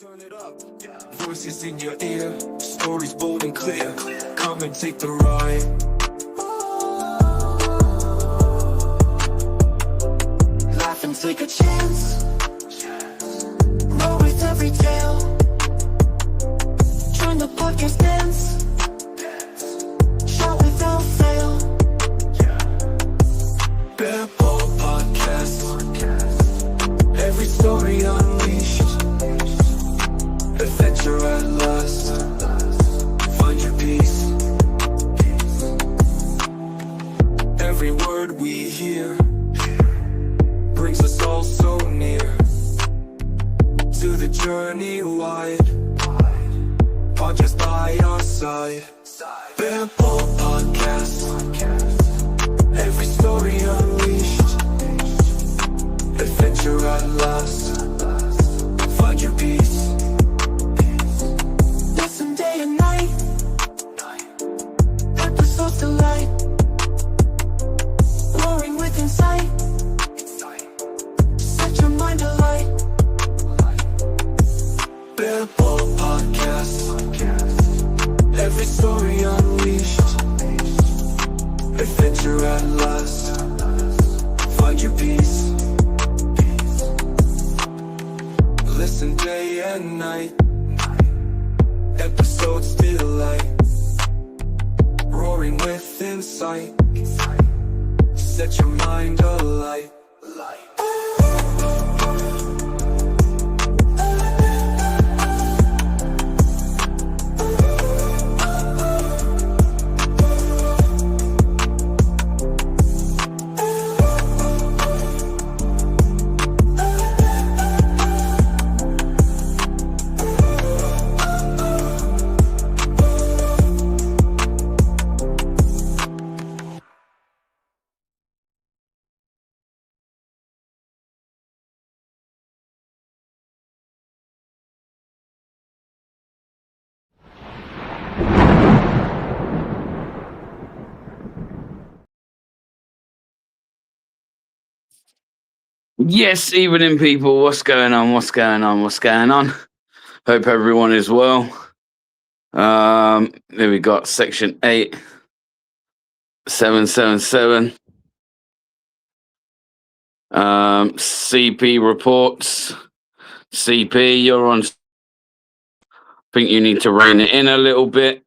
Turn it up. Voices in your ear, stories bold and clear. Come and take the ride. Laugh and take a chance. Roll with every tale. Join the podcast dance. Shout without fail. Bear Paw Podcast. Every story unleashed. Adventure at last. Find your peace. Every word we hear brings us all so near to the journey wide. Podcast by our side. Bear Paw Podcast. Every story unleashed. Adventure at last. Find your peace. Listen day and night. Episodes delight. Roaring with insight. Set your mind alight. Bear Paw Podcast. Every story unleashed. Adventure at last. Find your peace. Listen day and night. Episodes delight. Roaring with insight. Set your mind alight. Yes, evening people, what's going on? Hope everyone is well. Here we got section 8, 777. CP reports. CP, you're on. I think you need to rein it in a little bit,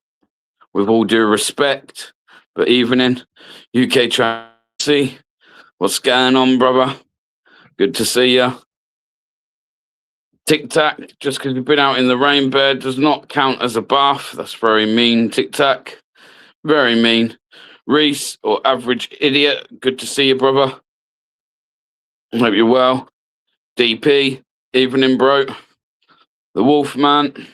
with all due respect. But evening, UK Tracy, what's going on, brother? Good to see ya. Tic Tac, just because you've been out in the rain, bed does not count as a bath. That's very mean, Tic Tac. Very mean. Reese, or average idiot, good to see you, brother. Hope you're well. DP, evening, bro. The Wolfman,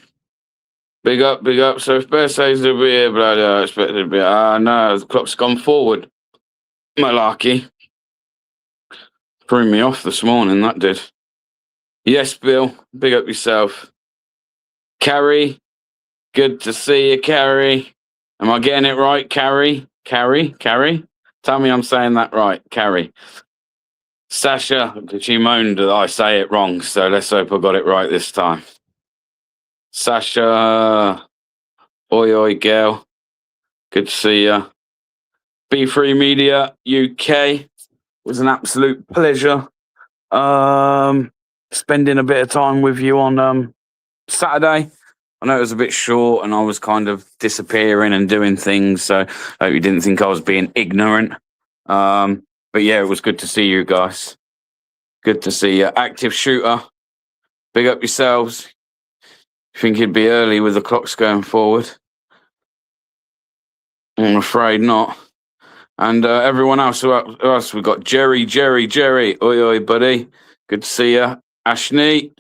big up. So if Bear says to be here, bloody I expected to be. No, the clock's gone forward. Malarkey. Threw me off this morning, that did. Yes, Bill, big up yourself. Carrie, good to see you, Carrie. Am I getting it right, Carrie? Carrie? Tell me I'm saying that right, Carrie. Sasha, she moaned that I say it wrong, so let's hope I got it right this time. Sasha, oi, girl. Good to see you. B3 Media UK. Was an absolute pleasure spending a bit of time with you on Saturday. I know it was a bit short and I was kind of disappearing and doing things, so I hope you didn't think I was being ignorant. But yeah, it was good to see you guys. Good to see you. Active shooter, big up yourselves. I think it'd be early with the clocks going forward. I'm afraid not. And everyone else, who else? We've got Jerry. Oi, buddy. Good to see you. Ashney.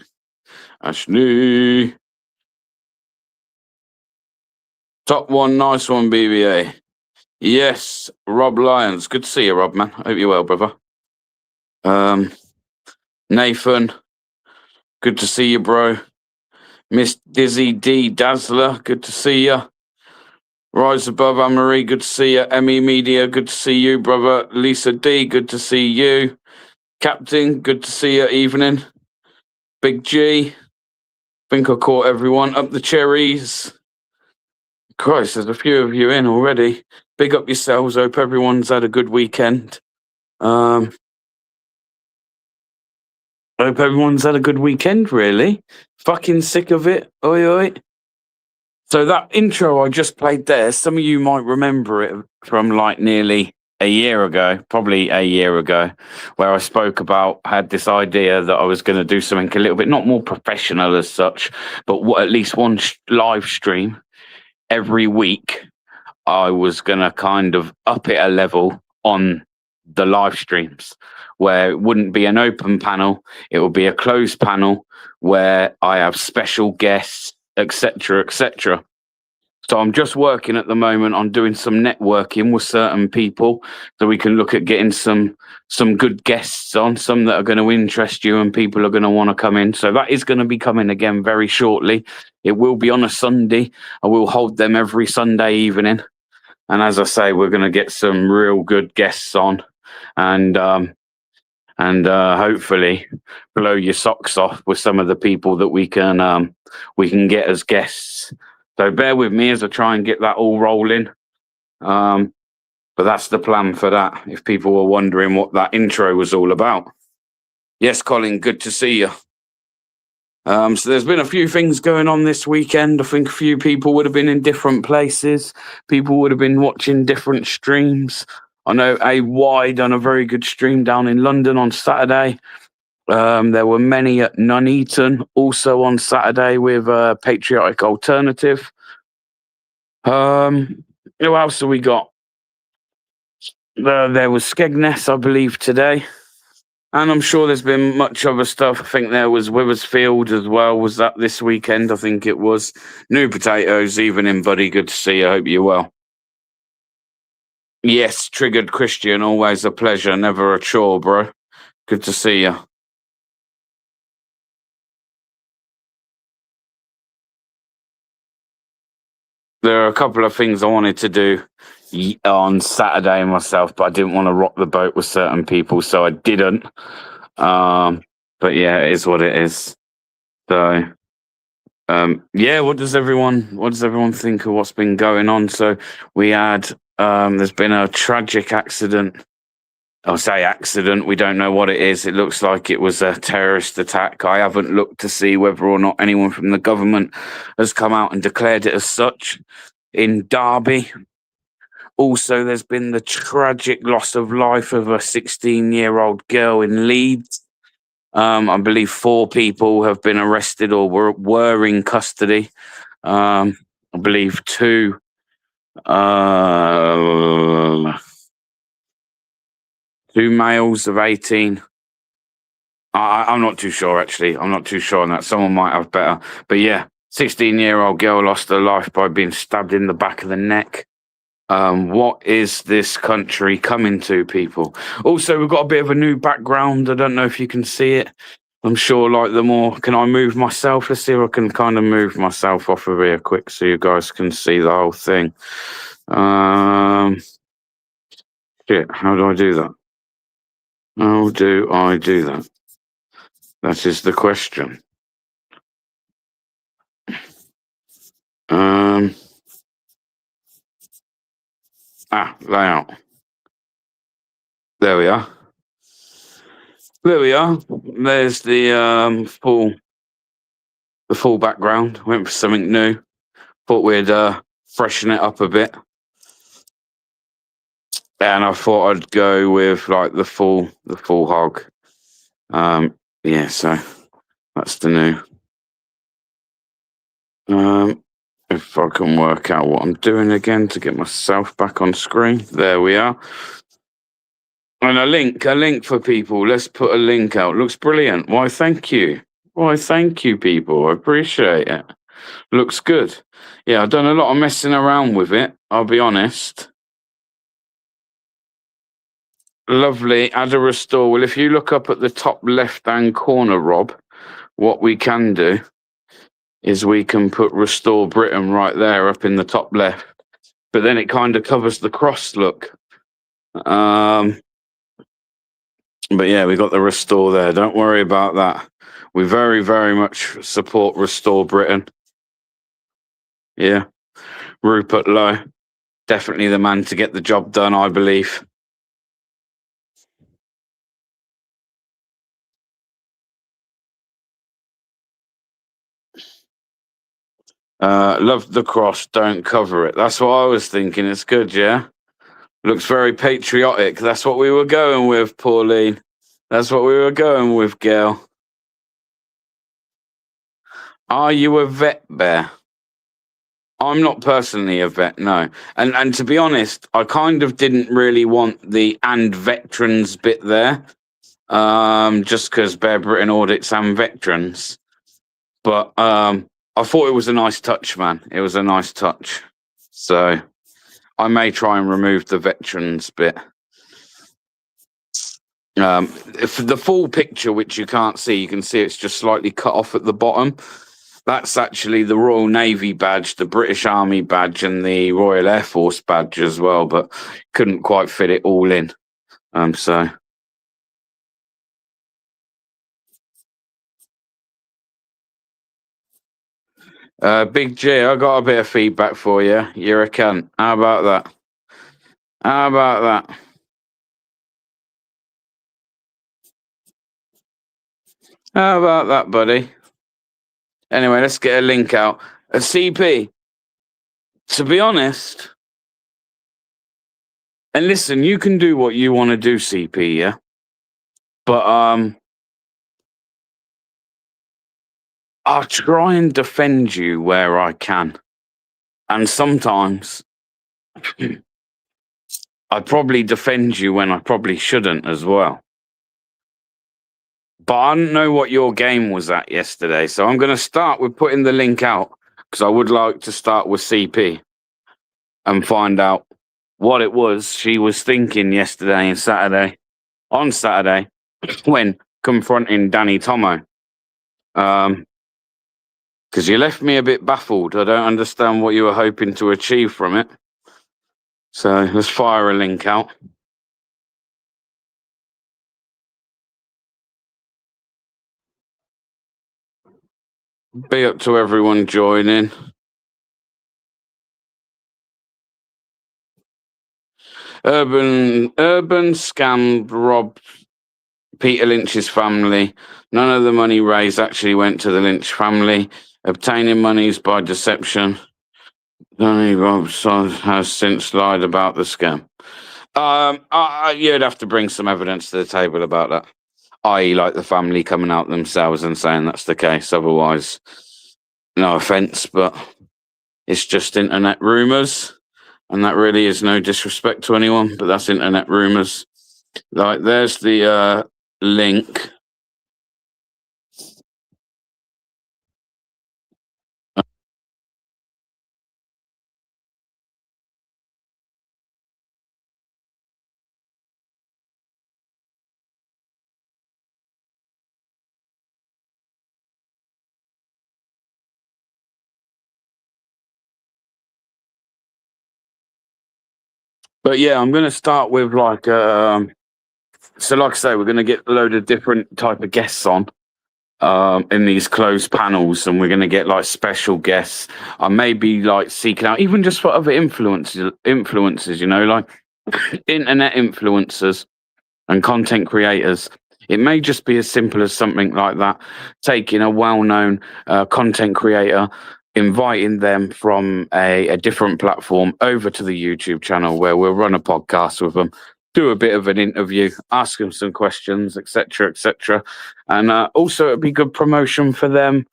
Top one, nice one, BBA. Yes, Rob Lyons. Good to see you, Rob, man. Hope you're well, brother. Nathan. Good to see you, bro. Miss Dizzy D. Dazzler. Good to see you. Rise Above Anne-Marie, good to see you. Emmy Media, good to see you, brother. Lisa D, good to see you. Captain, good to see you, evening. Big G, Think I caught everyone. Up the cherries. Christ, there's a few of you in already. Big up yourselves. Hope everyone's had a good weekend. Hope everyone's had a good weekend, really. Fucking sick of it. Oi, oi. So that intro I just played there, some of you might remember it from like nearly a year ago, probably a year ago, where I had this idea that I was going to do something a little bit, not more professional as such, but at least one live stream every week. I was going to kind of up it a level on the live streams, where it wouldn't be an open panel, it would be a closed panel where I have special guests, etc., etc. So I'm just working at the moment on doing some networking with certain people, so we can look at getting some good guests on, some that are going to interest you and people are going to want to come in. So that is going to be coming again very shortly. It will be on a Sunday. I will hold them every Sunday evening. And as I say, we're going to get some real good guests on, and hopefully blow your socks off with some of the people that we can get as guests. So bear with me as I try and get that all rolling. But that's the plan for that, if people were wondering what that intro was all about. Yes, Colin, good to see you. So there's been a few things going on this weekend. I think a few people would have been in different places. People would have been watching different streams. I know AY done a very good stream down in London on Saturday. There were many at Nuneaton also on Saturday with Patriotic Alternative. Who else have we got? There was Skegness, I believe, today. And I'm sure there's been much other stuff. I think there was Withersfield as well. Was that this weekend? I think it was. New Potatoes, evening, buddy. Good to see you. I hope you're well. Yes, Triggered Christian. Always a pleasure. Never a chore, bro. Good to see you. There are a couple of things I wanted to do on Saturday myself, but I didn't want to rock the boat with certain people, so I didn't. But yeah, it is what it is. So, yeah, what does everyone think of what's been going on? So we had, there's been a tragic accident. I'll say accident. We don't know what it is. It looks like it was a terrorist attack. I haven't looked to see whether or not anyone from the government has come out and declared it as such in Derby. Also, there's been the tragic loss of life of a 16-year-old girl in Leeds. I believe 4 people have been arrested or were in custody. I believe 2 males of 18. I'm not too sure, actually. I'm not too sure on that. Someone might have better. But yeah, 16-year-old girl lost her life by being stabbed in the back of the neck. What is this country coming to, people? Also, we've got a bit of a new background. I don't know if you can see it. I'm sure, like, the more... Can I move myself? Let's see if I can kind of move myself off of here quick so you guys can see the whole thing. Shit, how do I do that? How do I do that? That is the question. Layout. There we are. There we are. There's the full background. Went for something new. Thought we'd freshen it up a bit. And I thought I'd go with like the full hog. Yeah, so that's the new. If I can work out what I'm doing again to get myself back on screen. There we are. And a link for people. Let's put a link out. Looks brilliant. Why, thank you. Why, thank you, people. I appreciate it. Looks good. Yeah, I've done a lot of messing around with it, I'll be honest. Lovely. Add a restore. Well, if you look up at the top left-hand corner, Rob, what we can do is we can put Restore Britain right there up in the top left. But then it kind of covers the cross look. But yeah, we got the restore there. Don't worry about that. We very, very much support Restore Britain. Yeah. Rupert Lowe, definitely the man to get the job done, I believe. Love the cross, don't cover it. That's what I was thinking. It's good, yeah? Looks very patriotic. That's what we were going with, Pauline. That's what we were going with, Gail. Are you a vet, Bear? I'm not personally a vet, no. And to be honest, I kind of didn't really want the and veterans bit there. Just because Bear Britain audits and veterans. But I thought it was a nice touch, man. It was a nice touch. So I may try and remove the veterans bit. If the full picture, which you can't see, you can see it's just slightly cut off at the bottom. That's actually the Royal Navy badge, the British Army badge, and the Royal Air Force badge as well, but couldn't quite fit it all in. So Big G, I got a bit of feedback for you. You're a cunt. How about that? How about that? How about that, buddy? Anyway, let's get a link out. A CP. To be honest, and listen, you can do what you want to do, CP, yeah? But I'll try and defend you where I can. And sometimes I probably defend you when I probably shouldn't as well. But I don't know what your game was at yesterday, so I'm going to start with putting the link out because I would like to start with CP and find out what it was she was thinking yesterday and on Saturday, when confronting Danny Tomo. Because you left me a bit baffled. I don't understand what you were hoping to achieve from it. So let's fire a link out. Be up to everyone joining. Urban scammed, robbed Peter Lynch's family. None of the money raised actually went to the Lynch family. Obtaining monies by deception. Danny Robson has since lied about the scam. You'd have to bring some evidence to the table about that, i.e., like the family coming out themselves and saying that's the case. Otherwise, no offense, but it's just internet rumors, and that really is no disrespect to anyone, but that's internet rumors. Like, there's the link. But yeah, I'm going to start with like, so like I say, we're going to get a load of different type of guests on in these closed panels, and we're going to get like special guests. I may be like seeking out even just for other influencers, you know, like internet influencers and content creators. It may just be as simple as something like that, taking a well-known content creator, inviting them from a different platform over to the YouTube channel where we'll run a podcast with them, do a bit of an interview, ask them some questions, etc., etc. And also it'd be good promotion for them.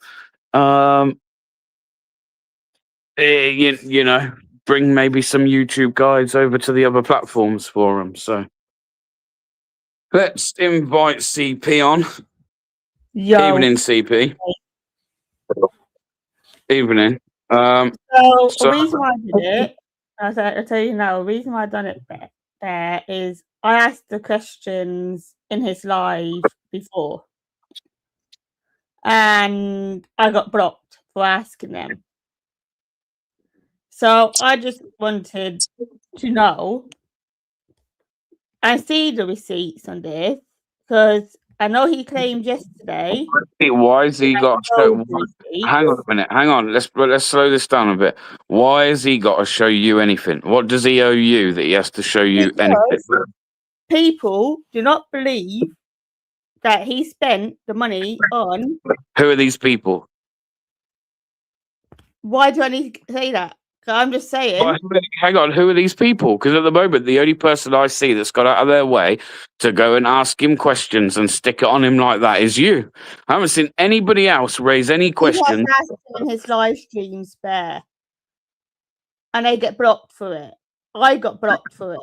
You know, bring maybe some YouTube guides over to the other platforms for them. So let's invite CP on. Yo. Evening, CP. Evening. So the reason why I did it, I'll tell you now, the reason why I done it there is I asked the questions in his live before, and I got blocked for asking them. So I just wanted to know and see the receipts on this, Because I know he claimed yesterday. Why has he got? Hang on a minute. Hang on. Let's slow this down a bit. Why has he got to show you anything? What does he owe you that he has to show you anything? People do not believe that he spent the money on. Who are these people? Why do I need to say that? I'm just saying. Hang on, who are these people? Because at the moment, the only person I see that's got out of their way to go and ask him questions and stick it on him like that is you. I haven't seen anybody else raise any questions. He has asked in his live streams there, and they get blocked for it. I got blocked for it.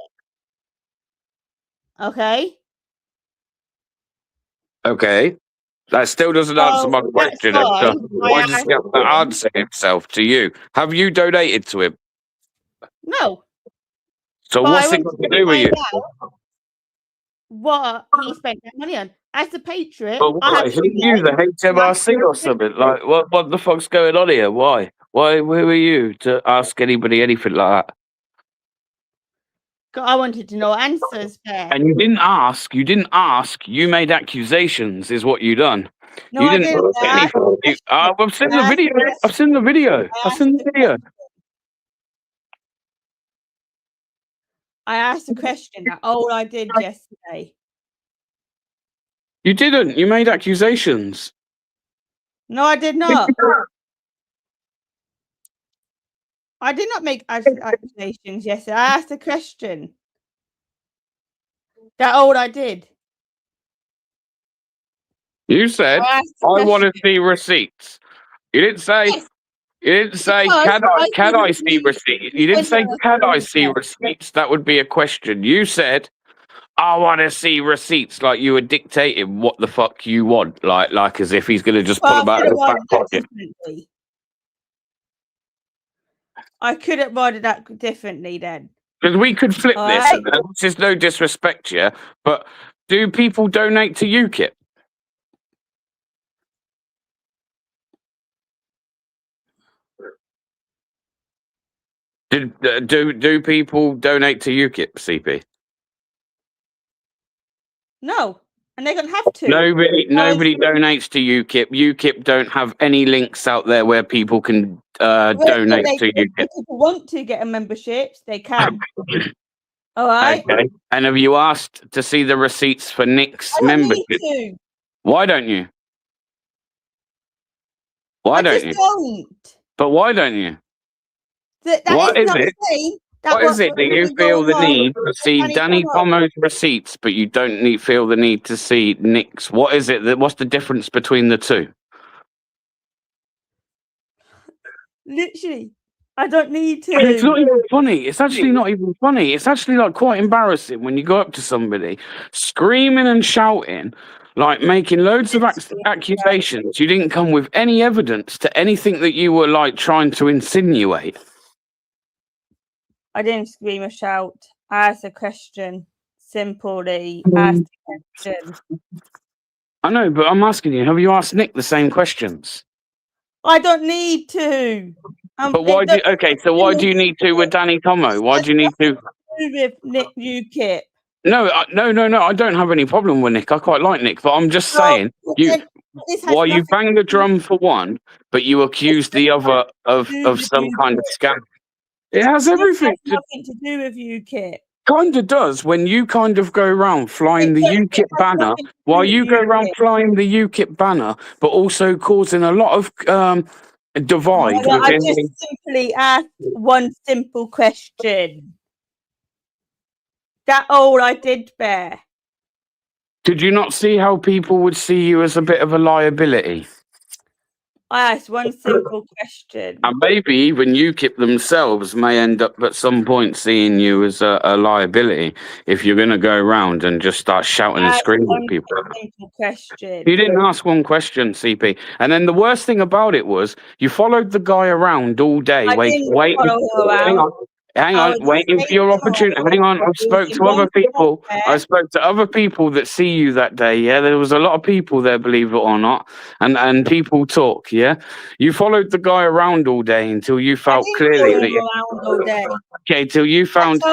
Okay. Okay. That still doesn't answer my question. Why does he have to answer himself to you? Have you donated to him? No. So what's it got to do with you? What he spent that money on. As the Patriot, Who you, the HMRC or something? Like, what the fuck's going on here? Why? Who are you to ask anybody anything like that? I wanted to know answers there. And you didn't ask. You made accusations, is what you done. No, you didn't. I've seen the video. I've seen the video. I asked a question. That's all I did yesterday. You didn't. You made accusations. No, I did not. I did not make accusations yesterday. I asked a question. That's all I did. You said, I want to see receipts. You didn't say, yes. You didn't say, can I see receipts? You didn't say, can I see receipts? That would be a question. You said, I want to see receipts, like you were dictating what the fuck you want, like as if he's going to just pull them out of his back pocket. I could have worded that differently then. Because we could flip this. And this is no disrespect here, but do people donate to UKIP? Do people donate to UKIP, CP? No, and they don't have to. Nobody donates to UKIP. UKIP don't have any links out there where people can donate to UKIP. If people want to get a membership, they can. All right. Okay. And have you asked to see the receipts for Nick's membership? Why don't you? Why don't you? But why don't you? What is it that you feel the need to see Danny Tomo's receipts, but you don't feel the need to see Nick's? What is it? What's the difference between the two? Literally, I don't need to. It's not even funny. It's actually not even funny. It's actually like quite embarrassing when you go up to somebody screaming and shouting, like making loads of accusations. You didn't come with any evidence to anything that you were like trying to insinuate. I didn't scream or shout. I asked a question. Simply asked a question. I know, but I'm asking you, have you asked Nick the same questions? I don't need to. But why do why do you need to with Danny Tomo? Why do you need to with Nick UKIP? No, I don't have any problem with Nick. I quite like Nick, but I'm just saying why you bang the drum for one, but you accuse the other of some kind of scam. It has everything. It has nothing to do with UKIP. Kind of does when you kind of go around flying the UKIP banner. While you go around flying the UKIP banner, but also causing a lot of divide. I just simply asked one simple question. That's all I did, Bear. Did you not see how people would see you as a bit of a liability? I asked one simple question. And maybe even UKIP themselves may end up at some point seeing you as a liability if you're going to go around and just start shouting and screaming at people. Simple question. You didn't ask one question, CP. And then the worst thing about it was you followed the guy around all day. Hang on, waiting for your opportunity. Hang on, I spoke to other people. I spoke to other people that see you that day. Yeah, there was a lot of people there, believe it or not, and people talk. Yeah, you followed the guy around all day until you felt clearly that around all day. Okay, till you found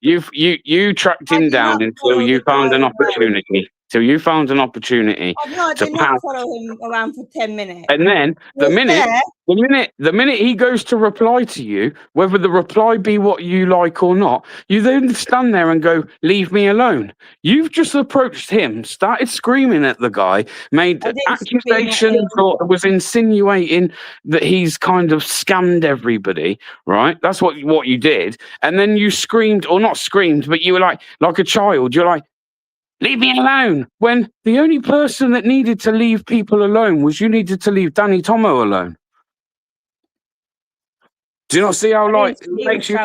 you tracked him down until you found an opportunity. till you found an opportunity I to did not pounce. follow him around for 10 minutes. And then the minute he goes to reply to you, whether the reply be what you like or not, you then stand there and go, "Leave me alone." You've just approached him, started screaming at the guy, made I didn't accusations or was insinuating that he's kind of scammed everybody, right? That's what you did. And then you screamed, or not screamed, but you were like a child. You're like, "Leave me alone," when the only person that needed to leave people alone was you needed to leave Danny Tomo alone. Do you not see how it makes you?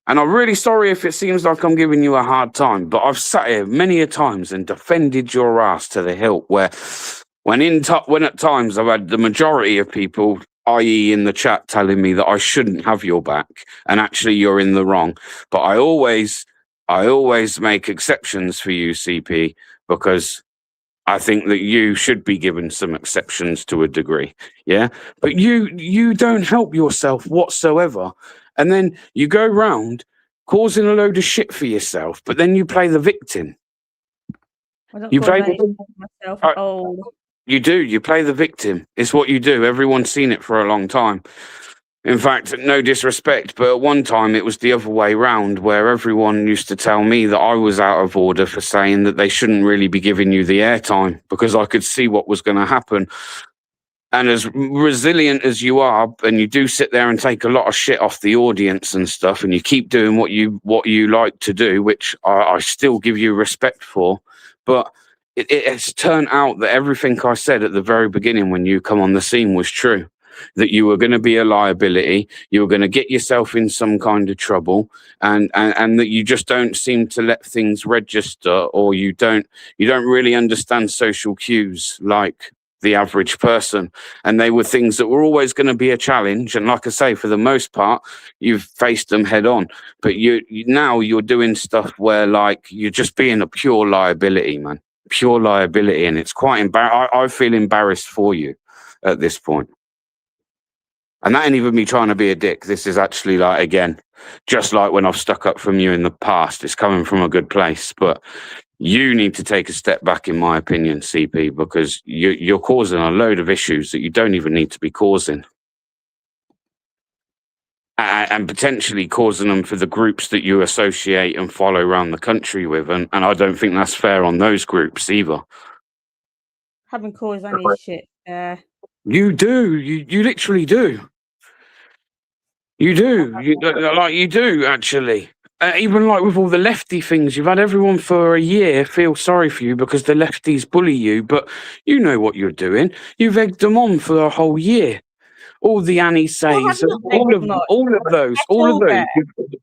And I'm really sorry if it seems like I'm giving you a hard time, but I've sat here many a times and defended your ass to the hilt. When at times I've had the majority of people, i.e., in the chat, telling me that I shouldn't have your back, and actually you're in the wrong. But I always make exceptions for you, CP, because I think that you should be given some exceptions to a degree, yeah? But you don't help yourself whatsoever. And then you go round causing a load of shit for yourself, but then you play the victim. You play myself at all. You do. You play the victim. It's what you do. Everyone's seen it for a long time. In fact, no disrespect, but at one time it was the other way round, where everyone used to tell me that I was out of order for saying that they shouldn't really be giving you the airtime, because I could see what was going to happen. And as resilient as you are, and you do sit there and take a lot of shit off the audience and stuff, and you keep doing what you like to do, which I still give you respect for, but it has turned out that everything I said at the very beginning when you come on the scene was true. That you were going to be a liability, you were going to get yourself in some kind of trouble, and that you just don't seem to let things register, or you don't really understand social cues like the average person. And they were things that were always going to be a challenge. And like I say, for the most part, you've faced them head on. But now you're doing stuff where like you're just being a pure liability, man. Pure liability. And it's quite I feel embarrassed for you at this point. And that ain't even me trying to be a dick. This is actually like, again, just like when I've stuck up from you in the past, it's coming from a good place. But you need to take a step back, in my opinion, CP, because you're causing a load of issues that you don't even need to be causing. And potentially causing them for the groups that you associate and follow around the country with. And I don't think that's fair on those groups either. Haven't caused any shit. You do. You literally do. You do. You do, actually. Even like with all the lefty things, you've had everyone for a year feel sorry for you because the lefties bully you, but you know what you're doing. You've egged them on for a whole year. All the Annie says, all of those,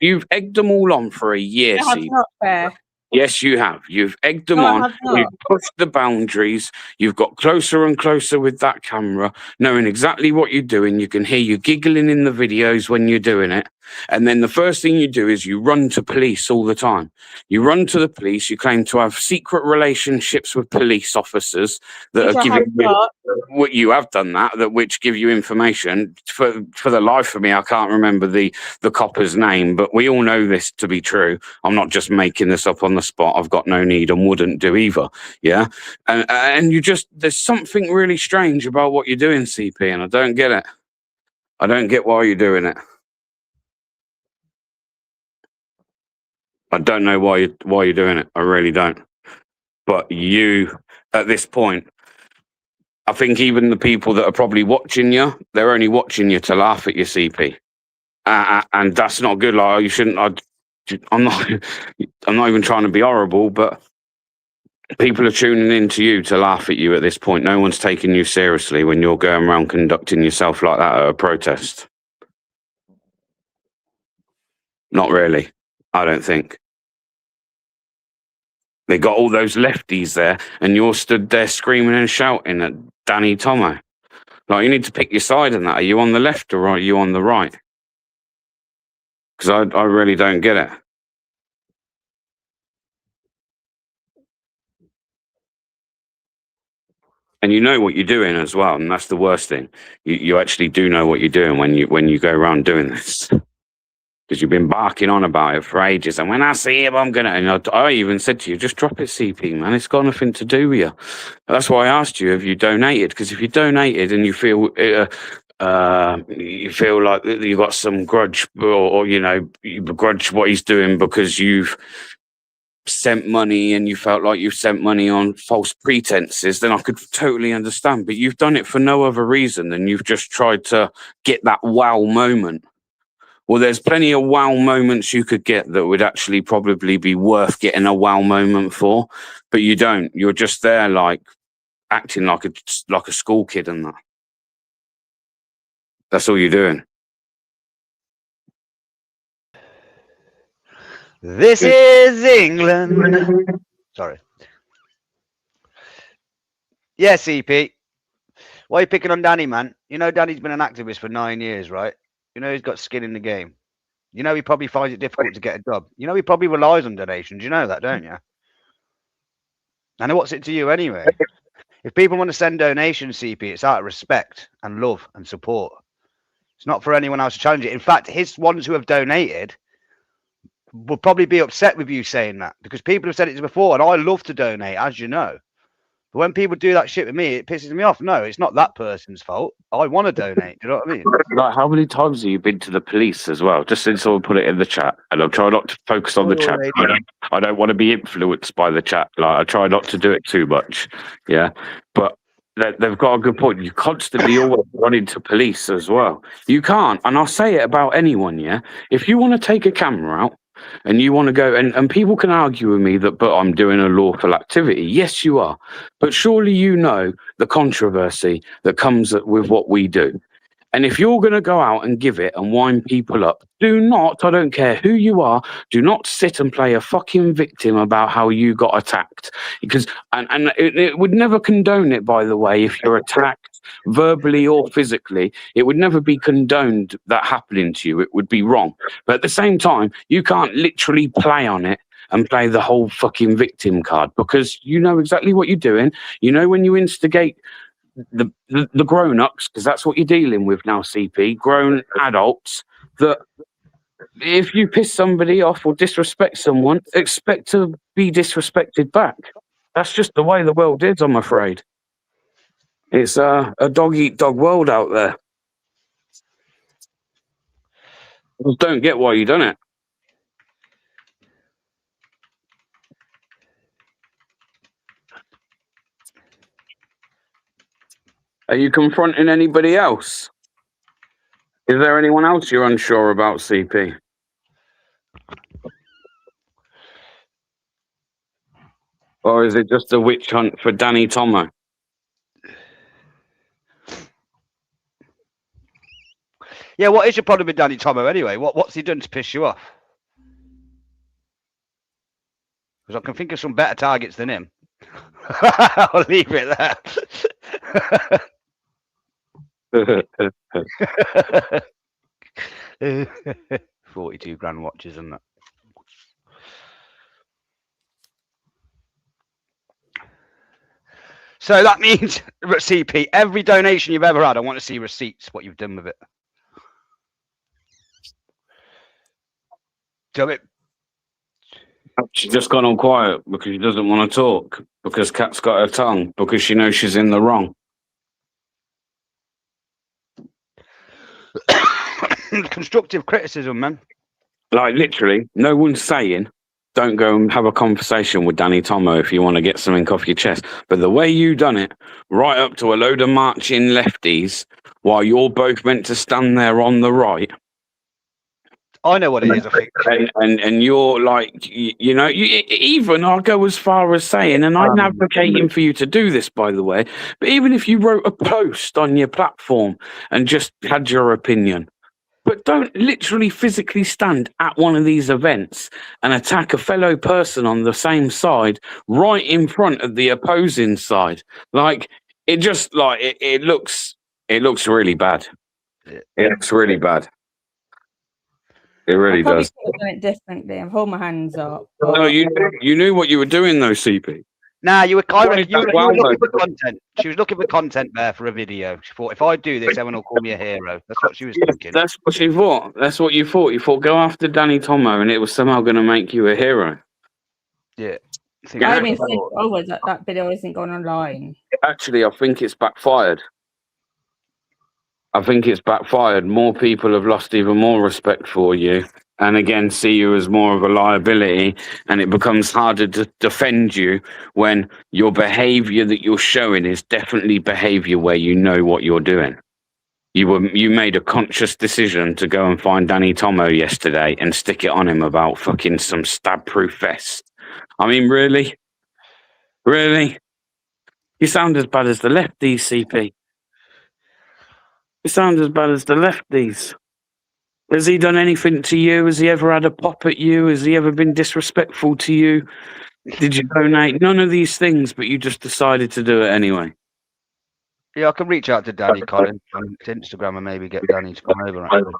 you've egged them all on for a year. That's not fair. Yes, you have. You've egged them on. You've pushed the boundaries. You've got closer and closer with that camera, knowing exactly what you're doing. You can hear you giggling in the videos when you're doing it. And then the first thing you do is you run to police all the time. You run to the police. You claim to have secret relationships with police officers that are giving you what you have done that which give you information. For the life of me, I can't remember the copper's name, but we all know this to be true. I'm not just making this up on the spot. I've got no need and wouldn't do either. Yeah. And there's something really strange about what you're doing, CP, and I don't get it. I don't get why you're doing it. I don't know why you're doing it. I really don't. But you, at this point, I think even the people that are probably watching you, they're only watching you to laugh at your CP, and that's not good. Like, you shouldn't. I'm not even trying to be horrible, but people are tuning in to you to laugh at you at this point. No one's taking you seriously when you're going around conducting yourself like that at a protest. Not really. I don't think. They got all those lefties there, and you're stood there screaming and shouting at Danny Tomo. Like, you need to pick your side in that. Are you on the left or are you on the right? Because I really don't get it. And you know what you're doing as well, and that's the worst thing. You actually do know what you're doing when you go around doing this. because you've been barking on about it for ages. And when I see him, I'm gonna. And I even said to you, just drop it, CP, man. It's got nothing to do with you. That's why I asked you if you donated, because if you donated and you feel like you've got some grudge, or you know, you begrudge what he's doing because you've sent money and you felt like you've sent money on false pretenses, then I could totally understand. But you've done it for no other reason than you've just tried to get that wow moment. Well, there's plenty of wow moments you could get that would actually probably be worth getting a wow moment for, but you don't. You're just there, like acting like a school kid, and that. That's all you're doing. This is England. Sorry. Yeah, CP. Why are you picking on Danny, man? You know Danny's been an activist for 9 years, right? You know he's got skin in the game. You know he probably finds it difficult to get a job. You know he probably relies on donations. You know that, don't you? And what's it to you anyway? If people want to send donations, CP, it's out of respect and love and support. It's not for anyone else to challenge it. In fact, his ones who have donated will probably be upset with you saying that, because people have said it before, and I love to donate, as you know. But when people do that shit with me, it pisses me off. No, it's not that person's fault. I want to donate. Do you know what I mean? Like, how many times have you been to the police as well? Just since someone put it in the chat, and I'm trying not to focus on the chat. I don't want to be influenced by the chat. Like, I try not to do it too much. Yeah, but they've got a good point. You constantly always run into police as well. You can't, and I'll say it about anyone. Yeah, if you want to take a camera out and you want to go, and people can argue with me that, but I'm doing a lawful activity. Yes, you are. But surely you know the controversy that comes with what we do. And if you're going to go out and give it and wind people up, do not, I don't care who you are, do not sit and play a fucking victim about how you got attacked. Because, and it would never condone it, by the way, if you're attacked verbally or physically. It would never be condoned that happening to you. It would be wrong. But at the same time, you can't literally play on it and play the whole fucking victim card, because you know exactly what you're doing. You know, when you instigate the grown-ups, because that's what you're dealing with now, CP, grown adults, that if you piss somebody off or disrespect someone, expect to be disrespected back. That's just the way the world is, I'm afraid. It's a dog-eat-dog world out there. I just don't get why you done it. Are you confronting anybody else? Is there anyone else you're unsure about, CP? Or is it just a witch hunt for Danny Tomo? Yeah, what is your problem with Danny Tomo anyway? What's he done to piss you off? Because I can think of some better targets than him. I'll leave it there. 42 grand watches, isn't it? So that means, CP, every donation you've ever had, I want to see receipts, what you've done with it. So She's just gone on quiet because she doesn't want to talk, because Kat's got her tongue, because she knows she's in the wrong. Constructive criticism, man. Like, literally, no one's saying don't go and have a conversation with Danny Tomo if you want to get something off your chest. But the way you done it, right up to a load of marching lefties, while you're both meant to stand there on the right. I know what it is, I think. And you're like, you know, even I'll go as far as saying, and I'm advocating for you to do this, by the way, but even if you wrote a post on your platform and just had your opinion, but don't literally physically stand at one of these events and attack a fellow person on the same side right in front of the opposing side. Like, it just, like, it looks really bad. It looks really bad. It really does. I've probably done it differently and hold my hands up. No, you knew what you were doing, though, CP. Nah, you were Wanted you that were well, looking though. for content. She was looking for content there for a video. She thought, if I do this, everyone will call me a hero. That's what she was thinking. That's what you thought. That's what you thought. You thought go after Danny Tomo, and it was somehow going to make you a hero. Yeah. I mean, that video isn't going online. Actually, I think it's backfired. More people have lost even more respect for you, and again see you as more of a liability, and it becomes harder to defend you when your behavior that you're showing is definitely behavior where you know what you're doing. You made a conscious decision to go and find Danny Tomo yesterday and stick it on him about fucking some stab-proof vest. I mean, really? You sound as bad as the lefties, CP. You sound as bad as the lefties. Has he done anything to you? Has he ever had a pop at you? Has he ever been disrespectful to you? Did you donate? None of these things, but you just decided to do it anyway. Yeah, I can reach out to Danny Collins on Instagram and maybe get Danny to come over. Actually.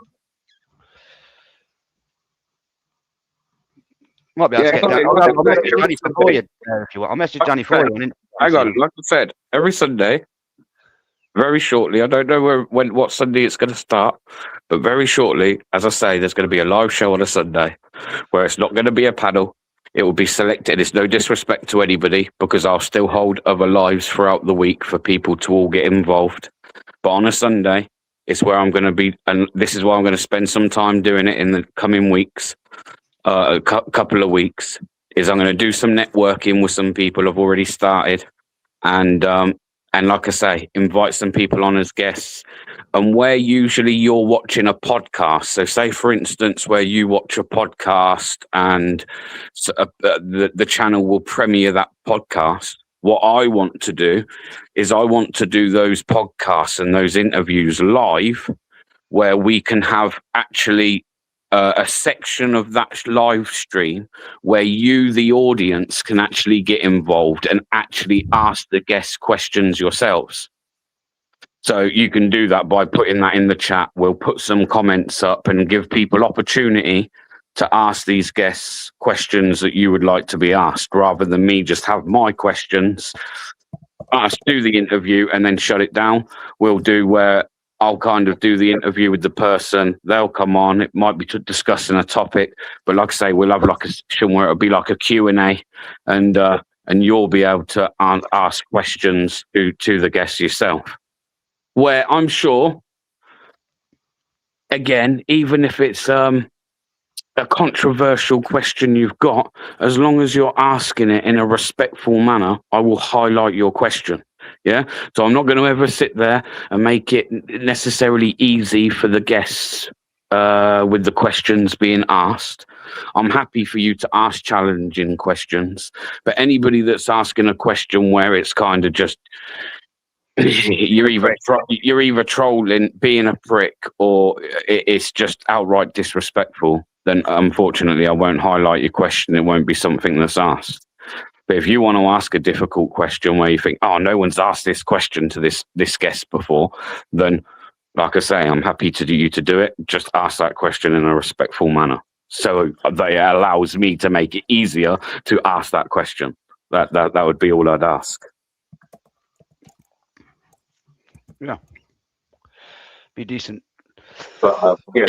Might be able to get Danny. I'll message Danny for you if you want. I'll message Danny for you. Hang on, like I said, every Sunday, very shortly. I don't know what Sunday it's going to start, but very shortly, as I say, there's going to be a live show on a Sunday where it's not going to be a panel. It will be selected. It's no disrespect to anybody because I'll still hold other lives throughout the week for people to all get involved. But on a Sunday, it's where I'm going to be, and this is why I'm going to spend some time doing it in the coming weeks, a couple of weeks. Is I'm going to do some networking with some people I've already started, and like I say, invite some people on as guests. And where usually you're watching a podcast, so say for instance, where you watch a podcast and the channel will premiere that podcast. What I want to do is I want to do those podcasts and those interviews live, where we can have actually a section of that live stream where you, the audience, can actually get involved and actually ask the guests questions yourselves. So you can do that by putting that in the chat. We'll put some comments up and give people opportunity to ask these guests questions that you would like to be asked, rather than me just have my questions, do the interview and then shut it down. We'll do where I'll kind of do the interview with the person. They'll come on. It might be discussing a topic, but like I say, we'll have like a section where it'll be like a Q&A, and you'll be able to ask questions to the guests yourself. Where I'm sure, again, even if it's a controversial question you've got, as long as you're asking it in a respectful manner, I will highlight your question. Yeah. So I'm not going to ever sit there and make it necessarily easy for the guests with the questions being asked. I'm happy for you to ask challenging questions, but anybody that's asking a question where it's kind of just you're either trolling, being a prick, or it's just outright disrespectful, then unfortunately I won't highlight your question. It won't be something that's asked. But if you want to ask a difficult question where you think, oh, no one's asked this question to this guest before, then like I say, I'm happy to do it. Just ask that question in a respectful manner. So that allows me to make it easier to ask that question. That would be all I'd ask. Yeah. Be decent. But yeah,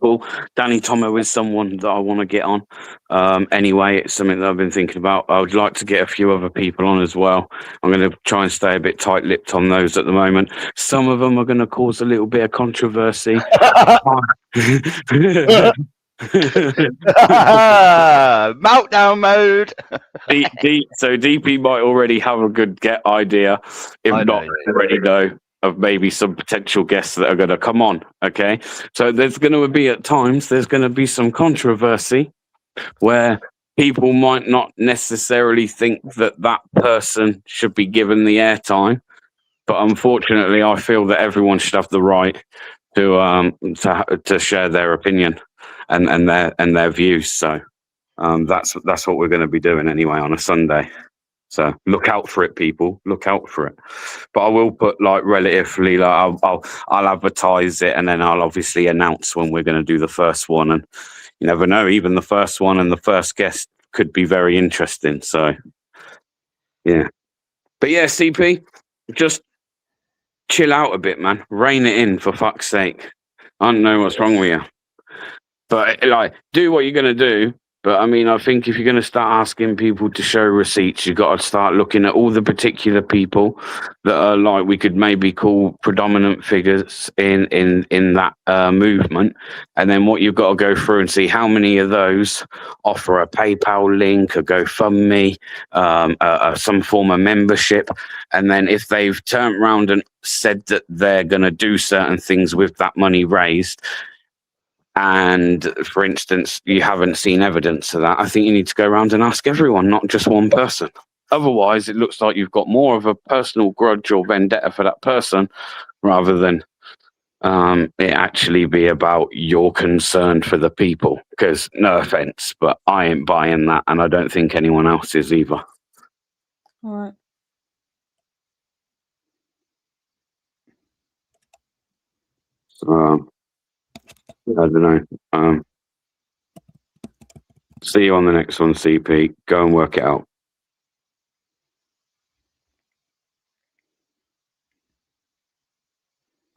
cool. Danny Tomo is someone that I want to get on. Anyway, it's something that I've been thinking about. I would like to get a few other people on as well. I'm going to try and stay a bit tight-lipped on those at the moment. Some of them are going to cause a little bit of controversy. Meltdown mode. So DP might already have a good idea, if not already know, of maybe some potential guests that are going to come on. Okay, so there's going to be at times there's going to be some controversy where people might not necessarily think that that person should be given the airtime, but unfortunately, I feel that everyone should have the right to share their opinion and their views. So that's what we're going to be doing anyway on a Sunday. So look out for it, people. Look out for it. But I will put relatively. I'll advertise it, and then I'll obviously announce when we're going to do the first one. And you never know, even the first one and the first guest could be very interesting. So Yeah. But yeah, CP, just chill out a bit, man. Rein it in, for fuck's sake. I don't know what's wrong with you. But, like, do what you're going to do. But, I mean, I think if you're going to start asking people to show receipts, you've got to start looking at all the particular people that are, like, we could maybe call predominant figures in that movement. And then what you've got to go through and see how many of those offer a PayPal link, a GoFundMe, some form of membership. And then if they've turned around and said that they're going to do certain things with that money raised, and for instance, you haven't seen evidence of that, I think you need to go around and ask everyone, not just one person. Otherwise, it looks like you've got more of a personal grudge or vendetta for that person rather than it actually be about your concern for the people. Because, no offense, but I ain't buying that, and I don't think anyone else is either. All right. I don't know. See you on the next one, CP. Go and work it out.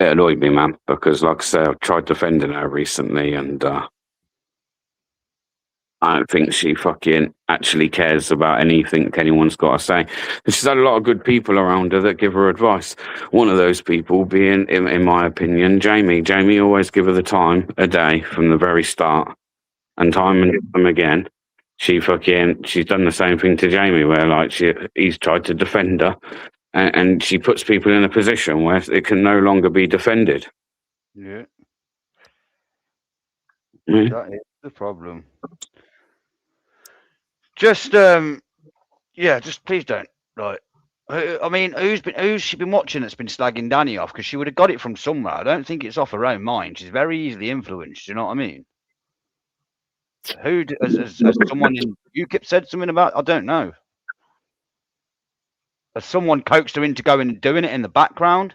It annoyed me, man, because, like I say, I've tried defending her recently, and I don't think she fucking actually cares about anything anyone's got to say. She's had a lot of good people around her that give her advice. One of those people being, in my opinion, Jamie. Jamie always give her the time of day from the very start, and time and time again. She's done the same thing to Jamie, where like he's tried to defend her, and she puts people in a position where it can no longer be defended. Yeah. Yeah. That is the problem. Just just please don't. Like, I mean, who's she been watching that's been slagging Danny off? Because she would have got it from somewhere. I don't think it's off her own mind. She's very easily influenced. You know what I mean? Who has someone in UKIP said something about? I don't know. Has someone coaxed her into going and doing it in the background?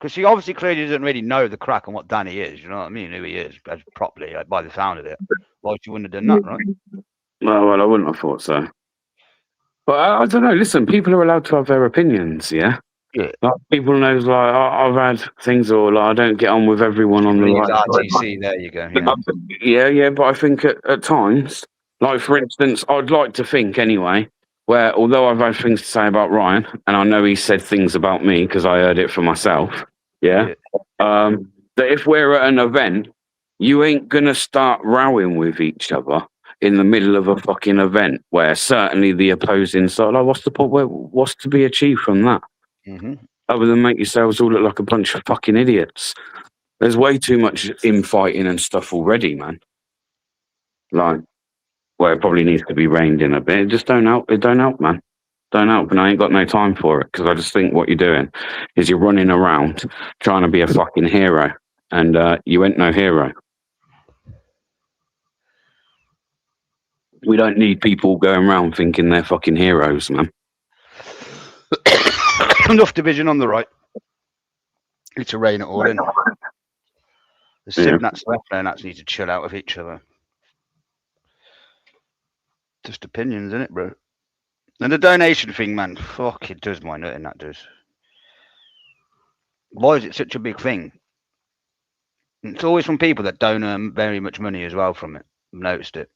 Because she obviously clearly doesn't really know the crack on what Danny is. You know what I mean? Who he is properly, like, by the sound of it. Why she wouldn't have done that, right? Well, I wouldn't have thought so. But I don't know. Listen, people are allowed to have their opinions. Yeah. Yeah. Like, people knows, like, I've had things, or like, I don't get on with everyone on the Use right. RTC. There you go. Yeah. Yeah. But I think at times, like, for instance, I'd like to think anyway, where although I've had things to say about Ryan, and I know he said things about me because I heard it for myself. Yeah. That if we're at an event, you ain't gonna start rowing with each other in the middle of a fucking event where certainly the opposing side, like, what's the point? What's to be achieved from that? Mm-hmm. Other than make yourselves all look like a bunch of fucking idiots. There's way too much infighting and stuff already, man. Like, where it probably needs to be reined in a bit. It just don't help. It don't help, man. Don't help. And I ain't got no time for it, because I just think what you're doing is you're running around trying to be a fucking hero, and you ain't no hero. We don't need people going around thinking they're fucking heroes, man. Enough division on the right. Need to rein it all in. The Simnats left there and actually need to chill out with each other. Just opinions, isn't it, bro? And the donation thing, man, fuck, it does my nutting, that does. Why is it such a big thing? It's always from people that don't earn very much money as well from it. I've noticed it.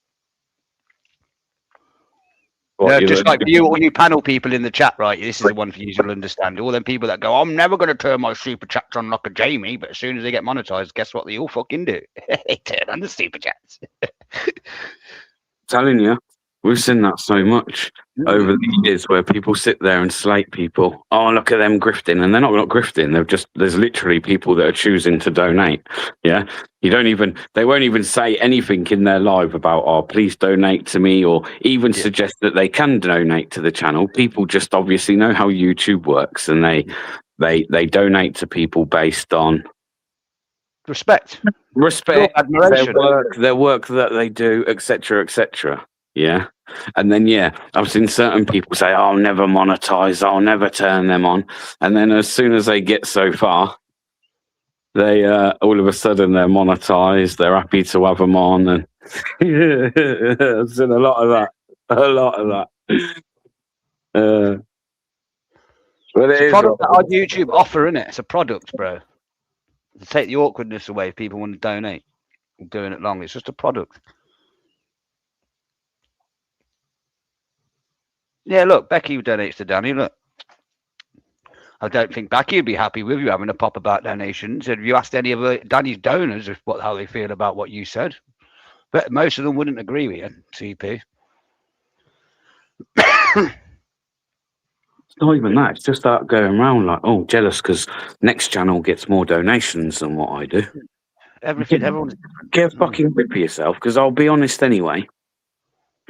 Yeah, just like all you panel people in the chat, right? This is the one for you to understand. All them people that go, I'm never going to turn my super chats on like a Jamie, but as soon as they get monetized, guess what? They all fucking do. They turn on the super chats. Telling you, we've seen that so much over the years, where people sit there and slate people. Oh, look at them grifting, and they're not grifting. There's literally people that are choosing to donate. Yeah, they won't even say anything in their live about, oh, please donate to me, or even suggest that they can donate to the channel. People just obviously know how YouTube works, and they donate to people based on respect, admiration, their work that they do, etc., etc. Yeah. And then, I've seen certain people say, I'll never monetize, I'll never turn them on. And then as soon as they get so far, they all of a sudden they're monetized, they're happy to have them on. And I've seen a lot of that. But It's it a is. product that our YouTube offer, isn't it? It's a product, bro. To take the awkwardness away, if people want to donate. Doing it long. It's just a product. Yeah, look, Becky donates to Danny. Look, I don't think Becky would be happy with you having a pop about donations. Have you asked any of Danny's donors how they feel about what you said? But most of them wouldn't agree with you, CP. It's not even that. It's just that going around like, oh, jealous because next channel gets more donations than what I do. Everyone's Get a fucking grip of yourself, because I'll be honest anyway.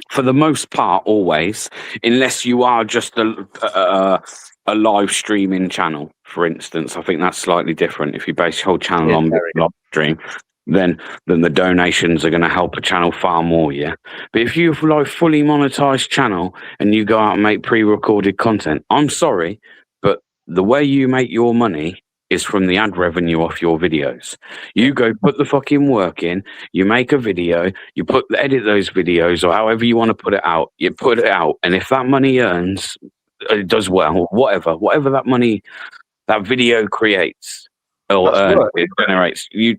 For the most part, always, unless you are just a live streaming channel, for instance, I think that's slightly different. If you base your whole channel on live stream, then the donations are going to help a channel far more, yeah. But if you've like fully monetized channel and you go out and make pre-recorded content, I'm sorry, but the way you make your money is from the ad revenue off your videos. You go put the fucking work in, you make a video, you edit those videos, or however you want to put it out, you put it out, and if that money earns, it does well, whatever that money, that video creates or it generates, you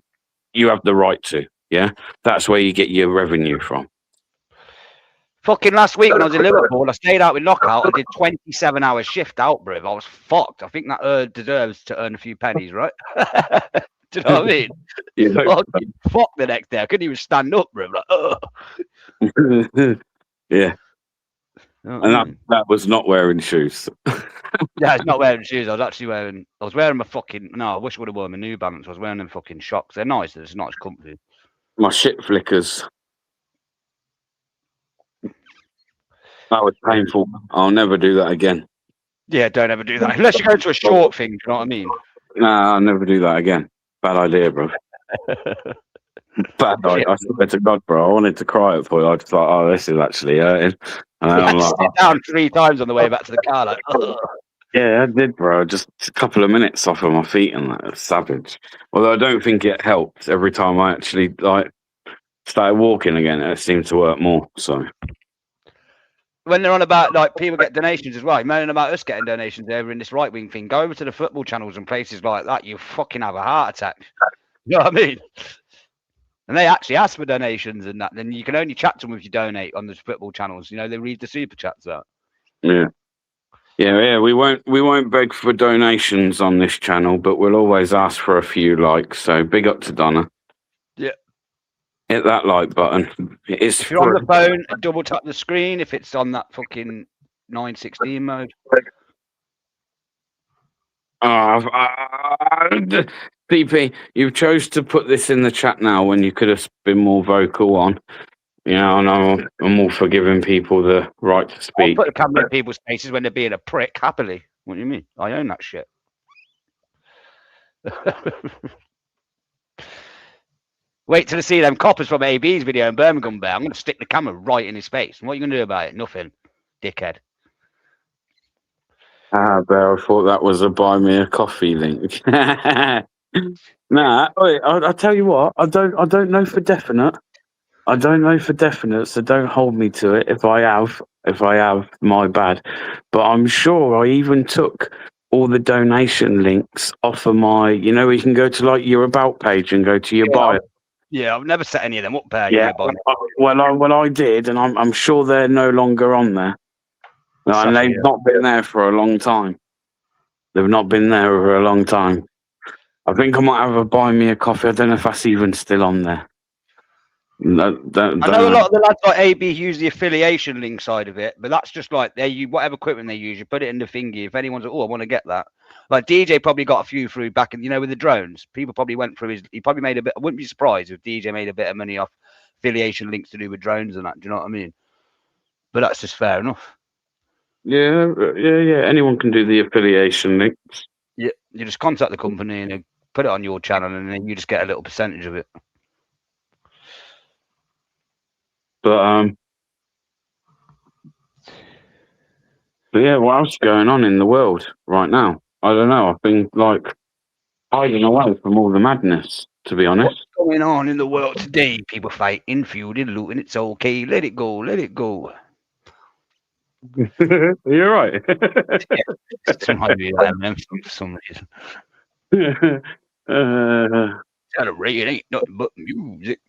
have the right to, yeah? That's where you get your revenue from. Fucking last week when I was in Liverpool, I stayed out with Knockout. I did 27-hour shift out, bro. I was fucked. I think that deserves to earn a few pennies, right? Do you know what I mean? Fucking fuck the next day. I couldn't even stand up, bro. Like, Yeah. And that was not wearing shoes. Yeah, it's not wearing shoes. I was wearing my fucking, no, I wish I would have worn my New Balance. I was wearing them fucking shocks. They're nice. It's not as comfy. My shit flickers. That was painful. I'll never do that again. Yeah, don't ever do that. Unless you go to a short thing, do you know what I mean? Nah, I'll never do that again. Bad idea, bro. Bad idea. I swear to God, bro. I wanted to cry it for you. I was like, oh, this is actually hurting. And I'm like, sit down 3 times on the way back to the car, like, ugh. Yeah, I did, bro. Just a couple of minutes off of my feet and that. It's savage. Although I don't think it helped every time I actually started walking again. It seemed to work more. So when they're on about like people get donations as well, you're moaning about us getting donations over in this right wing thing. Go over to the football channels and places like that. You fucking have a heart attack. You know what I mean? And they actually ask for donations and that. Then you can only chat to them if you donate on the football channels. You know, they read the super chats out. Yeah. We won't beg for donations on this channel, but we'll always ask for a few likes. So big up to Donna. Yeah. Hit that like button. If you're on the phone, double tap the screen. If it's on that fucking 916 mode. PP, you've chose to put this in the chat now when you could have been more vocal on. You know, and I'm all for giving people the right to speak. I'll put the camera in people's faces when they're being a prick, happily. What do you mean? I own that shit. Wait till I see them coppers from AB's video in Birmingham Bear. I'm going to stick the camera right in his face. And what are you going to do about it? Nothing, dickhead. Bear, I thought that was a buy me a coffee link. Nah, I'll tell you what. I don't know for definite. I don't know for definite, so don't hold me to it. If I have, my bad. But I'm sure I even took all the donation links off of my. You know, you can go to like your about page and go to your bio. Yeah, I've never set any of them up there. Yeah, well, I did, and I'm sure they're no longer on there. No, and they've not been there for a long time. They've not been there for a long time. I think I might have a buy me a coffee. I don't know if that's even still on there. I know a lot of the lads like AB use the affiliation link side of it, but that's just like they use whatever equipment they use, you put it in the thingy. If anyone's like, oh, I want to get that. Like DJ probably got a few through back in, you know, with the drones. People probably went through he probably made a bit. I wouldn't be surprised if DJ made a bit of money off affiliation links to do with drones and that. Do you know what I mean? But that's just fair enough. Yeah. Anyone can do the affiliation links. Yeah, you just contact the company and they put it on your channel, and then you just get a little percentage of it. But yeah, what else is going on in the world right now? I don't know. I've been like hiding away from all the madness, to be honest. What's going on in the world today? People fighting, feuding, looting. It's okay. Let it go. Let it go. You're right. Somebody be like them for some reason. It ain't nothing but music.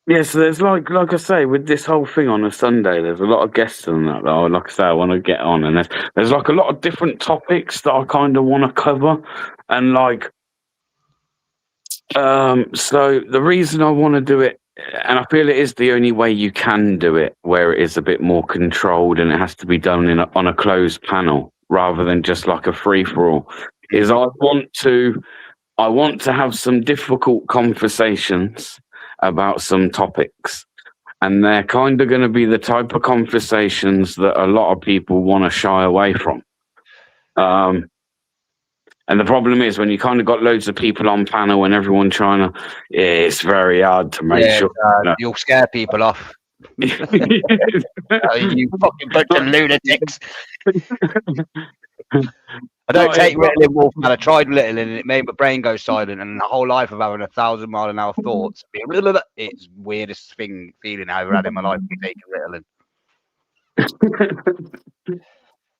Yeah, so there's like I say, with this whole thing on a Sunday, there's a lot of guests on that. Like I say, I want to get on, and there's like a lot of different topics that I kind of want to cover, and like, so the reason I want to do it, and I feel it is the only way you can do it, where it is a bit more controlled, and it has to be done on a closed panel rather than just like a free for all. Is I want to have some difficult conversations about some topics. And they're kind of going to be the type of conversations that a lot of people want to shy away from. And the problem is when you kind of got loads of people on panel and everyone trying to, it's very hard to make sure. You'll scare people off. You fucking bunch of lunatics. I don't take Ritalin, Wolfman. I tried Ritalin and it made my brain go silent, and the whole life of having 1,000-mile-an-hour thoughts. It's weirdest feeling I ever had in my life taking Ritalin.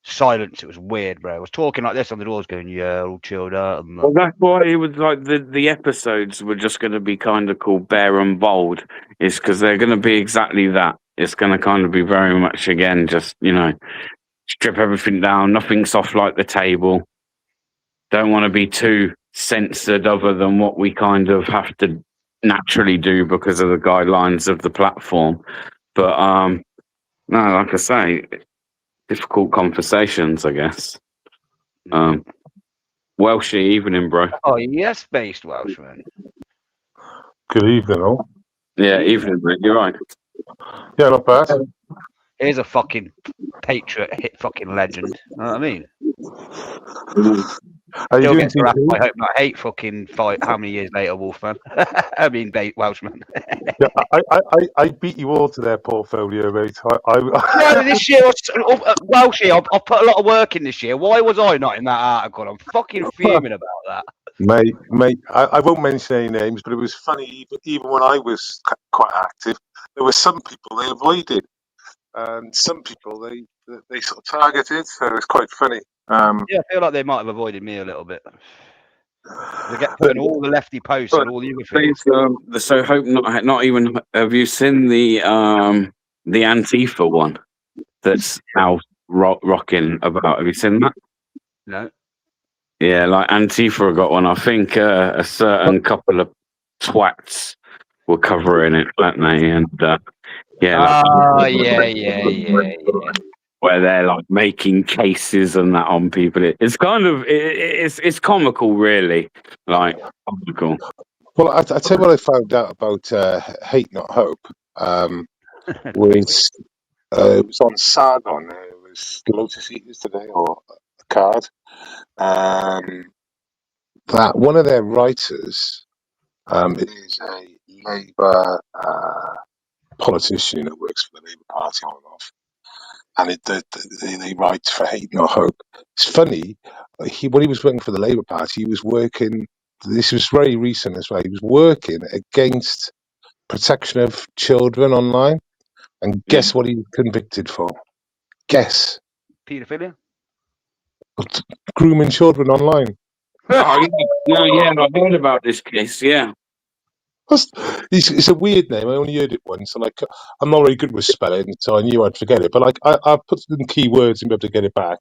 Silence. It was weird, bro. I was talking like this on the doors, going, "Yeah, all chilled out." Well, that's why it was like the episodes were just going to be kind of called Bare and Bold, is because they're going to be exactly that. It's going to kind of be very much again, just strip everything down, nothing's off like the table. Don't want to be too censored other than what we kind of have to naturally do because of the guidelines of the platform. But no, like I say, difficult conversations, I guess. Welshie evening, bro. Oh yes, based Welshman. Good evening, all. Yeah, evening, bro. You're right. Yeah, not bad. Here's a fucking patriot hit fucking legend. You know what I mean? Are you Still doing gets harassed, DP? I hope not. Hate fucking fight. How many years later, Wolfman? I mean, Welshman. Yeah, I beat you all to their portfolio, mate. No, this year, Welshie, I've put a lot of work in this year. Why was I not in that article? I'm fucking fuming about that. Mate, I won't mention any names, but it was funny. Even when I was quite active, there were some people they avoided, and some people they sort of targeted. So it was quite funny. Yeah, I feel like they might have avoided me a little bit. They get putting all the lefty posts and all the other things. So hope not even. Have you seen the Antifa one that's now rocking about? Have you seen that? No. Yeah, like Antifa got one. I think a certain couple of twats were covering it, weren't they? And yeah. Where they're like making cases and that on people. It's kind of it's comical, really. Like comical. Well, I tell you what I found out about Hate Not Hope. Was it was on Sargon. It was Lotus Eaters today or a card. That one of their writers is a Labour politician that works for the Labour Party on and off, and they write for Hate Not Hope. It's funny, when he was working for the Labour Party, he was working, this was very recent as well, he was working against protection of children online, and guess what he was convicted for? Guess. Paedophilia? Grooming children online. Yeah, I've heard about this case, yeah. It's a weird name. I only heard it once, and I'm not very good with spelling, so I knew I'd forget it. But I put some keywords and be able to get it back.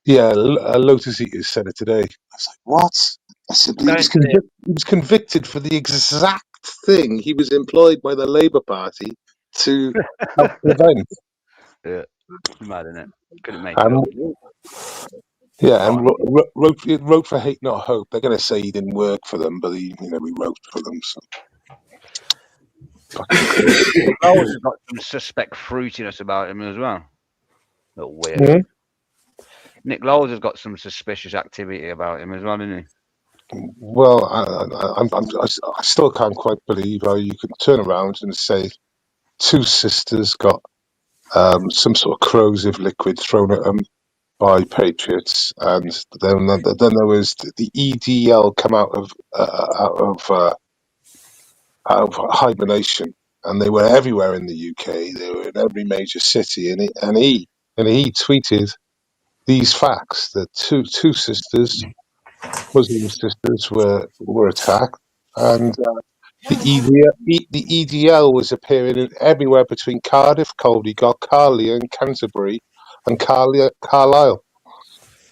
Lotus Eaters said it today. I was like, what? I said he was convicted for the exact thing he was employed by the Labour Party to help prevent. Yeah, mad, isn't it? Couldn't make it. Yeah, and wrote for Hate Not Hope. They're going to say he didn't work for them, but he wrote for them. So. Nick Lowell's has got some suspect fruitiness about him as well. A little weird. Mm-hmm. Nick Lowell's has got some suspicious activity about him as well, isn't he? Well, I still can't quite believe how you can turn around and say two sisters got some sort of corrosive liquid thrown at them by patriots, and then there was the EDL come out of hibernation and they were everywhere in the UK. They were in every major city, and he tweeted these facts that two sisters, Muslim sisters, were attacked, and the EDL was appearing everywhere between Cardiff, Caldegoch, Carlisle, and Canterbury, and Carlisle.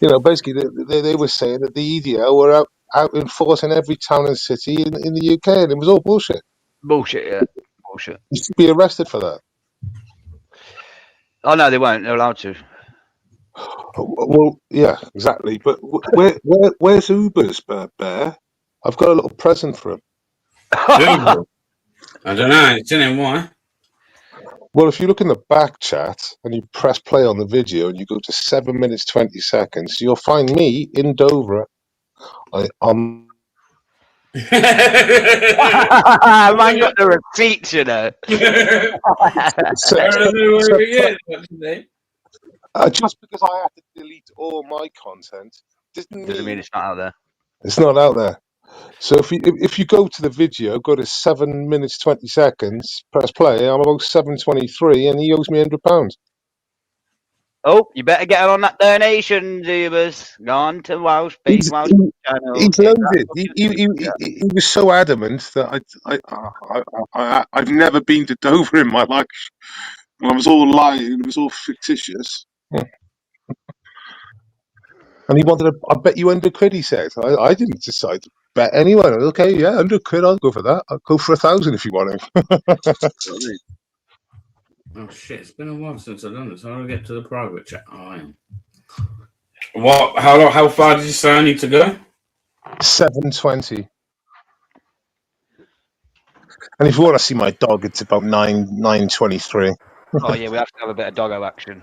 You know, basically, they were saying that the EDL were out in force in every town and city in the UK, and it was all bullshit. Bullshit, yeah. Bullshit. You should be arrested for that. Oh, no, they won't. They're allowed to. Well, yeah, exactly. But where's Uber's Bear? I've got a little present for him. I don't know. It's in him. Why? Well, if you look in the back chat and you press play on the video and you go to 7 minutes 20 seconds, you'll find me in Dover. On Man got the receipts, you know. Just because I have to delete all my content doesn't mean it's not out there. It's not out there. So if you go to the video, go to 7 minutes 20 seconds, press play. I'm about 7:23, and he owes me £100. Oh, you better get on that donation, Zubers. Go on to Welsh Beat Welsh channel. He's loaded. He was so adamant that I've never been to Dover in my life. I was all lying. It was all fictitious. And he wanted I bet you £100, he said. I didn't decide to bet anyone. Okay, yeah, £100, I'll go for that. I'll go for 1,000 if you want it. Oh shit! It's been a while since I've done this. How do I get to the private chat? Oh, I am. What? How far did you say I need to go? 7:20. And if you want to see my dog, it's about 9:23. Oh yeah, we have to have a bit of doggo action.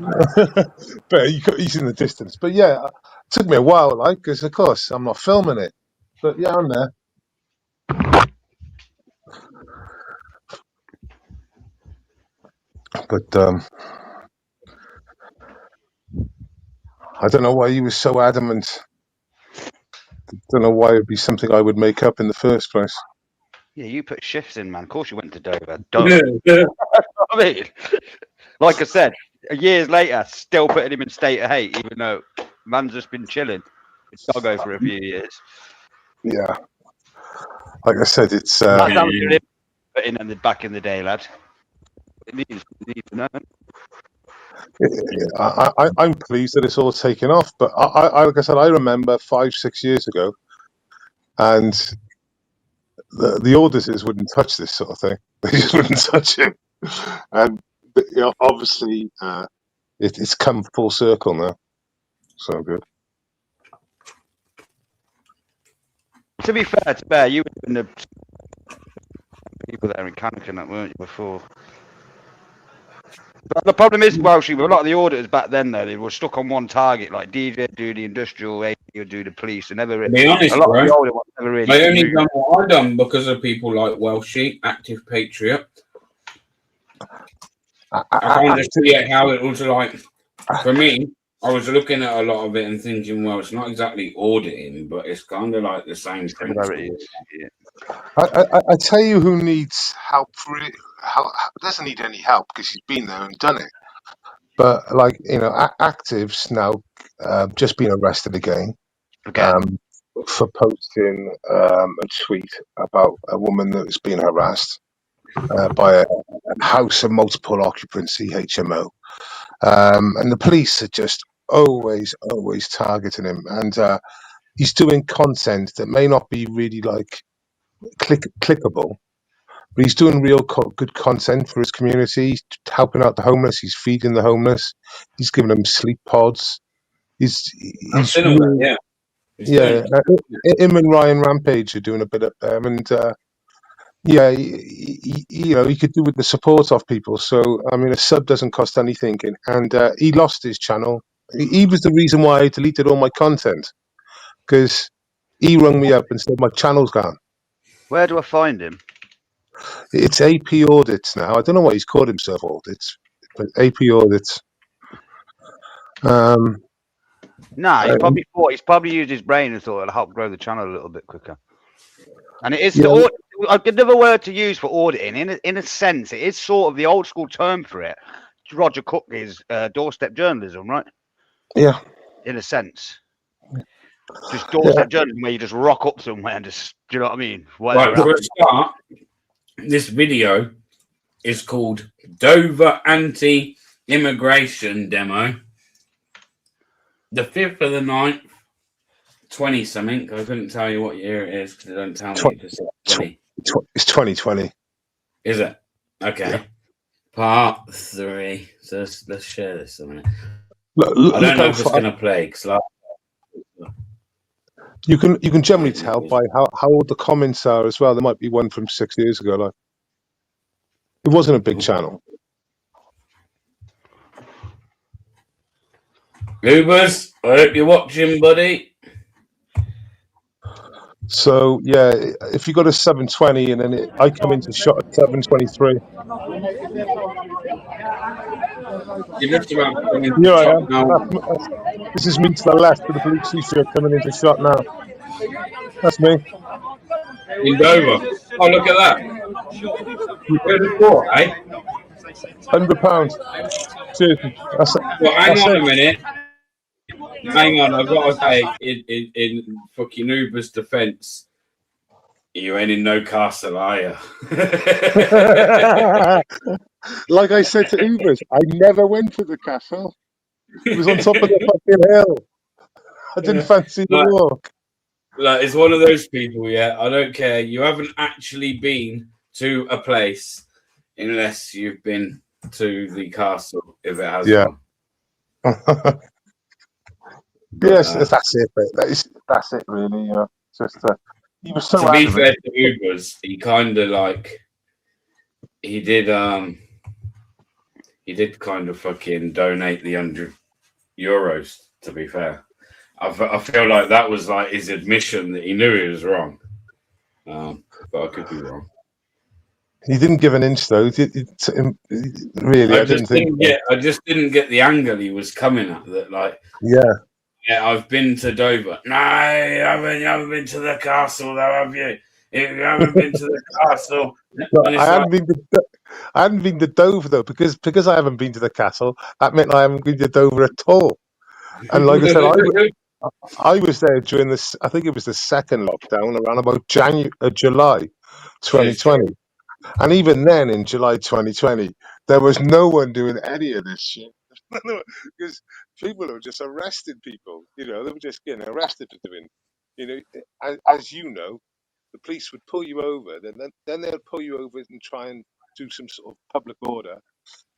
But he's in the distance. But yeah, it took me a while, like, because of course I'm not filming it. But yeah, I'm there. But I don't know why he was so adamant. I don't know why it'd be something I would make up in the first place. Yeah, you put shifts in, man. Of course you went to Dover. I mean, like I said, years later, still putting him in state of hate, even though man's just been chilling with Doggo for a few years. Yeah. Like I said, it's... That's how we put in back in the day, lad. It needs to know. I'm pleased that it's all taken off, but like I said, I remember 5-6 years ago, and the auditors wouldn't touch this sort of thing. They just wouldn't touch it. And obviously, it's come full circle now. So good. To be fair to Bear, you were in the people there in Canada, weren't you, before? But the problem is, Welsh, with a lot of the auditors back then, though, they were stuck on one target. Like DJ do the industrial, A would do the police, and never. To be honest, a lot of the older ones never really. I only done what I done because of people like Welshie, Active Patriot. I can't just see how it was like. For me, I was looking at a lot of it and thinking, well, it's not exactly auditing, but it's kind of like the same principle. I tell you who needs help for it. Doesn't need any help because he's been there and done it. But like Active's now just been arrested again for posting a tweet about a woman that was being harassed by a house of multiple occupancy HMO, and the police are just always targeting him, and he's doing content that may not be really like clickable. But he's doing real good content for his community. He's helping out the homeless. He's feeding the homeless. He's giving them sleep pods. He's really, him and Ryan Rampage are doing a bit up there, and he could do with the support of people. So I mean, a sub doesn't cost anything, and he lost his channel. He was the reason why I deleted all my content, because he rung me up and said my channel's gone. Where do I find him? It's AP Audits now. I don't know why he's called himself Audits, but AP Audits. He's probably used his brain and thought it'll help grow the channel a little bit quicker. And it is to another word to use for auditing. In a sense, it is sort of the old school term for it. Roger Cooke's doorstep journalism, right? Yeah. In a sense, just Yeah. doorstep journalism where you just rock up somewhere and just, do you know what I mean? Whatever Right, for a happens. start, this video is called Dover Anti-Immigration Demo. The 5th of the 9th, 20-something. I couldn't tell you what year it is because they don't tell me. It just says 20. It's 2020. Is it? Okay. Yeah. Part 3. So let's share this a minute. Look I don't know how if it's far, going to play. Cause you can generally tell by how old the comments are as well. There might be one from 6 years ago. Like, it wasn't a big channel. Ubers, I hope you're watching, buddy. So yeah, if you got a 720 and then I come into shot at 723. You're just about to come into Here I shop am. now This is me to the left with the blue t-shirt coming into shot now. That's me. in Dover. Oh, look at that. Where's the door, eh? £100. Cheers. Well, hang That's on it. a minute. Hang on, I've got to say, in fucking Uber's defence, you ain't in no castle, are you? Like I said to Ubers, I never went to the castle. It was on top of the fucking hill. I didn't fancy the walk. Like, it's one of those people, yeah. I don't care. You haven't actually been to a place unless you've been to the castle, if it has Yeah. one. Yes, that's it. That's it, really. Just he was so to be fair adamant. to Ubers, he kind of like he did kind of fucking donate the €100. To be fair, I feel like that was like his admission that he knew he was wrong. But I could be wrong. He didn't give an inch though. Really, I didn't think. I just didn't get the angle he was coming at. That like, yeah, I've been to Dover. No, you haven't been to the castle, though, have you? If you haven't been to the castle, I hadn't been to Dover though, because I haven't been to the castle. That meant I haven't been to Dover at all. And like I said, I was there during this. I think it was the second lockdown, around about July 2020. And even then, in July 2020, there was no one doing any of this shit. Because people were just arresting people. They were just getting arrested for doing. As you know, the police would pull you over, then they'll pull you over and try and do some sort of public order,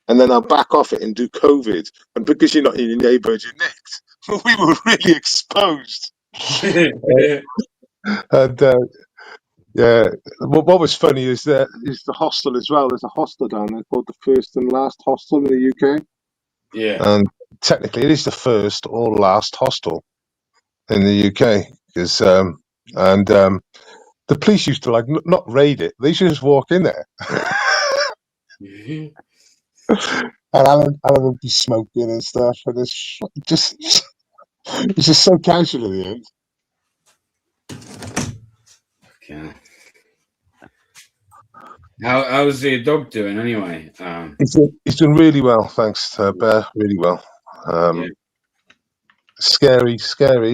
and then they'll back off it and do COVID. And because you're not in your neighbourhood, you're nicked. We were really exposed. And yeah, what was funny is the hostel as well. There's a hostel down there called the First and Last Hostel in the UK. Yeah, and technically it is the first or last hostel in the UK. Because the police used to like not raid it; they used to just walk in there. And Alan would be smoking and stuff, and it's just so casual at the end. okay. How's your dog doing anyway? He's doing really well, thanks to Bear. Really well. Yeah. Scary,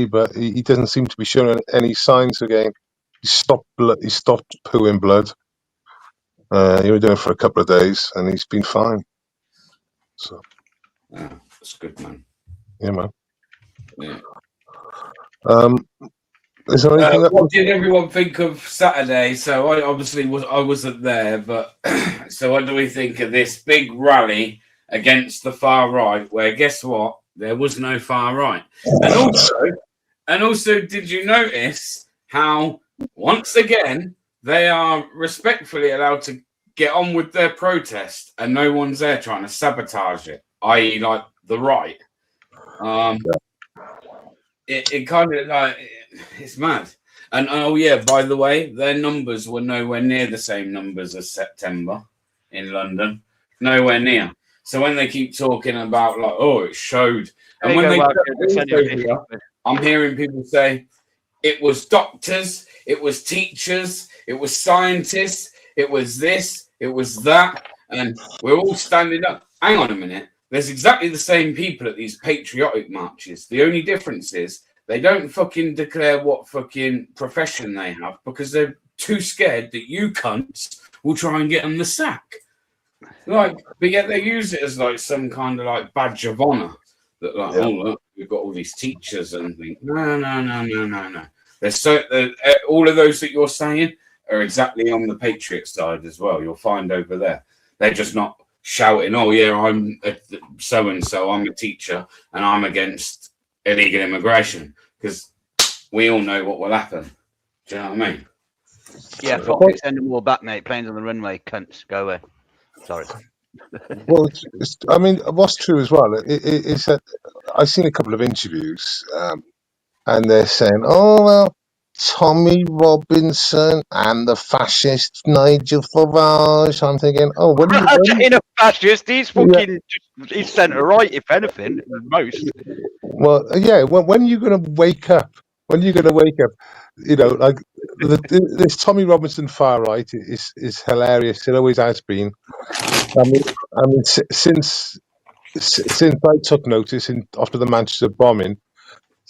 but he doesn't seem to be showing any signs again. He stopped pooing blood. He was doing it for a couple of days, and he's been fine. So, that's good, man. Yeah, man. Yeah. Is there anything what did everyone think of Saturday? So I obviously wasn't there, but so what do we think of this big rally against the far right? Where guess what? There was no far right, and also, did you notice how once again they are respectfully allowed to get on with their protest, and no one's there trying to sabotage it, i.e., like the right. It kind of like it's mad. And oh yeah, by the way, their numbers were nowhere near the same numbers as September in London. Nowhere near. So when they keep talking about like, oh, it showed, and when I'm hearing people say, it was doctors, it was teachers, it was scientists, it was this, it was that, and we're all standing up. Hang on a minute. There's exactly the same people at these patriotic marches. The only difference is they don't fucking declare what fucking profession they have because they're too scared that you cunts will try and get them the sack. Like, but yet they use it as like some kind of like badge of honor. That like, oh look, we've got all these teachers and think, no. There's all of those that you're saying are exactly on the Patriot side as well. You'll find over there. They're just not shouting, oh yeah, I'm so and so, I'm a teacher and I'm against illegal immigration, because we all know what will happen. Do you know what I mean? Yeah, fuck it, send them all back, mate. Planes on the runway, cunts, go away. Sorry. Well, I mean, what's true as well is that I've seen a couple of interviews, and they're saying, "Oh well, Tommy Robinson and the fascist Nigel Farage." I'm thinking, "Oh, when in a fascist, he's fucking he's centre right, if anything, most." Well, yeah. When are you going to wake up? When are you going to wake up? You know, like this Tommy Robinson far right is hilarious. It always has been. I mean, since I took notice after the Manchester bombing,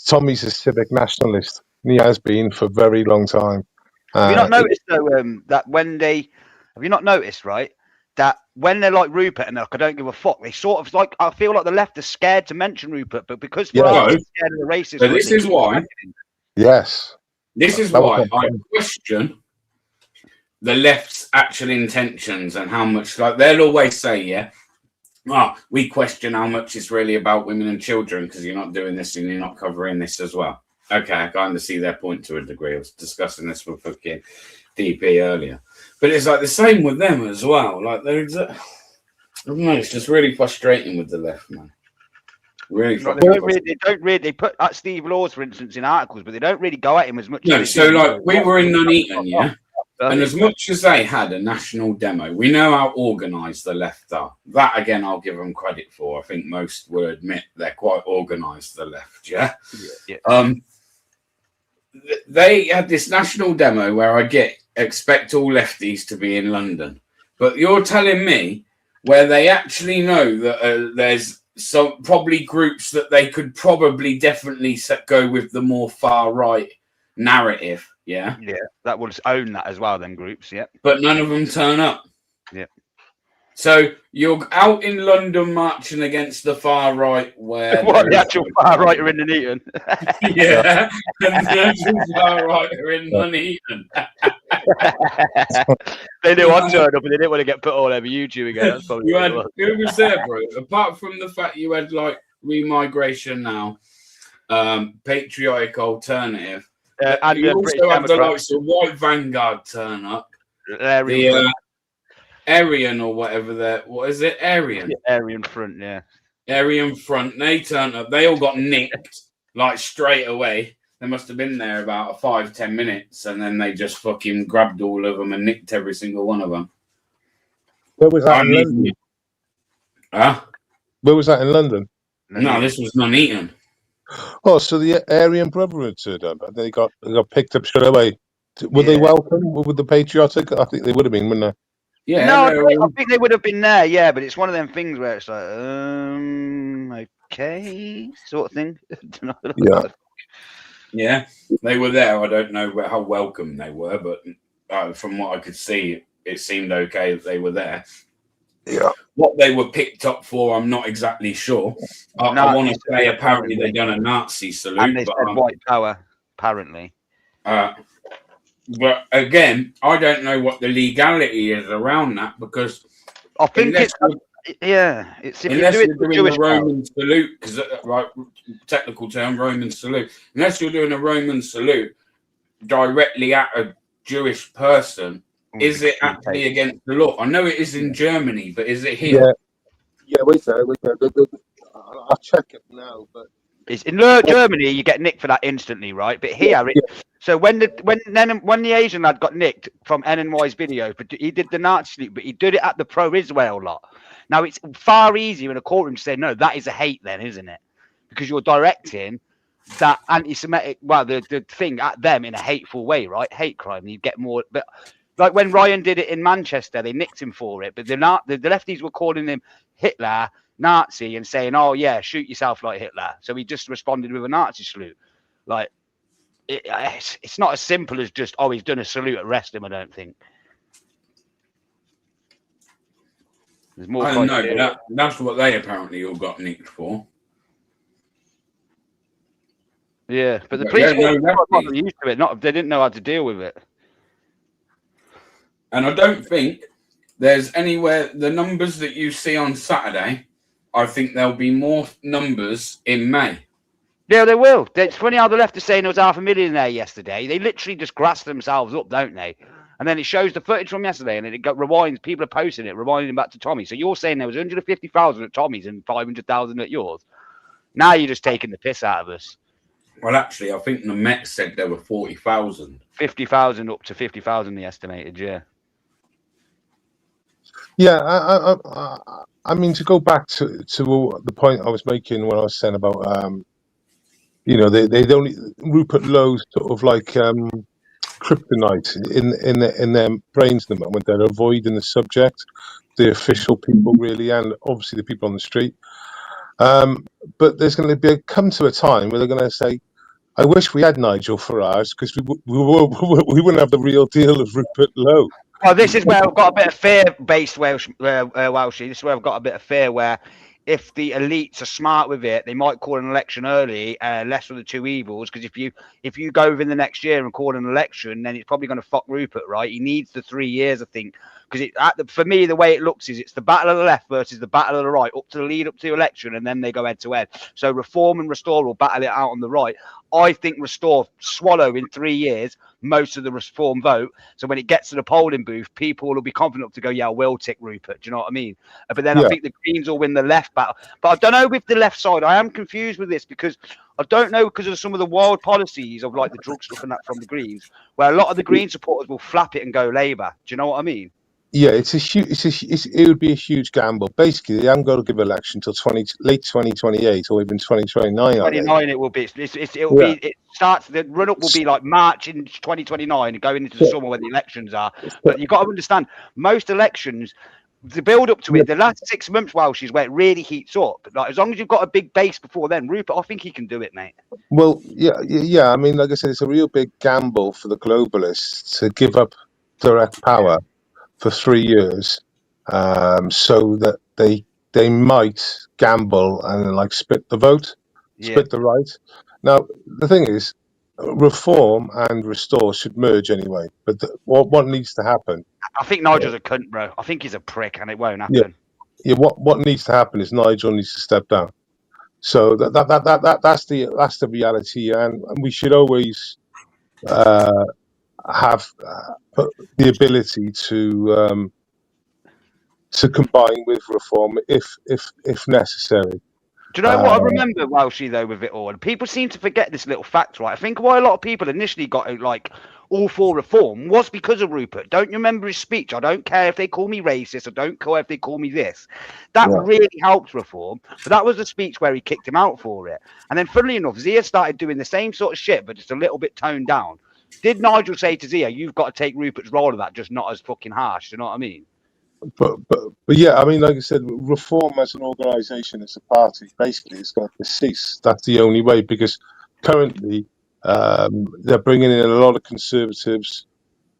Tommy's a civic nationalist, and he has been for a very long time. Have you not noticed though that when they have you not noticed right that when they're like Rupert and they're like, I don't give a fuck, they sort of like, I feel like the left is scared to mention Rupert, but because we're scared of the racist. So this is why. Yes. This is why I question the left's actual intentions and how much, like they'll always say, we question how much it's really about women and children because you're not doing this and you're not covering this as well. Okay, I kind of see their point to a degree. I was discussing this with fucking DP earlier. But it's like the same with them as well. Like, I don't know, it's just really frustrating with the left, man. Really they put at Steve Laws, for instance, in articles, but they don't really go at him as much. No, so like we were in Nuneaton, yeah? And as much as they had a national demo, we know how organised the left are. That, again, I'll give them credit for. I think most will admit they're quite organised, the left, yeah? They had this national demo where expect all lefties to be in London. But you're telling me where they actually know that there's some probably groups that they could probably definitely go with the more far right narrative. Yeah, that will own that as well. Then groups, but none of them turn up. So you're out in London marching against the far right, where the actual far right are in Nuneaton. And the actual far right are in Nuneaton. They knew I turned up, and they didn't want to get put all over YouTube again. That's probably who was there, bro? Apart from the fact you had like Remigration Now, Patriotic Alternative. And you also have the likes of White Vanguard turn up. The Aryan or whatever what is it? Aryan. Aryan Front, Aryan Front. They turned up. They all got nicked like straight away. They must have been there about 5-10 minutes, and then they just fucking grabbed all of them and nicked every single one of them. Where was that in London? Where was that in London? No, this was Nuneaton. Oh, so the Aryan Brotherhood turned up. They got picked up straight away. Were they welcome with the patriotic? I think they would have been, wouldn't they? Yeah. No, I think they would have been there. But it's one of them things where it's like, okay, sort of thing. Yeah, they were there. I don't know how welcome they were, but from what I could see, it seemed okay that they were there. Yeah. What they were picked up for, I'm not exactly sure. I want to say apparently they done a Nazi salute. And they said white power, apparently. But again, I don't know what the legality is around that, because I think it's unless you're doing a Roman salute, because technical term, Roman salute. Unless you're doing a Roman salute directly at a Jewish person, is it actually against the law? I know it is in Germany, but is it here? Yeah, wait there. I'll check it now, but it's in Germany, you get nicked for that instantly, right? But here, so when the Asian lad got nicked from NNY's video, but he did the Nazi salute, but he did it at the pro-Israel lot. Now it's far easier in a courtroom to say no, that is a hate, then, isn't it? Because you're directing that anti-Semitic, well, the thing at them in a hateful way, right? Hate crime. You get more, but like when Ryan did it in Manchester, they nicked him for it, but the lefties were calling him Hitler, Nazi, and saying, "Oh yeah, shoot yourself like Hitler." So he just responded with a Nazi salute. Like it's not as simple as just, oh, he's done a salute, arrest him. I don't think there's more. I don't know, but that's what they apparently all got nicked for. Yeah, but the But police yeah, no, were that's not used to it. They didn't know how to deal with it. And I don't think there's anywhere the numbers that you see on Saturday. I think there'll be more numbers in May. Yeah, they will. It's funny how the left is saying there was 500,000 there yesterday. They literally just grass themselves up, don't they? And then it shows the footage from yesterday, and it rewinds. People are posting it, rewinding back to Tommy. So you're saying there was 150,000 at Tommy's and 500,000 at yours. Now you're just taking the piss out of us. Well, actually, I think the Met said there were 40,000. 50,000 up to 50,000, they estimated. Yeah. Yeah, I mean, to go back to the point I was making when I was saying about they don't Rupert Lowe's sort of like kryptonite in their brains at the moment. They're avoiding the subject, the official people really, and obviously the people on the street. But there's going to come to a time where they're going to say, "I wish we had Nigel Farage because we wouldn't have the real deal of Rupert Lowe." Well, this is where I've got a bit of fear-based Welshie. This is where I've got a bit of fear where if the elites are smart with it, they might call an election early, less of the two evils. Because if you go within the next year and call an election, then it's probably going to fuck Rupert, right? He needs the 3 years, I think. Because for me, the way it looks is it's the battle of the left versus the battle of the right, up to the lead up to the election, and then they go head to head. So Reform and Restore will battle it out on the right. I think Restore swallow in 3 years most of the Reform vote. So when it gets to the polling booth, people will be confident enough to go, yeah, we'll tick Rupert. Do you know what I mean? But then I think the Greens will win the left battle. But I don't know with the left side. I am confused with this because I don't know because of some of the wild policies of like the drug stuff and that from the Greens, where a lot of the Green supporters will flap it and go Labour. Do you know what I mean? Yeah, it would be a huge gamble. Basically, they haven't got to give election until late 2028 or even 2029. 29 it will be. It starts, the run up will be like March in 2029 and going into the summer when the elections are. But you've got to understand, most elections, the build up to it, the last 6 months, Welsh, is where it really heats up. Like as long as you've got a big base before then, Rupert, I think he can do it, mate. Well, yeah. I mean, like I said, it's a real big gamble for the globalists to give up direct power for 3 years, so that they might gamble and like split the vote, split the right. Now the thing is, Reform and Restore should merge anyway. But what needs to happen? I think Nigel's a cunt, bro. I think he's a prick, and it won't happen. Yeah. What needs to happen is Nigel needs to step down. So that's the reality, and we should always have the ability to combine with Reform if necessary. Do you know what I remember, Welshie, though, with it all? And people seem to forget this little fact, right? I think why a lot of people initially got like all for Reform was because of Rupert. Don't you remember his speech? I don't care if they call me racist. I don't care if they call me this. That really helped Reform. But that was the speech where he kicked him out for it. And then, funnily enough, Zia started doing the same sort of shit, but just a little bit toned down. Did Nigel say to Zia, you've got to take Rupert's role of that, just not as fucking harsh? You know what I mean? But yeah, I mean, like I said, Reform as an organisation, as a party, basically, is going to cease. That's the only way, because currently they're bringing in a lot of conservatives,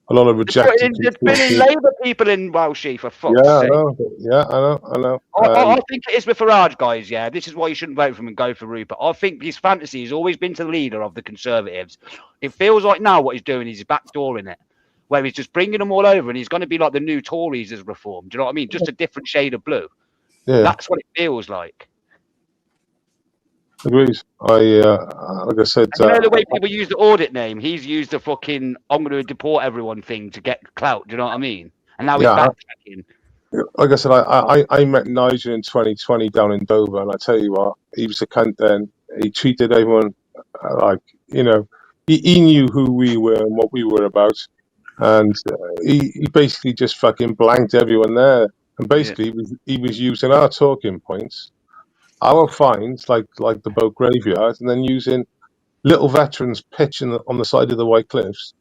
a lot of rejected. There's been Labour people in Welshie, for fuck's sake. I know. I think it is with Farage, guys. Yeah, this is why you shouldn't vote for him and go for Rupert. I think his fantasy has always been to the leader of the Conservatives. It feels like now what he's doing is he's backdooring it, where he's just bringing them all over, and he's going to be like the new Tories as Reform. Do you know what I mean? Just a different shade of blue. Yeah, that's what it feels like. Agrees. Like I said, you know the way people use the audit name. He's used the fucking "I'm going to deport everyone" thing to get clout. Do you know what I mean? And now he's backtracking. Like I said, I met Nigel in 2020 down in Dover, and I tell you what, he was a cunt then. He treated everyone like, you know, he knew who we were and what we were about, and he basically just fucking blanked everyone there. And basically, he was using our talking points, our fines, like the boat graveyard, and then using little veterans pitching on the side of the White Cliffs,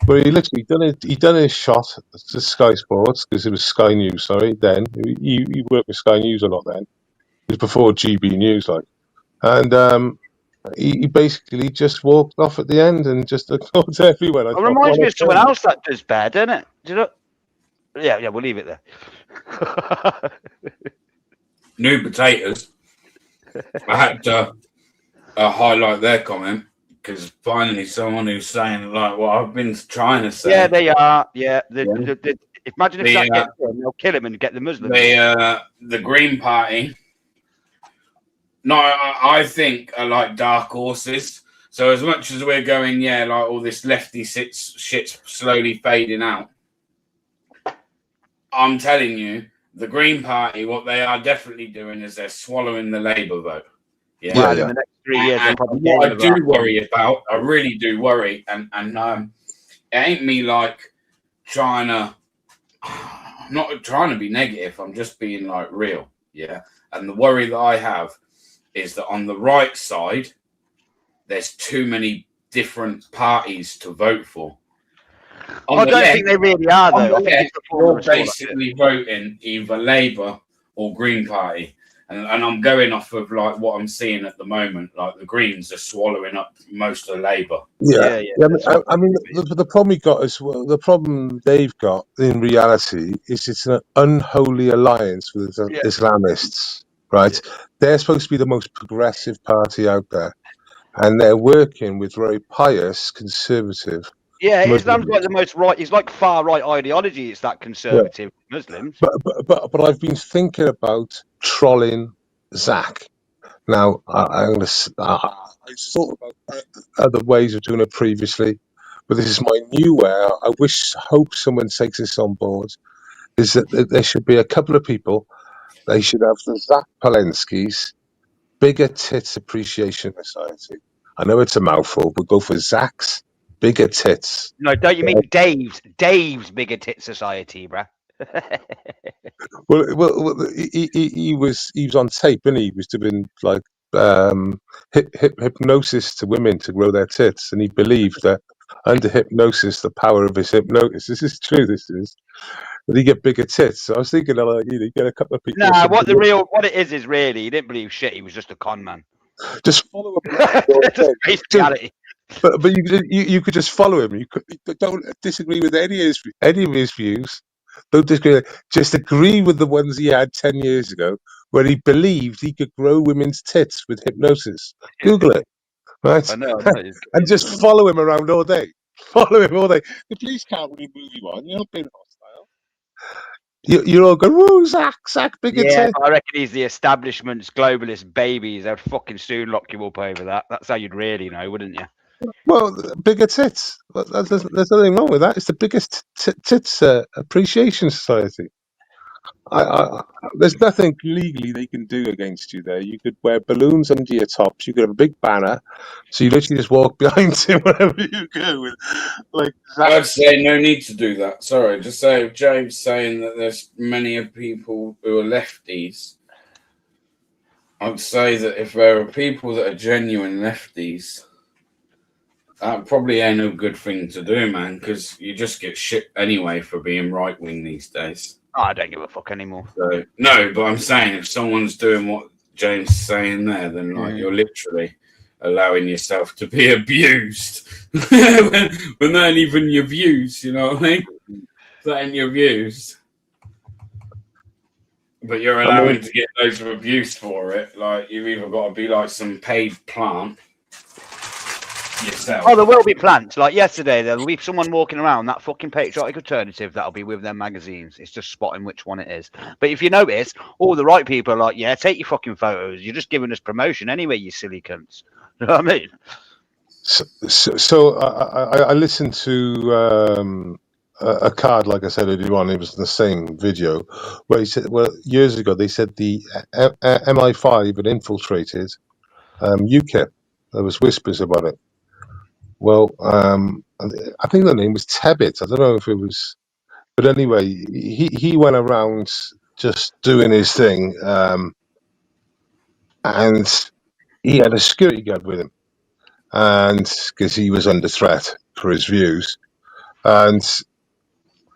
where he literally done his shot to Sky Sports, because it was Sky News. Sorry, then he worked with Sky News a lot. Then it was before GB News, like, and he basically just walked off at the end and just ignored everyone. It reminds me of someone else that does bad, doesn't it? Do you know? Yeah, we'll leave it there. New potatoes. I had to highlight their comment because finally someone who's saying like what I've been trying to say. Yeah, they are. Yeah, imagine if that gets done, they'll kill him and get the Muslims. The Green Party. No, I think are like dark horses. So as much as we're going, yeah, like all this lefty shit's slowly fading out. I'm telling you, the Green Party, what they are definitely doing is they're swallowing the Labour vote. In the next 3 years, they'll probably what I do worry about, I really do worry, and it ain't me like trying to, not trying to be negative. I'm just being like real, yeah. And the worry that I have is that on the right side, there's too many different parties to vote for. I don't think they really are, though. You're basically voting either Labour or Green Party. And I'm going off of like what I'm seeing at the moment. Like the Greens are swallowing up most of Labour. Yeah. I mean, the problem he got as well. The problem they've got in reality is it's an unholy alliance with Islamists, right? Yeah. They're supposed to be the most progressive party out there, and they're working with very pious, conservative. Yeah, Islam's like the most right. It's like far right ideology. It's that conservative Muslims. But I've been thinking about trolling Zach. Now I thought about other ways of doing it previously, but this is my new way. I hope someone takes this on board. Is that there should be a couple of people. They should have the Zach Palenski's Bigger Tits Appreciation Society. I know it's a mouthful, but go for Zach's Bigger Tits. No, don't you mean Dave's Bigger Tits Society, bruh? Well, he was on tape, and he was doing like hypnosis to women to grow their tits, and he believed that under hypnosis, the power of his hypnosis. This is true. This is that he get bigger tits. So I was thinking, like, you get a couple of people. Nah, what it is really, he didn't believe shit. He was just a con man. Just follow him. Reality. But you could just follow him. You don't disagree with any of his views. Don't disagree. Just agree with the ones he had 10 years ago, where he believed he could grow women's tits with hypnosis. Google it, right? I know. And just follow him around all day. Follow him all day. The police can't really move you on. You're not being hostile. You're all going, woo, Zach, bigger tits. I reckon he's the establishment's globalist babies. They'd fucking soon lock you up over that. That's how you'd really know, wouldn't you? Well, bigger tits. There's nothing wrong with that. It's the biggest tits appreciation society. There's nothing legally they can do against you there. You could wear balloons under your tops. You could have a big banner, so you literally just walk behind him wherever you go. I'd say no need to do that. Sorry, just say James saying that there's many people who are lefties. I'd say that if there are people that are genuine lefties, that probably ain't a good thing to do, man, because you just get shit anyway for being right wing these days. Oh, I don't give a fuck anymore. So, no, but I'm saying if someone's doing what James is saying there, then like you're literally allowing yourself to be abused when that ain't even your views, you know what I mean? That ain't your views. But you're allowing to get loads of abuse for it. Like you've either got to be like some paid plant yourself. Oh, there will be plants. Like yesterday, there'll be someone walking around that fucking patriotic alternative that'll be with their magazines. It's just spotting which one it is. But if you notice, all the right people are like, yeah, take your fucking photos. You're just giving us promotion anyway, you silly cunts. You know what I mean? So I listened to a card, like I said earlier on. It was the same video where he said, well, years ago they said the MI5 had infiltrated UKIP. There was whispers about it. Well, I think the name was Tebbit. I don't know if it was, but anyway, he went around just doing his thing, and he had a security guard with him. and because he was under threat for his views, and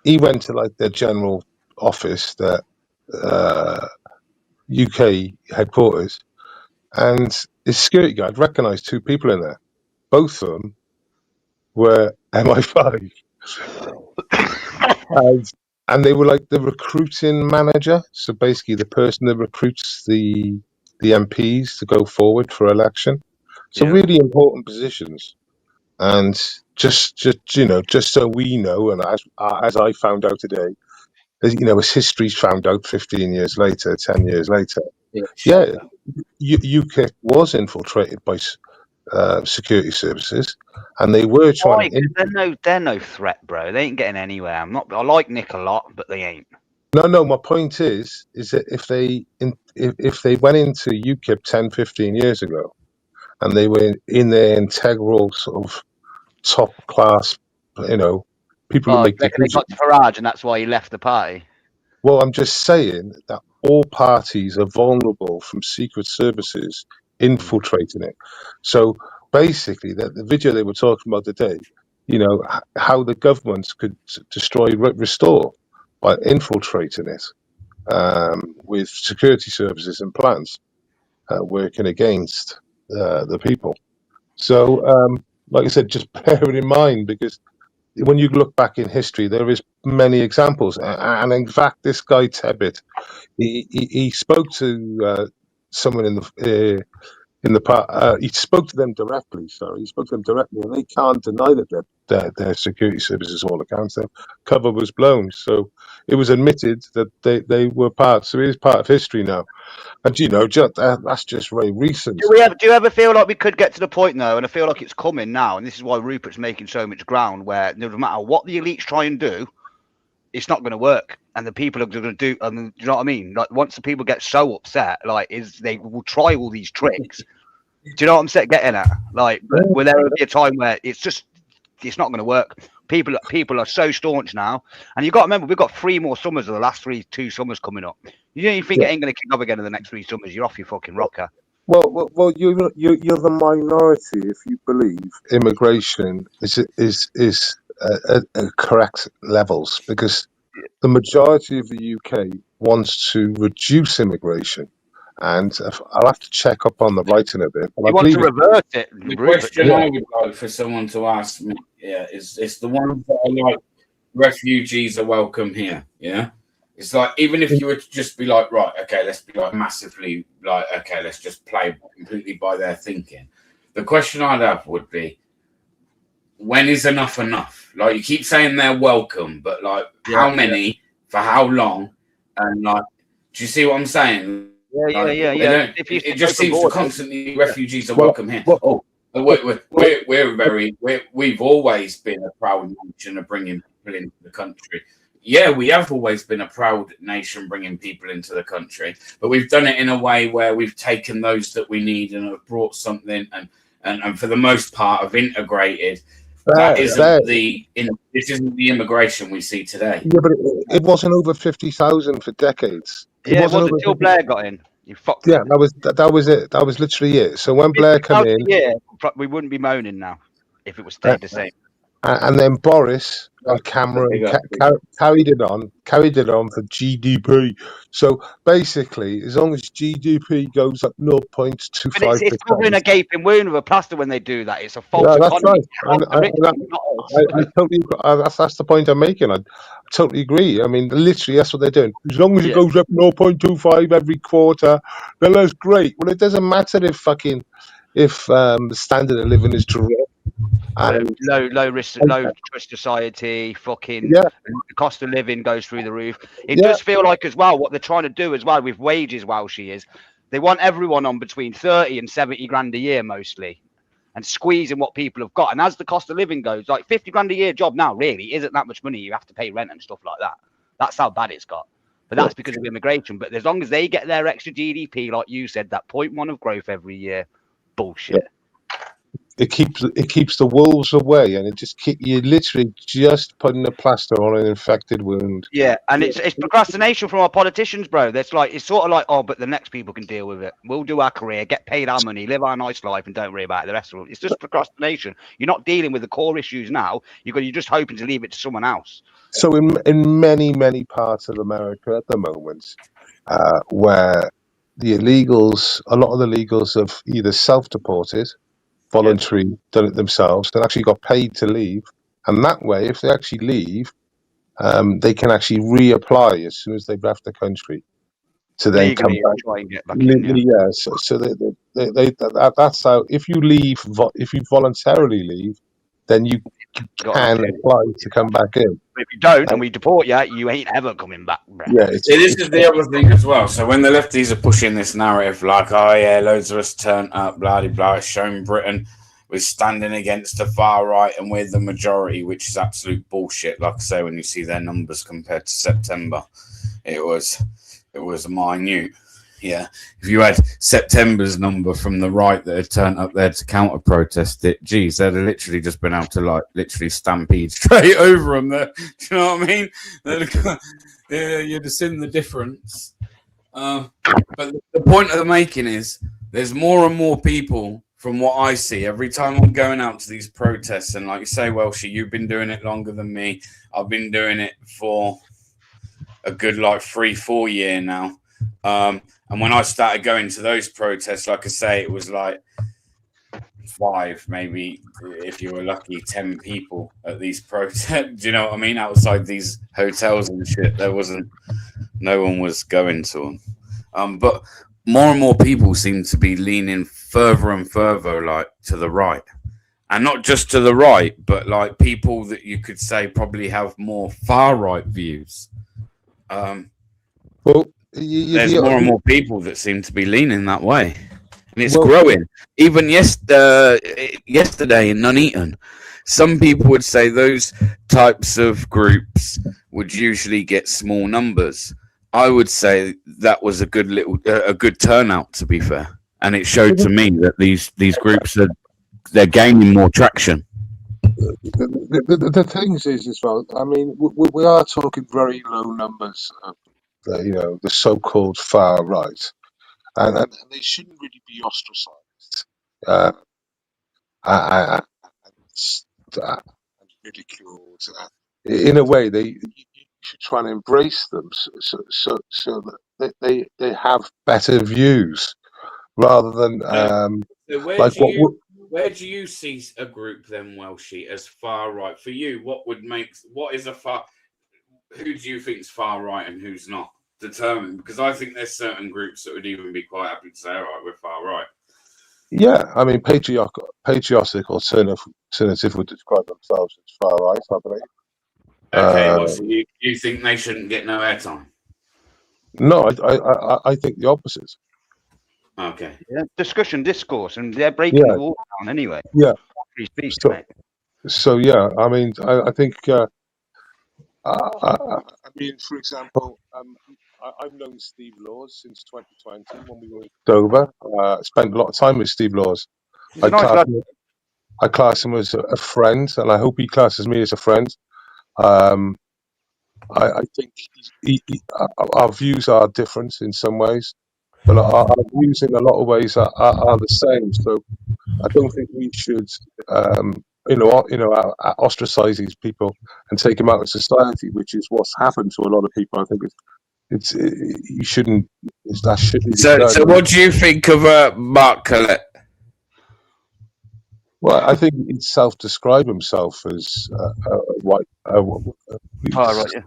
he went to like their general office, their UK headquarters, and his security guard recognised two people in there. Both of them were MI5, and they were like the recruiting manager. So basically, the person that recruits the MPs to go forward for election. So Yeah. really important positions. And just just so we know, and as I found out today, as history's found out 15 years later, 10 years later, yeah, UKIP was infiltrated by security services, and they were trying Why? to. 'Cause they're no threat, bro. They ain't getting anywhere. I like Nick a lot, but they ain't. No. My point is that if they went into UKIP 10, 15 years ago, and they were in their integral sort of top class, people who Oh, you make reckon they got to decisions. Farage and that's why he left the party? Well, I'm just saying that all parties are vulnerable from secret services infiltrating it. So basically, the video they were talking about today, how the governments could destroy Restore by infiltrating it with security services and plans working against the people. So, like I said, just bear it in mind, because when you look back in history, there is many examples. And in fact, this guy Tebbit, he spoke to someone in the part. He spoke to them directly. Sorry, he spoke to them directly, and they can't deny that their security services all accounts. Their cover was blown, so it was admitted that they were part. So it is part of history now, and that's just very recent. Do you ever feel like we could get to the point though, and I feel like it's coming now, and this is why Rupert's making so much ground, where no matter what the elites try and do, it's not going to work, and the people are going to do. Do you know what I mean? Like once the people get so upset, they will try all these tricks. Do you know what I'm getting at? Like, but will there be a time where it's not going to work? People are so staunch now, and you got to remember we've got 3 more summers of the last 2 summers coming up. You don't even think it ain't going to kick off again in the next 3 summers? You're off your fucking rocker. Well, you're the minority if you believe immigration is at correct levels, because the majority of the UK wants to reduce immigration, and I'll have to check up on the writing of it. But I You want believe to reverse it, The Rupert? question I would like for someone to ask me, is it's the ones that are like refugees are welcome here, yeah? It's like, even if you were to just be like, right, okay, let's be like massively like, okay, let's just play completely by their thinking. The question I'd have would be, when is enough enough? Like, you keep saying they're welcome, but like, how many for how long? And like, do you see what I'm saying? Yeah. It just seems to constantly refugees are welcome here. We've always been a proud nation of bringing people into the country. Yeah, we have always been a proud nation bringing people into the country, but we've done it in a way where we've taken those that we need and have brought something, and for the most part have integrated. This isn't the immigration we see today. Yeah, but it wasn't over 50,000 for decades. It wasn't until Blair got in. You fucked. Yeah, that was it. That was literally it. So when Blair came in, we wouldn't be moaning now if it was stayed the same. And then Boris and Cameron carried it on for GDP. So basically, as long as GDP goes up 0.25%, but it's covering a gaping wound with a plaster when they do that. It's a false economy. That's right. I totally. That's the point I'm making. I totally agree. I mean, literally, that's what they're doing. As long as it goes up 0.25 every quarter, then that's great. Well, it doesn't matter if the standard of living is terrific. Low risk, low trust society, the cost of living goes through the roof. It does feel like as well what they're trying to do as well with wages, they want everyone on between 30 and 70 grand a year mostly, and squeezing what people have got. And as the cost of living goes, like 50 grand a year job now really isn't that much money. You have to pay rent and stuff like that. That's how bad it's got. But that's because of immigration. But as long as they get their extra GDP, like you said, that 0.1 of growth every year, bullshit. it keeps the wolves away, and you're literally just putting a plaster on an infected wound. Yeah, and it's procrastination from our politicians, bro. That's like, it's sort of like, oh, but the next people can deal with it. We'll do our career, get paid our money, live our nice life, and don't worry about the rest of it. It's just procrastination. You're not dealing with the core issues now. You're just hoping to leave it to someone else. So in many parts of America at the moment, where a lot of the illegals have either self-deported, voluntary, done it themselves, and actually got paid to leave, and that way, if they actually leave, they can actually reapply as soon as they've left the country to then come Legally, back. try and get back in. Yeah. Yeah, so that's how. If you voluntarily leave, then you Got can apply to come back in. But if you don't, and we deport you, you ain't ever coming back, bro. Yeah, this is the other thing as well. So when the lefties are pushing this narrative, like, oh yeah, loads of us turned up, blah blah blah, it's showing Britain was standing against the far right and we're the majority, which is absolute bullshit. Like I say, when you see their numbers compared to September, it was minute. Yeah, if you had September's number from the right that had turned up there to counter protest it, geez, they'd have literally just been able to like literally stampede straight over them there. Do you know what I mean? You'd have seen the difference. But the point I'm making is there's more and more people, from what I see, every time I'm going out to these protests, and like you say, Welshie, you've been doing it longer than me. I've been doing it for a good 3-4 years now. And when I started going to those protests, like I say, it was like 5, maybe if you were lucky, 10 people at these protests. Do you know what I mean? Outside these hotels and shit, no one was going to them. But more and more people seem to be leaning further and further, to the right, and not just to the right, but people that you could say probably have more far right views. Well, there's more and more people that seem to be leaning that way, and it's growing. Even yesterday in Nuneaton, some people would say those types of groups would usually get small numbers. I would say that was a good turnout, to be fair, and it showed to me that these groups they're gaining more traction. The things is as well. I mean, we are talking very low numbers of the so-called far right, and they shouldn't really be ostracized and ridiculed. In a way, you should try and embrace them so that they have better views rather than so where do you see a group then, Welshie, as far right? For you, what is a far? Who do you think is far right and who's not? Determined, because I think there's certain groups that would even be quite happy to say, all right, we're far right. Yeah, I mean, patriotic alternative would describe themselves as far right, I believe. Okay, so you think they shouldn't get no airtime? No, I think the opposite. Okay. Yeah, discourse, and they're breaking the wall down anyway. Yeah. Speech, so yeah, I mean, I think. I mean, for example, I've known Steve Laws since 2020 when we were in Dover. Spent a lot of time with Steve Laws. I class him as a friend, and I hope he classes me as a friend. I think our views are different in some ways, but our views in a lot of ways are the same. So I don't think we should, ostracize these people and take them out of society, which is what's happened to a lot of people. I think you shouldn't. That shouldn't be done. So what do you think of Mark Collette? Well, I think he'd self-describe himself as white. Right, yeah.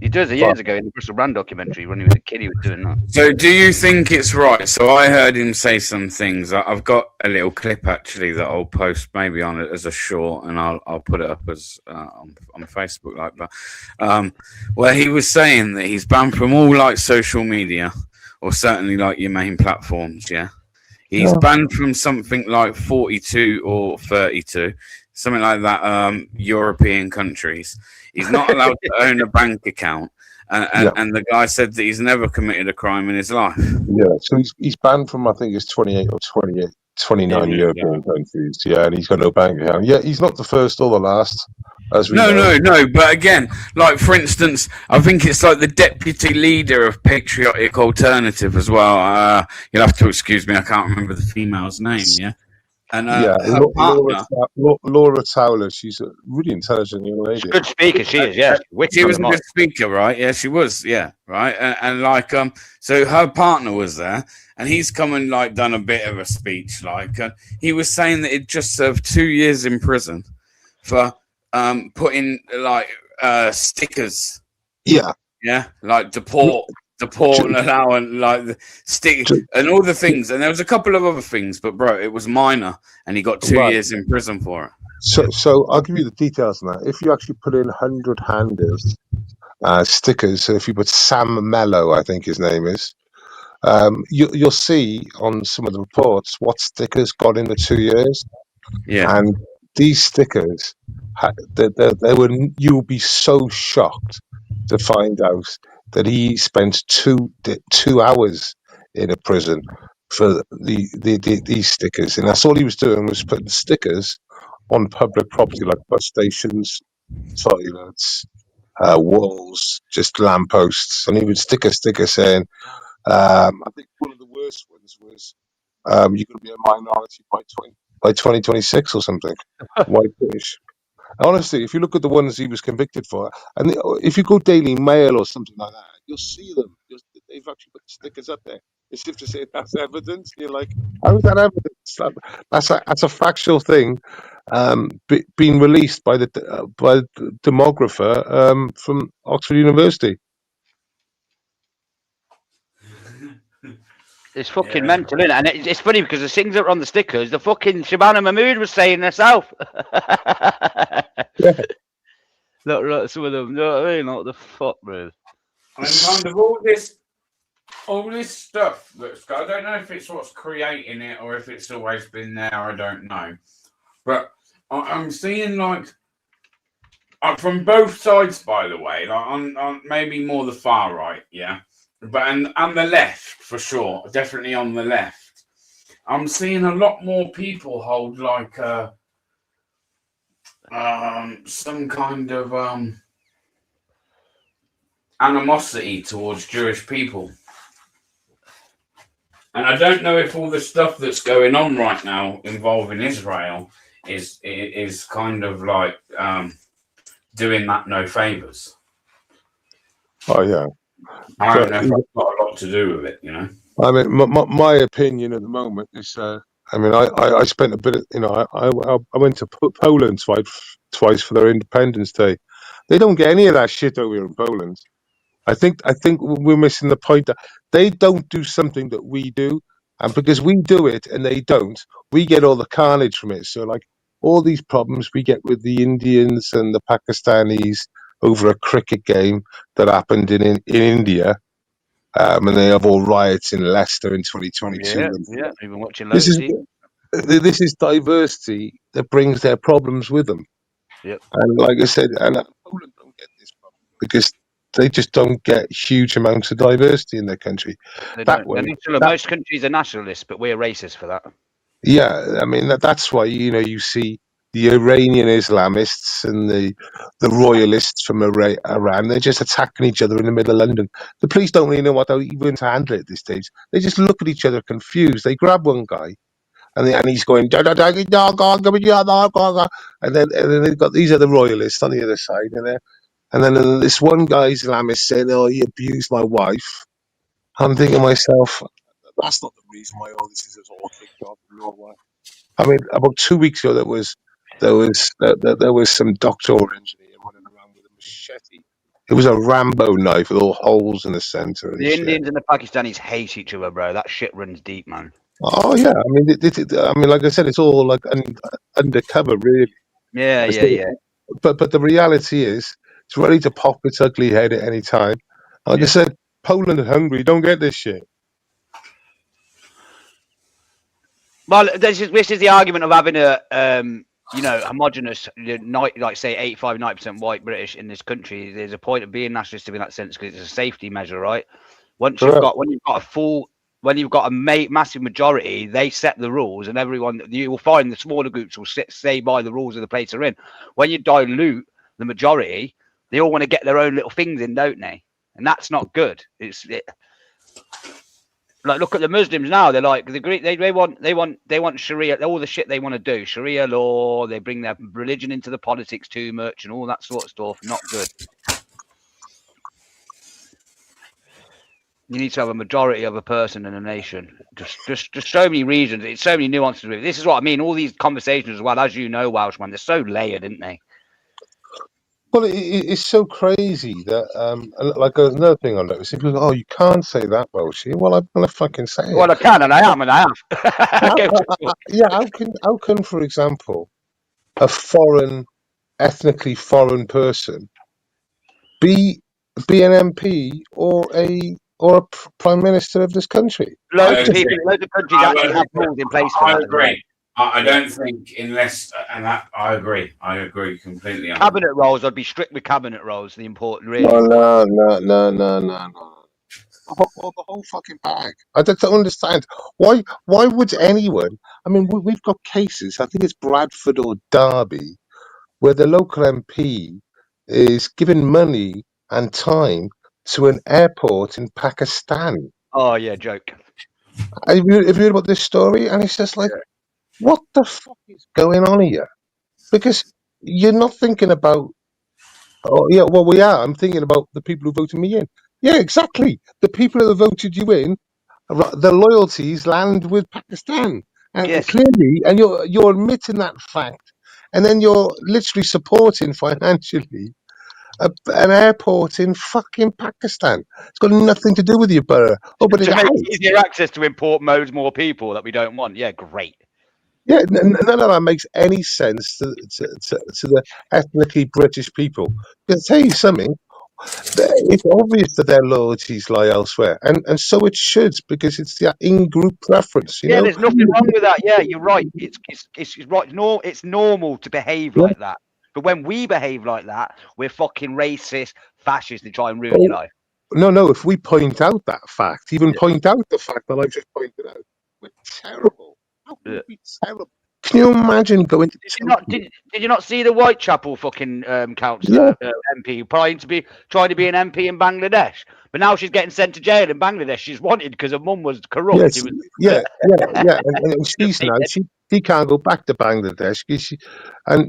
He does it years ago in the Russell Brand documentary when he was a kid. He was doing that. So, do you think it's right? So, I heard him say some things. I've got a little clip actually that I'll post maybe on it as a short, and I'll put it up as on Facebook like that. Where he was saying that he's banned from all social media, or certainly your main platforms. Yeah, he's banned from something like 42 or 32, something like that. European countries. He's not allowed to own a bank account, and the guy said that he's never committed a crime in his life. Yeah, so he's banned from, I think it's 28 or 28 29 European countries. Yeah, and he's got no bank account. Yeah, he's not the first or the last, as we know. No. But again, like for instance, I think it's like the deputy leader of Patriotic Alternative as well. You'll have to excuse me, I can't remember the female's name. Yeah, and Yeah, her partner. Laura Towler. She's a really intelligent young lady. Good speaker, she is. Yes, she was a good speaker, right? Yeah, she was. Yeah, right. And like, so her partner was there, and he's come and like done a bit of a speech. Like, he was saying that it just served 2 years in prison for putting like stickers. Yeah, like deport and allowance, like the stick and all the things. And there was a couple of other things, but bro, it was minor, and he got 2 years in prison for it. So I'll give you the details on that. If you actually put in 100-handed stickers, so if you put Sam Mello, I think his name is, you'll see on some of the reports what stickers got in the 2 years. Yeah, and these stickers, you'll be so shocked to find out that he spent two hours in a prison for these stickers, and that's all he was doing was putting stickers on public property like bus stations, toilets, walls, just lampposts, and he would stick a sticker saying, I think one of the worst ones was, you're going to be a minority by 2026 or something. White British. Honestly, if you look at the ones he was convicted for, and if you go Daily Mail or something like that, you'll see them. They've actually put stickers up there as if to say that's evidence. You're like, how is that evidence? That's a factual thing, being released by the demographer from Oxford University. It's fucking mental, isn't it? And it's funny because the things that are on the stickers, the fucking Shabana Mahmood was saying herself. Yeah. Look, some of them, you know what I mean? What the fuck, bro? And kind of all this stuff that's, I don't know if it's what's creating it or if it's always been there, I don't know. But I'm seeing like from both sides, by the way, like on maybe more the far right, yeah, but and the left for sure, definitely on the left. I'm seeing a lot more people hold like some kind of animosity towards Jewish people. And I don't know if all the stuff that's going on right now involving Israel is kind of like doing that no favors. Oh yeah, I don't know if that's got a lot to do with it, you know. I mean, my opinion at the moment is, I mean, I spent a bit of, I went to Poland twice for their Independence Day. They don't get any of that shit over here in Poland. I think we're missing the point that they don't do something that we do, and because we do it and they don't, we get all the carnage from it. So like all these problems we get with the Indians and the Pakistanis over a cricket game that happened in India, and they have all riots in Leicester in 2022. Yeah, we've been watching Loyalties. This is diversity that brings their problems with them. Yep. And like I said, and Poland don't get this problem because they just don't get huge amounts of diversity in their country. Most countries are nationalists, but we're racist for that. Yeah, I mean that's why you see the Iranian Islamists and the royalists from Iran. They're just attacking each other in the middle of London. The police don't really know what even to handle it at this stage. They just look at each other confused. They grab one guy, and he's going, and then they've got these other royalists on the other side, and then this one guy Islamist saying, "Oh, he abused my wife." I'm thinking to myself, that's not the reason why all this is all kicked off. I mean, about 2 weeks ago, there was some doctor or engineer running around with a machete. It was a Rambo knife with all holes in the center. The Indians and the Pakistanis hate each other, bro. That shit runs deep, man. Oh yeah, I mean, like I said, it's all like undercover, really. Yeah. But the reality is, it's ready to pop its ugly head at any time. Like I said, Poland and Hungary don't get this shit. Well, this is the argument of having a homogenous, like say 85-90% white British in this country. There's a point of being nationalistic in that sense because it's a safety measure, right? When you've got a full when you've got a massive majority, they set the rules, and everyone, you will find the smaller groups will stay by the rules of the place they're in. When you dilute the majority, they all want to get their own little things in, don't they? And that's not good. Like, look at the Muslims now. They're like they want Sharia, all the shit they want to do, Sharia law. They bring their religion into the politics too much, and all that sort of stuff. Not good. You need to have a majority of a person in a nation. Just so many reasons. It's so many nuances with it. This is what I mean. All these conversations as well, as you know, Welshman, they're so layered, aren't they? Well, it's so crazy that, like another thing I noticed, if you go, oh, you can't say that, Welshie. Well, I'm gonna fucking say it. Well, I can, and I am, and I have. Yeah, how can, for example, a ethnically foreign person be an MP or a prime minister of this country? Loads of countries actually have rules in place for that. I agree. I don't think unless, and that I agree completely. Cabinet roles, I'd be strict with cabinet roles. The important, really. No. The whole fucking bag. I don't understand why would anyone? I mean, we've got cases. I think it's Bradford or Derby, where the local MP is giving money and time to an airport in Pakistan. Oh yeah, joke. Have you heard about this story? And it's just like, what the fuck is going on here? Because you're not thinking about. Oh yeah, well we are. I'm thinking about the people who voted me in. Yeah, exactly. The people who voted you in, the loyalties land with Pakistan, and Yes. clearly, and you're admitting that fact, and then you're literally supporting financially an airport in fucking Pakistan. It's got nothing to do with your borough. Oh, but to make easier access to import more people that we don't want. Yeah, great. Yeah, none of that makes any sense to the ethnically British people. Because I'll tell you something, it's obvious that their loyalties lie elsewhere, and so it should, because it's the in-group preference. You know? There's nothing wrong with that. Yeah, you're right. It's right. It's normal to behave like that. But when we behave like that, we're fucking racist, fascist, and try and ruin your life. No. If we point out that fact, point out the fact that I've just pointed out, we're terrible. How can we be terrible? Can you imagine going to? Did you not see the Whitechapel fucking councillor MP trying to be an MP in Bangladesh? But now she's getting sent to jail in Bangladesh. She's wanted because her mum was corrupt. Yes, yeah. And she's now she can't go back to Bangladesh.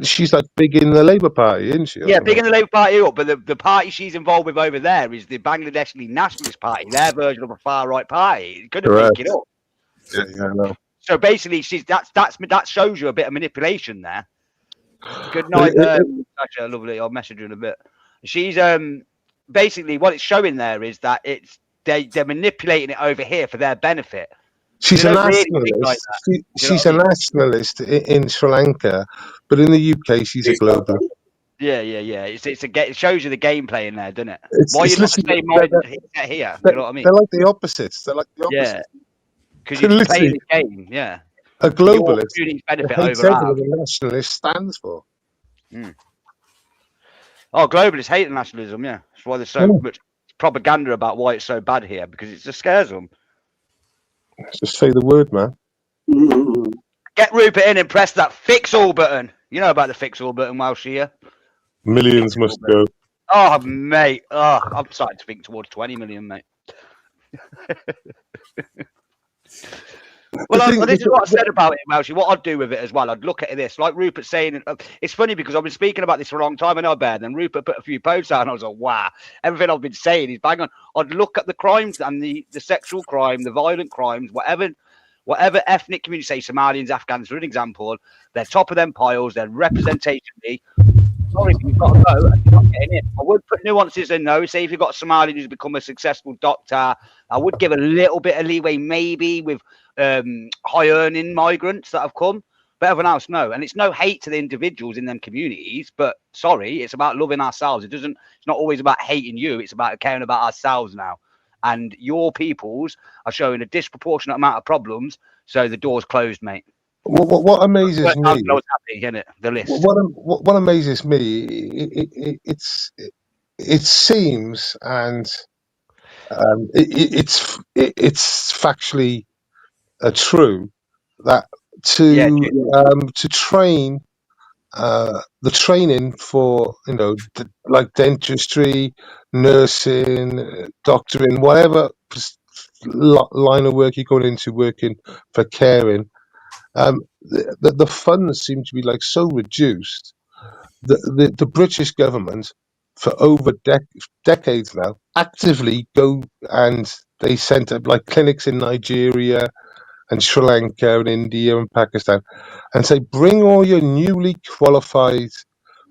She's like big in the Labour Party, isn't she? Yeah, big in the Labour Party, but the party she's involved with over there is the Bangladeshi Nationalist Party, their version of a far right party. You couldn't make it up. Yeah, I know. So basically, that shows you a bit of manipulation there. Good night, Sasha. Lovely. I'll message you in a bit. She's basically what it's showing there is that they're manipulating it over here for their benefit. She's a nationalist. She's a nationalist in Sri Lanka, but in the UK, she's a globalist. Yeah. It shows you the gameplay in there, doesn't it? Why you not the same mind here? You know what I mean? They're like the opposites. Yeah. Because you're playing the game, yeah. A globalist benefit hates over everything a nationalist stands for. Oh, globalists hate nationalism, yeah. That's why there's so much propaganda about why it's so bad here, because it just scares them. Just say the word, man. Get Rupert in and press that fix all button. You know about the fix all button, Welsh here. Millions must go. Oh, mate. Oh, I'm starting to think towards 20 million, mate. Well, this is what I said about it, Welshie. What I'd do with it as well, I'd look at this, like Rupert saying, it's funny because I've been speaking about this for a long time, I know, Ben, and Rupert put a few posts out, and I was like, wow, everything I've been saying is bang on. I'd look at the crimes and the sexual crime, the violent crimes, whatever ethnic community, say Somalians, Afghans, for an example, they're top of them piles, they're representationally. Sorry, you've got to go and you're not getting in. I would put nuances in though. Say if you've got a Somalian who's become a successful doctor, I would give a little bit of leeway, maybe with high earning migrants that have come. But everyone else, no. And it's no hate to the individuals in them communities, but sorry, it's about loving ourselves. It's not always about hating you, it's about caring about ourselves now. And your peoples are showing a disproportionate amount of problems, so the door's closed, mate. What amazes me? I was happy, isn't it? The list. What amazes me? It seems, and it's factually true that Yeah, to train the training for like dentistry, nursing, doctoring, whatever line of work you're going into, working for caring, the funds seem to be like so reduced. The British government for over decades now actively go and they sent up like clinics in Nigeria and Sri Lanka and India and Pakistan and say, bring all your newly qualified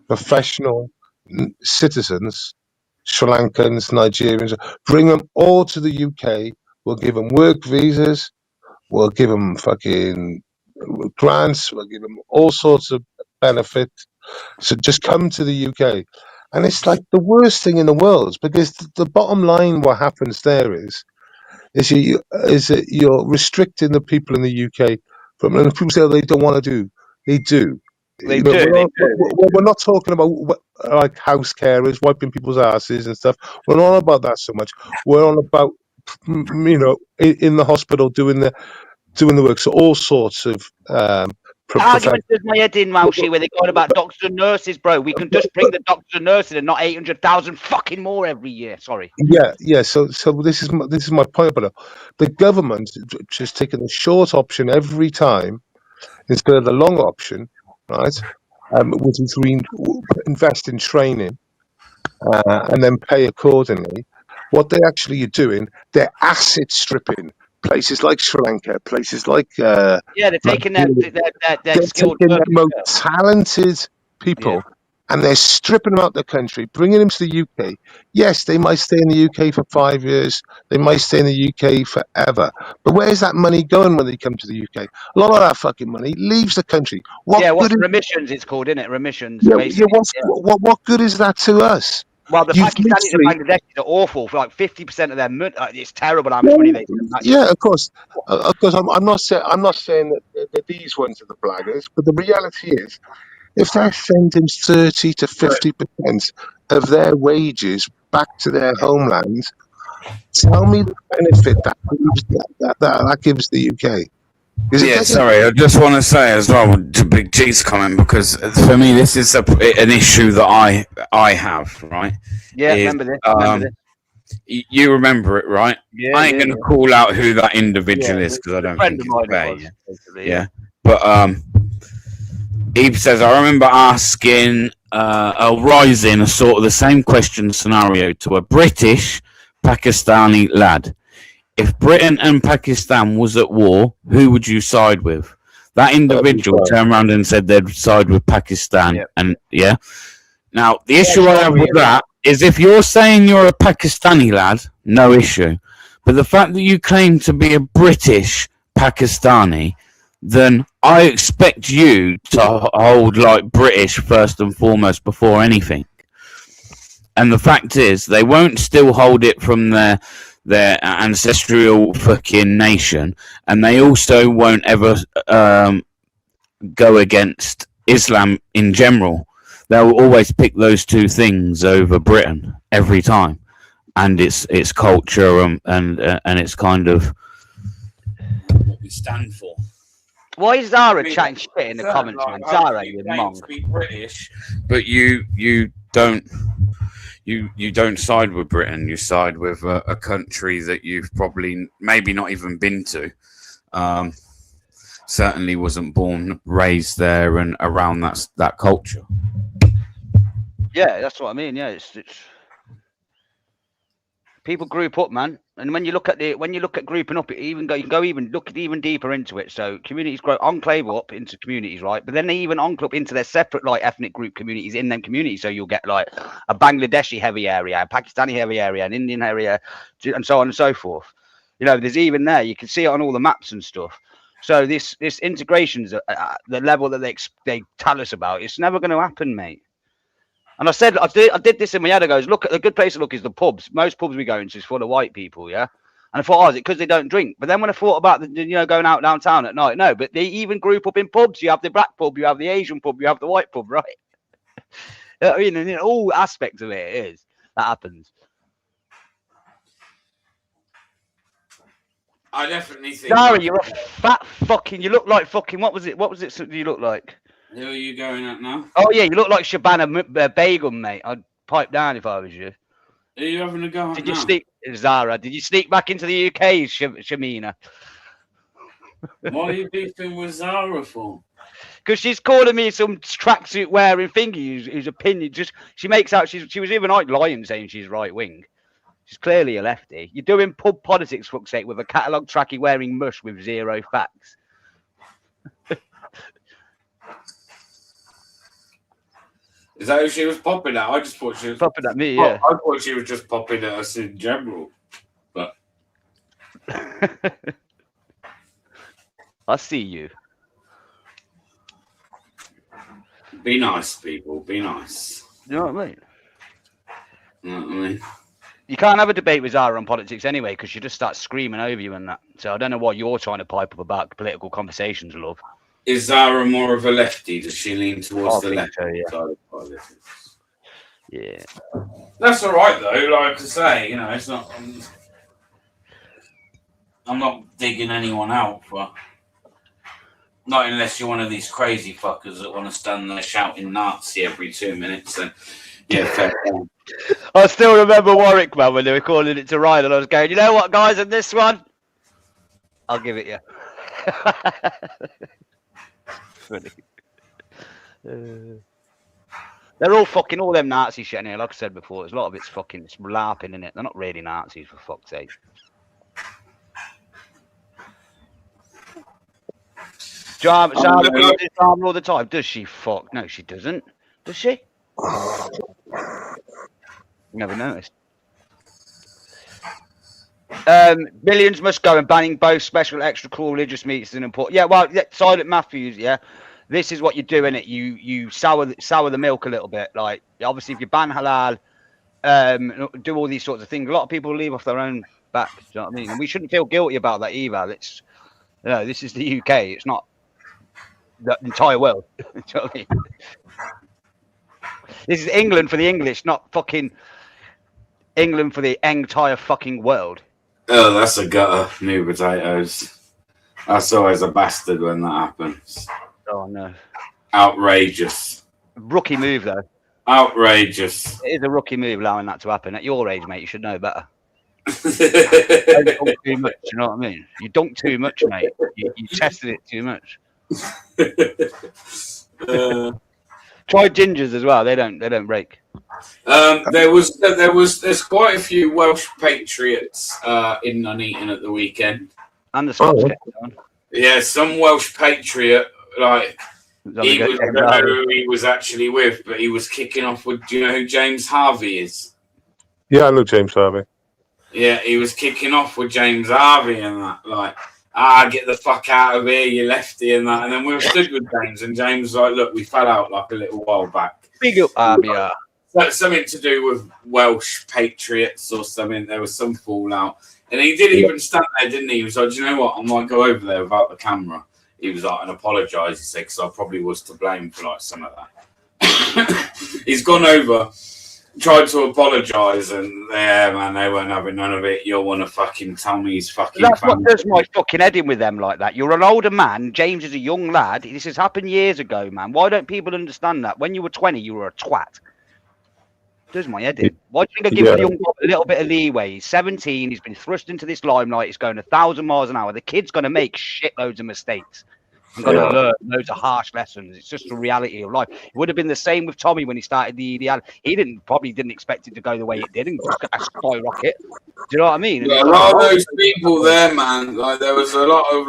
professional citizens, Sri Lankans, Nigerians, bring them all to the UK. We'll give them work visas. We'll give them fucking grants. We'll give them all sorts of benefits. So just come to the UK. And it's like the worst thing in the world because the bottom line, what happens there is that you're restricting the people in the UK from, and people say, oh, they don't want to do. They do. they But do. we're not talking about like house carers wiping people's asses and stuff. We're not on about that so much. We're on about in the hospital doing the work. So all sorts of Argument does my head in, Mousy, where they're going about doctors and nurses, bro. We can just bring the doctors and nurses and not 800,000 fucking more every year. Sorry. Yeah. So this is my point about it. The government just taking the short option every time instead of the long option, right? Which is we invest in training and then pay accordingly. What they actually are doing, they're asset stripping places like Sri Lanka, places like Yeah, they're taking their they're skilled taking the workers. most talented people and they're stripping them out the country, bringing them to the UK. Yes, they might stay in the UK for 5 years. They might stay in the UK forever. But where's that money going when they come to the UK? A lot of that fucking money leaves the country. What's remissions? It's called, isn't it? Remissions. What good is that to us? Well, the Pakistanis and Bangladeshis are awful. For like 50% of their money, it's terrible how much money they spend. Yeah, of course. I'm not saying that these ones are the blaggers, but the reality is, if they're sending 30 to 50% of their wages back to their homelands, tell me the benefit that gives the UK. Yeah, sorry, I just want to say as well to Big G's comment, because for me this is an issue that I have, right? Yeah, remember this. You remember it, right? Yeah, I ain't going to call out who that individual is because I don't think it's fair. Yeah. But Eve says, I remember asking Rising a sort of the same question scenario to a British Pakistani lad. If Britain and Pakistan was at war, who would you side with? That individual turned around and said they'd side with Pakistan. Yep. And now the issue I have with that is if you're saying you're a Pakistani lad, no issue. But the fact that you claim to be a British Pakistani, then I expect you to hold like British first and foremost before anything. And the fact is, they won't still hold it from their ancestral fucking nation, and they also won't ever go against Islam in general. They'll always pick those two things over Britain every time, and it's culture and it's kind of what we stand for. Why is Zara chatting shit in the comments, man? Zara, you monk. To be British, but you don't. You don't side with Britain. You side with a country that you've probably maybe not even been to. Certainly wasn't born, raised there, and around that culture. Yeah, that's what I mean. Yeah, it's people group up, man. And when you look at grouping up, you can go look even deeper into it. So communities grow enclave up into communities, right? But then they even enclave into their separate like ethnic group communities in them communities. So you'll get like a Bangladeshi heavy area, a Pakistani heavy area, an Indian area, and so on and so forth. You know, there's even there. You can see it on all the maps and stuff. So this integration's at the level that they tell us about. It's never going to happen, mate. And I said, I did this in my head. I goes, look, a good place to look is the pubs. Most pubs we go into is full of white people, yeah? And I thought, is it because they don't drink? But then when I thought about, going out downtown at night, no, but they even group up in pubs. You have the black pub, you have the Asian pub, you have the white pub, right? I mean, in all aspects of it is. That happens. I definitely think. Zara, you're a fat fucking. You look like fucking. What was it? What was it? You look like? Who are you going at now? Oh yeah, you look like Shabana Begum, mate. I'd pipe down if I was you. Who are you having a go at Did now? you sneak, Zara? Did you sneak back into the UK, Shamina? What are you beefing with Zara for? Because she's calling me some tracksuit wearing thingy whose opinion just she makes out she was even like lying saying she's right wing. She's clearly a lefty. You're doing pub politics, fuck's sake, with a catalogue trackie wearing mush with zero facts. Is that who she was popping at? I just thought she was popping at me. Yeah, I thought she was just popping at us in general. But I see you. Be nice, people. Be nice. You know what I mean? You know what I mean? You can't have a debate with Zara on politics anyway, because she just starts screaming over you and that. So I don't know what you're trying to pipe up about political conversations, love. Is Zara more of a lefty? Does she lean towards the left so, yeah. side of politics? Yeah. That's all right, though. Like I say, you know, it's not. I'm not digging anyone out, but not unless you're one of these crazy fuckers that want to stand there shouting Nazi every 2 minutes. Then, yeah, fair point. I still remember Warwick, man, when they were calling it to Ryan, and I was going, you know what, guys, in this one, I'll give it you. Funny. They're all fucking all them Nazi shit in here. Like I said before, there's a lot of it's fucking it's LARPing in it. They're not really Nazis, for fuck's sake. Sarah all the time. Does she? Fuck no, she doesn't. Does she? Never noticed. Millions must go and banning both special, extra cool religious meats and import. Yeah, well, Silent Matthews. Yeah, this is what you do in it. You sour the milk a little bit. Like obviously, if you ban halal, do all these sorts of things. A lot of people leave off their own back. Do you know what I mean? And we shouldn't feel guilty about that either. It's this is the UK. It's not the entire world. Do you know what I mean? This is England for the English, not fucking England for the entire fucking world. Oh, that's a gutter, new potatoes. That's always a bastard when that happens. Oh, no. Outrageous. Rookie move, though. Outrageous. It is a rookie move allowing that to happen. At your age, mate, you should know better. Don't dunk too much, you know what I mean? You dunk too much, mate. You tested it too much. Try gingers as well. They don't break. There's quite a few Welsh patriots in Nuneaton at the weekend. And the Scots yeah, some Welsh patriot, like I don't know who he was actually with, but he was kicking off with. Do you know who James Harvey is? Yeah, I know James Harvey. Yeah, he was kicking off with James Harvey and that, like, get the fuck out of here, you lefty and that. And then we were stood with James, and James was like, look, we fell out like a little while back. Big up, yeah. That's something to do with Welsh patriots or something. There was some fallout. And he did even stand there, didn't he? He was like, do you know what? I might go over there without the camera. He was like, and apologise, he said, because I probably was to blame for like some of that. He's gone over, tried to apologise, and yeah, man, they weren't having none of it. You'll want to fucking tell me he's fucking. That's what does my fucking head in with them like that. You're an older man. James is a young lad. This has happened years ago, man. Why don't people understand that? When you were 20, you were a twat. Does my head in. Why do you think I give the young boy a little bit of leeway? He's 17. He's been thrust into this limelight. He's going 1,000 miles an hour. The kid's going to make shitloads of mistakes. I'm going to learn loads of harsh lessons. It's just the reality of life. It would have been the same with Tommy when he started the EDL. He probably didn't expect it to go the way it did and just skyrocket. Do you know what I mean? Yeah, a lot of those people there, man. Like there was a lot of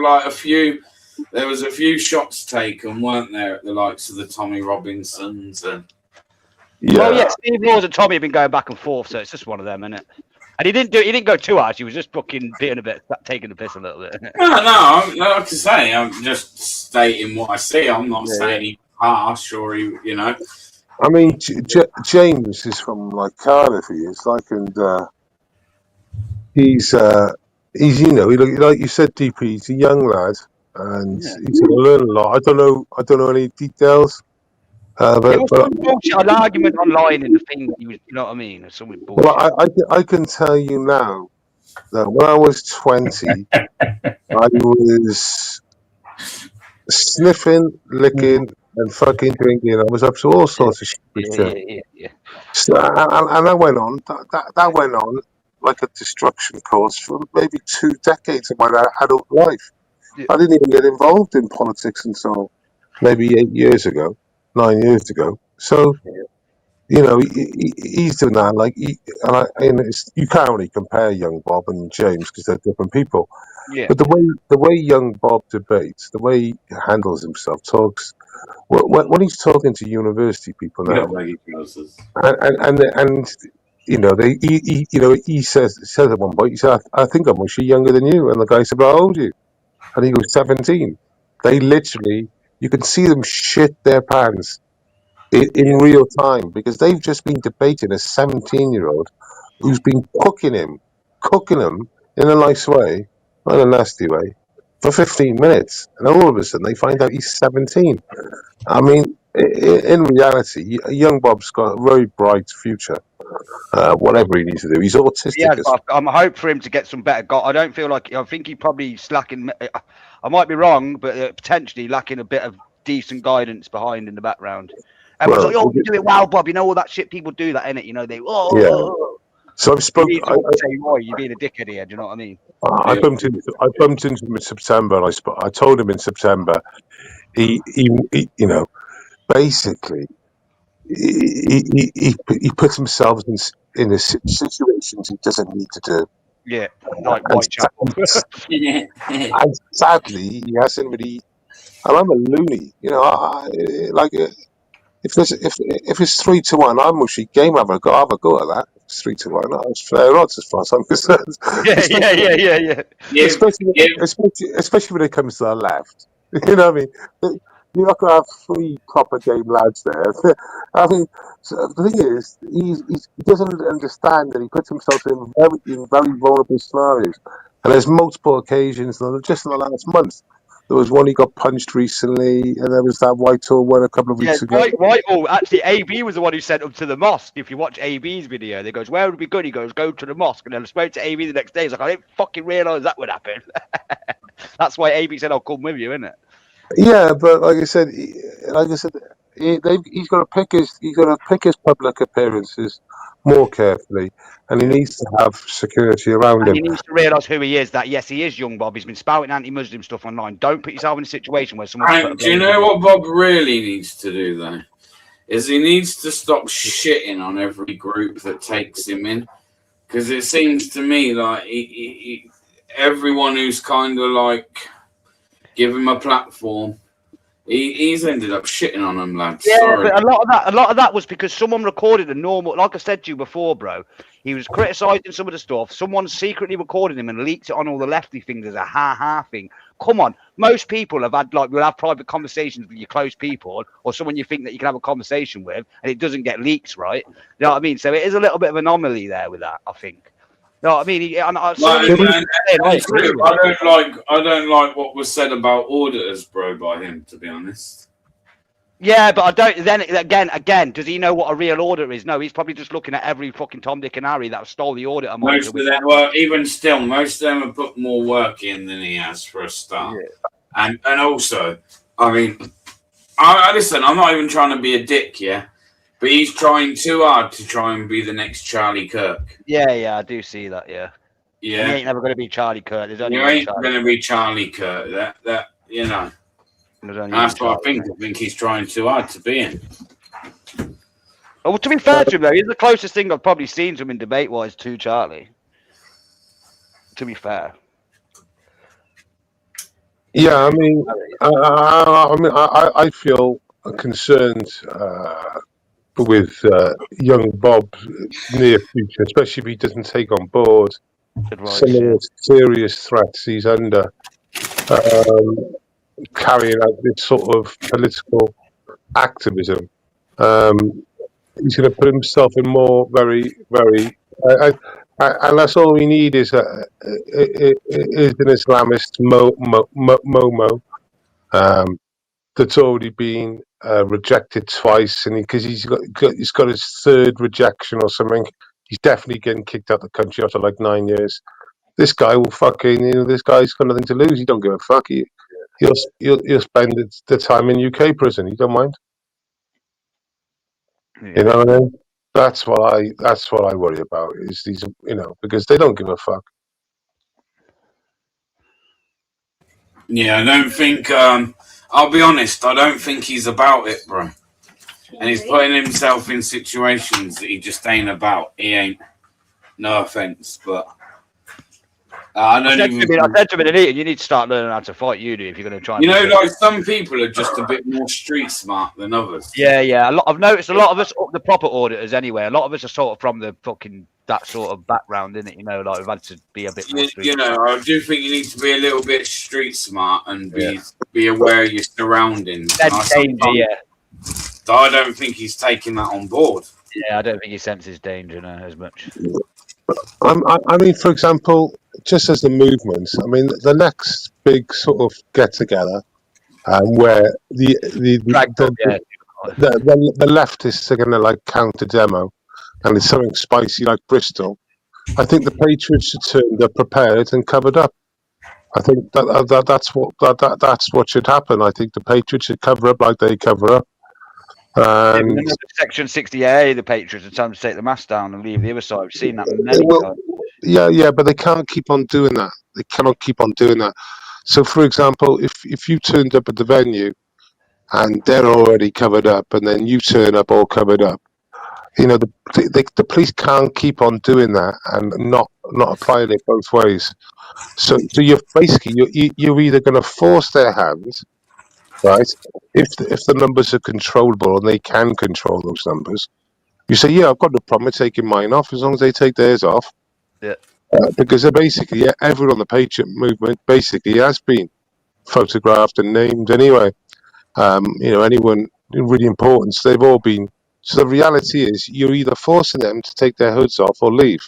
there was a few shots taken, weren't there, at the likes of the Tommy Robinsons and. Yeah. Well, yeah, Steve Laws and Tommy have been going back and forth, so it's just one of them, isn't it? And he didn't go too harsh. He was just fucking being a bit, taking the piss a little bit. No, like I say, I'm just stating what I see. I'm not saying he's harsh or you know. I mean, James is from like Cardiff. He is like, and he's you know, like you said, DP. He's a young lad, and he's going to learn a lot. I don't know any details. It was some bullshit, an argument online in the thing that you know what I mean? Or something bullshit. Well, I can tell you now that when I was 20, I was sniffing, licking, and fucking drinking. I was up to all sorts of shit. Yeah. So, and that went on. That went on like a destruction course for maybe 2 decades of my adult life. Yeah. I didn't even get involved in politics until maybe 8 years ago, 9 years ago. So, you know, he's doing that. Like, you can't really compare young Bob and James because they're different people. Yeah. But the way young Bob debates, the way he handles himself, talks when he's talking to university people now, and you know, he says at one point, he said, I think I'm actually younger than you. And the guy said, well, how old are you? And he goes, 17. They literally, you can see them shit their pants in real time because they've just been debating a 17-year-old who's been cooking him in a nice way, not in a nasty way, for 15 minutes. And all of a sudden they find out he's 17. I mean, in reality, young Bob's got a very bright future. Whatever he needs to do, he's autistic. Yeah, but I'm hope for him to get some better. I don't feel like I think he probably slacking. I might be wrong, but potentially lacking a bit of decent guidance behind in the background. Everyone's like, "Oh, you do it well, Bob." You know all that shit people do that, innit? You know they. Oh, Yeah. So I've spoken. You need someone to say, "Why you're being a dickhead here?" Do you know what I mean? I bumped into him in September. I told him in September. He you know, basically, he puts himself in a situations he doesn't need to do. Yeah, like Whitechapel. And sadly, he hasn't really. And I'm a loony, you know. If it's 3-1, I'm actually game. Have a go at that. If it's 3-1. It's fair odds as far as I'm concerned. Yeah. Especially when it comes to the left. You know what I mean? You're not going to have 3 proper game lads there. I mean, so the thing is, he doesn't understand that he puts himself in very vulnerable scenarios. And there's multiple occasions, just in the last month. There was one he got punched recently, and there was that Whitehall one a couple of weeks ago. Whitehall. Actually, AB was the one who sent him to the mosque. If you watch AB's video, they goes, "Where would be good?" He goes, "Go to the mosque." And then I spoke to AB the next day. He's like, "I didn't fucking realise that would happen." That's why AB said, "I'll come with you," isn't it? Yeah, but like I said, he's got to pick his public appearances more carefully, and he needs to have security around And him. he needs to realise who he is. That yes, he is young Bob. He's been spouting anti-Muslim stuff online. Don't put yourself in a situation where someone. Do you know what Bob really needs to do though? Is he needs to stop shitting on every group that takes him in, because it seems to me like everyone who's kind of like give him a platform, he's ended up shitting on them, lads. Yeah, Sorry. but a lot of that was because someone recorded a normal. Like I said to you before, bro, he was criticising some of the stuff. Someone secretly recorded him and leaked it on all the lefty things as a ha thing. Come on, most people have had will have private conversations with your close people or someone you think that you can have a conversation with, and it doesn't get leaks, right? You know what I mean? So it is a little bit of an anomaly there with that, I think. You know what I mean? I don't like what was said about auditors, bro, by him, to be honest. Yeah, but I don't. Then again, does he know what a real auditor is? No, he's probably just looking at every fucking Tom, Dick, and Harry that stole the auditor. Most of them, well, even still, most of them have put more work in than he has for a start. Yeah. And also, I mean, listen, I'm not even trying to be a dick, yeah, but he's trying too hard to try and be the next Charlie Kirk. Yeah, I do see that. Yeah. Yeah. And he ain't never going to be Charlie Kirk. There's only you ain't going to be Charlie Kirk. That you know. That's what I think. I think he's trying too hard to be in. Well, to be fair to him, though, he's the closest thing I've probably seen to him in debate-wise to Charlie. To be fair. Yeah, I mean, I feel concerned with young Bob's near future, especially if he doesn't take on board some of the serious threats he's under. Carrying out this sort of political activism, he's going to put himself in more very, very, and that's all we need is an Islamist Momo that's already been rejected twice, and because he's got his 3rd rejection or something, he's definitely getting kicked out of the country after like 9 years. this guy will fucking, this guy's got nothing to lose. He don't give a fuck. He'll spend the time in UK prison. He don't mind. Yeah. You know what I mean? That's what I worry about is these, because they don't give a fuck. Yeah, I don't think. I'll be honest. I don't think he's about it, bro. And he's putting himself in situations that he just ain't about. He ain't. No offense, but I don't even. I said to him in a meeting, you need to start learning how to fight, you do, if you're going to try. And like some people are just a bit more street smart than others. Yeah. I've noticed a lot of us, the proper auditors anyway. A lot of us are sort of from the fucking that sort of background, isn't it? Like we've had to be a bit more street. I do think you need to be a little bit street smart and be aware of your surroundings. Danger, I don't think he's taking that on board. Yeah, I don't think he senses danger as much. I mean, for example, just as the movement, I mean, the next big sort of get together, where the leftists are going to like counter demo, and it's something spicy like Bristol. I think the Patriots should turn up prepared and covered up. I think that's what should happen. I think the Patriots should cover up like they cover up. And Section 60A, the Patriots are trying to take the mast down and leave the other side. We've seen that many times. Yeah, but they can't keep on doing that. They cannot keep on doing that. So, for example, if you turned up at the venue and they're already covered up, and then you turn up all covered up, the police can't keep on doing that and not applying it both ways. So you're basically you're either going to force their hand, right? If the numbers are controllable and they can control those numbers, you say, yeah, I've got no problem with taking mine off as long as they take theirs off. Yeah. Because they're basically, everyone on the Patriot movement basically has been photographed and named anyway. Anyone really important, so they've all been. So the reality is, you're either forcing them to take their hoods off or leave.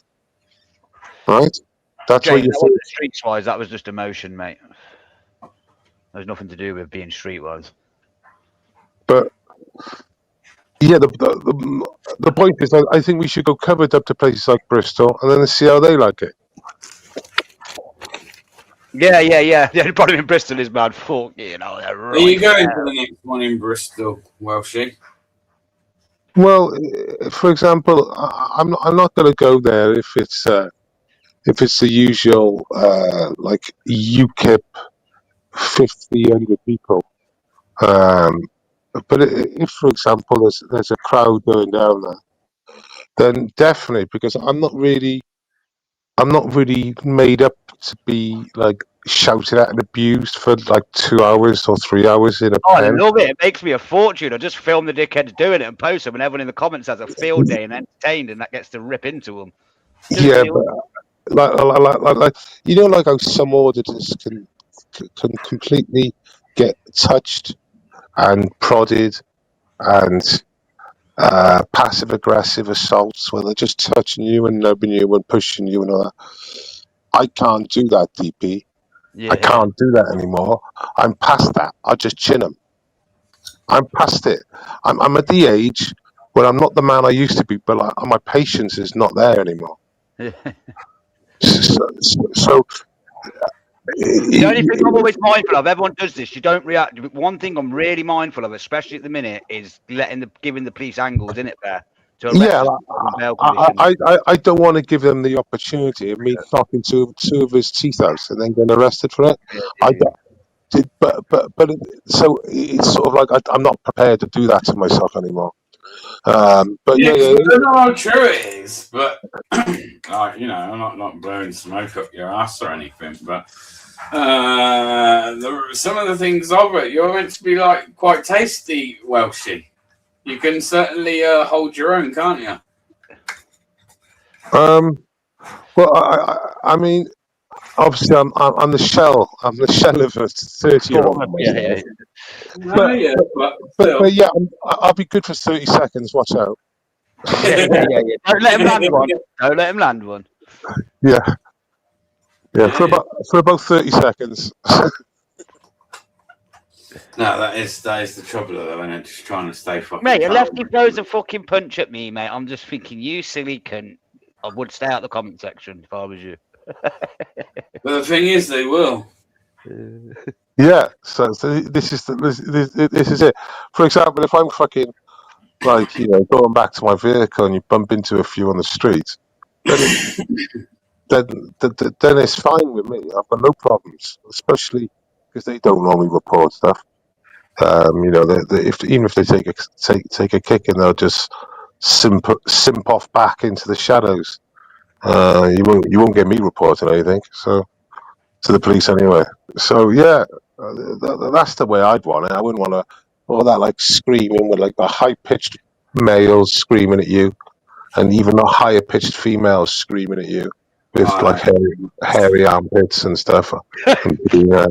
Right? That's Jane, what you're saying. Streetwise, that was just emotion, mate. There's nothing to do with being streetwise. But yeah, the point is, I think we should go covered up to places like Bristol and then see how they like it. Yeah. The only problem in Bristol is bad fuck, Right Are you going to the next one in Bristol, Welshie? Well, for example, I'm not going to go there if it's the usual like UKIP 100 people. But if, for example, there's a crowd going down there, then definitely, because I'm not really made up to be like shouted at and abused for like 2 hours or 3 hours in a pen. I love it. It makes me a fortune. I just film the dickheads doing it and post them, and everyone in the comments has a field day and entertained, and that gets to rip into them. Yeah, but like how some auditors can completely get touched and prodded and passive aggressive assaults where they're just touching you and nubbing you and pushing you and all that. I can't do that, DP. I can't do that anymore. I'm past that. I just chin them. I'm past it. I'm at the age where I'm not the man I used to be, but my patience is not there anymore. So the only thing I'm always mindful of, everyone does this, you don't react. One thing I'm really mindful of, especially at the minute, is giving the police angles, isn't it, there? Yeah, I don't want to give them the opportunity of me knocking two of his teeth out and then getting arrested for it. But so it's sort of like I'm not prepared to do that to myself anymore. But I don't know how true it is, but I'm not blowing smoke up your ass or anything. But some of the things of it, you're meant to be like quite tasty, Welshie. You can certainly hold your own, can't you? Well, I mean, obviously, I'm the shell. I'm the shell of a 30-year-old. But yeah, I'll be good for 30 seconds. Watch out. Yeah. Don't let him land one. Yeah. For about 30 seconds. No, that is the trouble though, and just trying to stay fucking. Mate, a lefty throws a fucking punch at me, mate. I'm just thinking, you silly cunt. I would stay out the comment section if I was you. But the thing is, they will. Yeah, so this is it. For example, if I'm fucking like going back to my vehicle and you bump into a few on the street, then then it's fine with me. I've got no problems, especially because they don't normally report stuff. Even if they take a kick and they'll just simp off back into the shadows. You won't get me reporting anything. So. To the police anyway. So yeah, that's the way I'd want it. I wouldn't want all that like screaming with like the high pitched males screaming at you, and even the higher pitched females screaming at you with like hairy armpits and stuff. And, I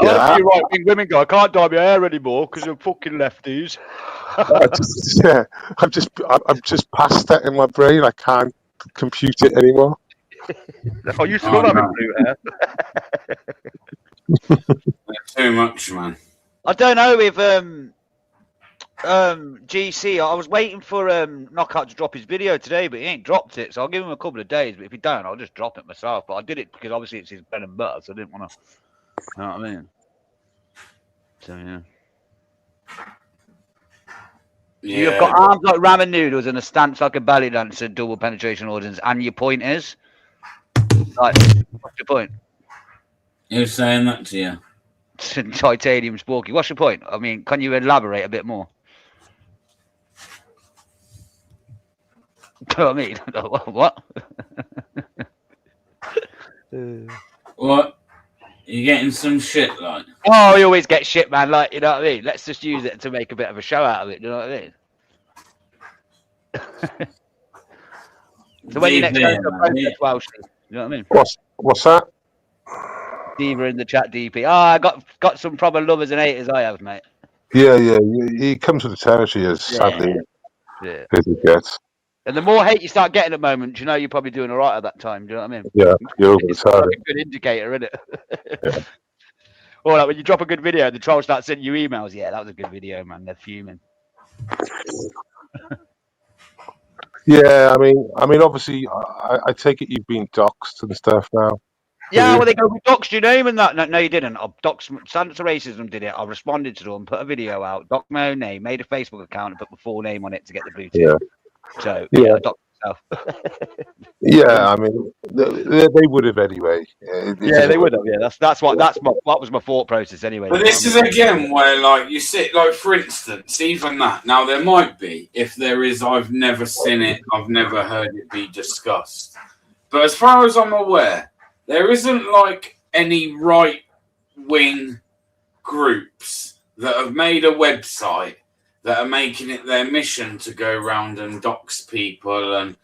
like you right wing women go, I can't dye my hair anymore because I'm fucking lefties. I'm just past that in my brain. I can't compute it anymore. I used to love having blue hair. Too much, man. I don't know if GC. I was waiting for Knockout to drop his video today, but he ain't dropped it. So I'll give him a couple of days. But if he don't, I'll just drop it myself. But I did it because obviously it's his bread and butter, so I didn't want to. You know what I mean? So yeah. You've got arms like ramen noodles and a stance like a ballet dancer, double penetration audience, and your point is, like, what's your point? Who's saying that to you? Titanium Sporky. What's your point? I mean, can you elaborate a bit more? Do you know what I mean? What? What? You getting some shit, like? Oh, we always get shit, man. Like, you know what I mean? Let's just use it to make a bit of a show out of it. You know what I mean? So when you next go to a protest, Welsh, you know what I mean? What's that? Diva in the chat, DP. Oh, I got some proper lovers and haters. I have, mate. Yeah. He comes with the territory as sadly as he gets. And the more hate you start getting at the moment, you know you're probably doing all right at that time. Do you know what I mean? Yeah, you're over the It's like target. a good indicator, isn't it? Yeah. Or like when you drop a good video, the trolls start sending you emails. Yeah, that was a good video, man. They're fuming. Yeah, I mean, obviously, I take it you've been doxxed and stuff now. Yeah, well, they go, we doxed your name and that. No, you didn't. I doxed Standards to Racism did it. I responded to them, put a video out, doxed my own name, made a Facebook account, and put my full name on it to get the blue tick. Yeah. So, yeah, I doxed myself. Yeah, I mean, they would have anyway. Yeah, they would have. Yeah, that was my thought process anyway. But this is again where, like, you sit, like, for instance, even that. Now, there might be. If there is, I've never seen it. I've never heard it be discussed. But as far as I'm aware, there isn't, like, any right-wing groups that have made a website that are making it their mission to go around and dox people and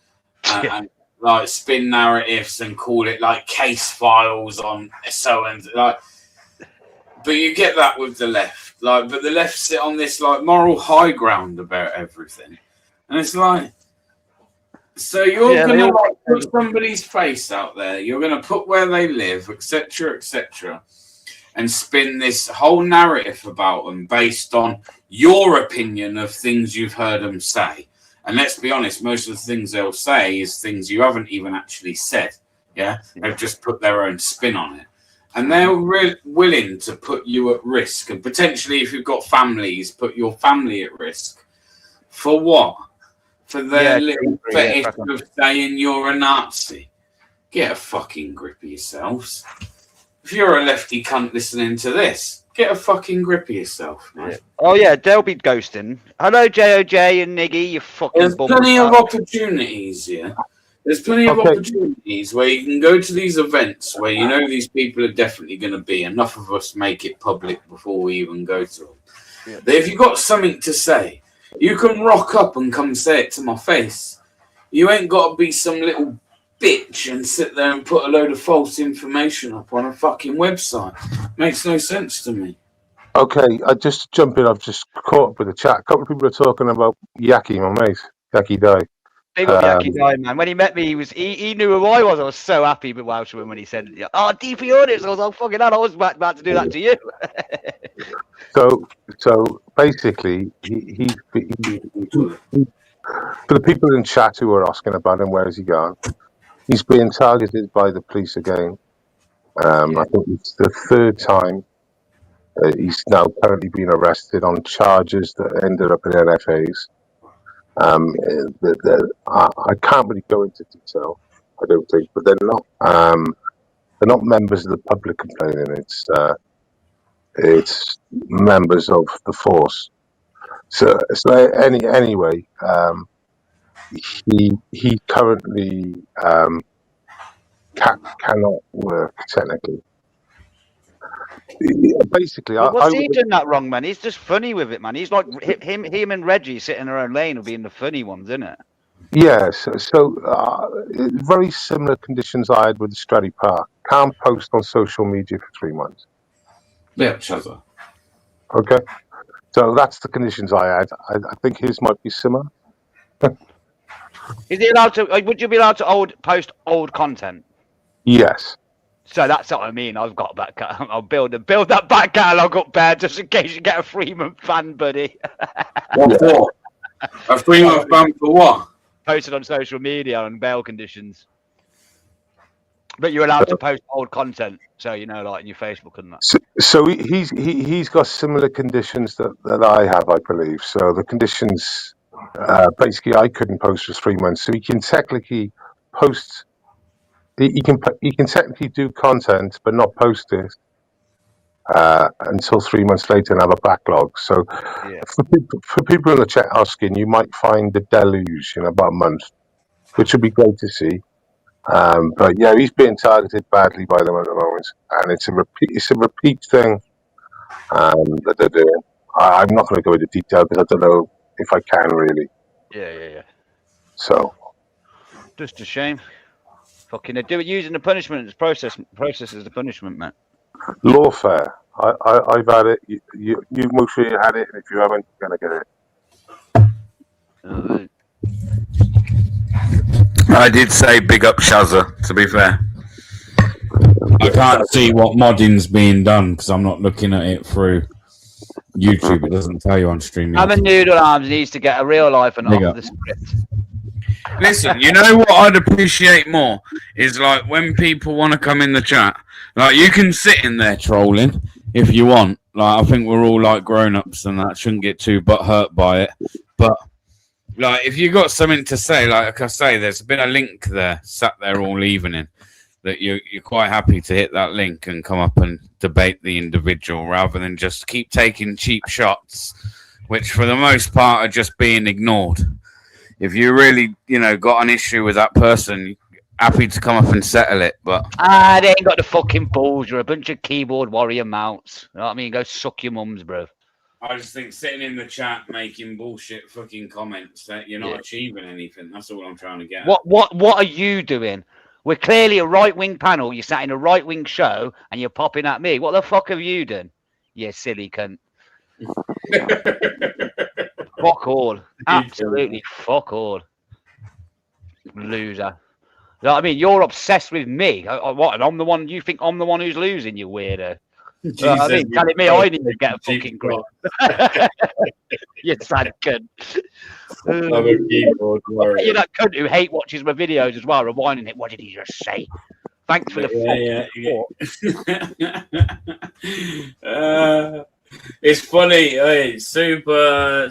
like spin narratives and call it like case files on so and like. But you get that with the left, like. But the left sit on this like moral high ground about everything, and it's like. So you're gonna like put somebody's face out there. You're gonna put where they live, etc., etc., and spin this whole narrative about them based on your opinion of things you've heard them say. And let's be honest, most of the things they'll say is things you haven't even actually said. Yeah, they've just put their own spin on it, and they're willing to put you at risk, and potentially, if you've got families, put your family at risk. For what? For their little fetish of saying you're a Nazi. Get a fucking grip of yourselves. If you're a lefty cunt listening to this, get a fucking grip of yourself, man. Oh yeah, they'll be ghosting. Hello, JOJ and Niggy, you fucking. There's plenty of opportunities, yeah. There's plenty of opportunities where you can go to these events where you know these people are definitely going to be. Enough of us make it public before we even go to them. Yeah. But if you've got something to say, you can rock up and come say it to my face. You ain't got to be some little bitch and sit there and put a load of false information up on a fucking website. Makes no sense to me. Okay, I just jump in. I've just caught up with the chat. A couple of people are talking about Yucky, my mate. Yucky died. Big up Yucky died, man. When he met me, he knew who I was. I was so happy with Welshman when he said, "Oh, DP Audits." I was like, "Fucking hell, I was about to do that to you." So basically, he for the people in chat who are asking about him, where is he gone? He's being targeted by the police again. I think it's the third time. He's now currently been arrested on charges that ended up in NFAs. I can't really go into detail, I don't think, but they're not members of the public complaining. It's members of the force. So anyway, he currently cannot work technically. Basically, Well, I what's he would, doing that wrong, man? He's just funny with it, man. He's like him and Reggie sit in their own lane of being the funny ones, isn't it? yeah. So very similar conditions I had with the Straddy Park. Can't post on social media for 3 months. Yeah, Shazza. Okay, so that's the conditions I had. I think his might be similar. Is he allowed to? Would you be allowed to post old content? Yes. So that's what I mean. I've got that. I'll build that back catalogue up there just in case you get a 3-month ban, buddy. What for? A 3-month ban for what? Posted on social media on bail conditions. But you're allowed to post old content, so like in your Facebook and that. So he's got similar conditions that I have, I believe. So the conditions, basically, I couldn't post for 3 months. So he can technically post. He can technically do content, but not post it until 3 months later and have a backlog. So for people in the chat asking, you might find the deluge in about a month, which would be great to see. But yeah, he's being targeted badly by them at the moment, and it's a repeat thing that they're doing. I'm not going to go into detail because I don't know if I can really. Yeah. So just a shame. Fucking, they do it using the punishment as process as the punishment, man. Lawfare. I've had it. You most sure you had it, and if you haven't, you're gonna get it. I did say big up Shazza, to be fair. I can't see what modding's being done because I'm not looking at it through YouTube. It doesn't tell you on streaming. Alan Noodle Arms needs to get a real life and off the script. Listen, you know what I'd appreciate more is like when people want to come in the chat. Like you can sit in there trolling if you want. Like I think we're all like grown-ups and that shouldn't get too butthurt by it. But like if you got something to say, like I say, there's been a link there sat there all evening that you're quite happy to hit that link and come up and debate the individual rather than just keep taking cheap shots, which for the most part are just being ignored. If you really, got an issue with that person, happy to come up and settle it. But they ain't got the fucking balls. You're a bunch of keyboard warrior mounts. You know what I mean? Go suck your mums, bro. I just think sitting in the chat making bullshit fucking comments that you're not achieving anything. That's all I'm trying to get. What are you doing? We're clearly a right-wing panel. You sat in a right-wing show and you're popping at me. What the fuck have you done? You silly cunt. Fuck all. Absolutely fuck all. Loser. You know what I mean? You're obsessed with me. What? And I'm the one, you think I'm the one who's losing, you weirdo. You know what I mean? Telling me I need to get a fucking grip. You sad cunt. You're that cunt who hate watches my videos as well, rewinding it. What did he just say? Thanks for the it's funny. It's super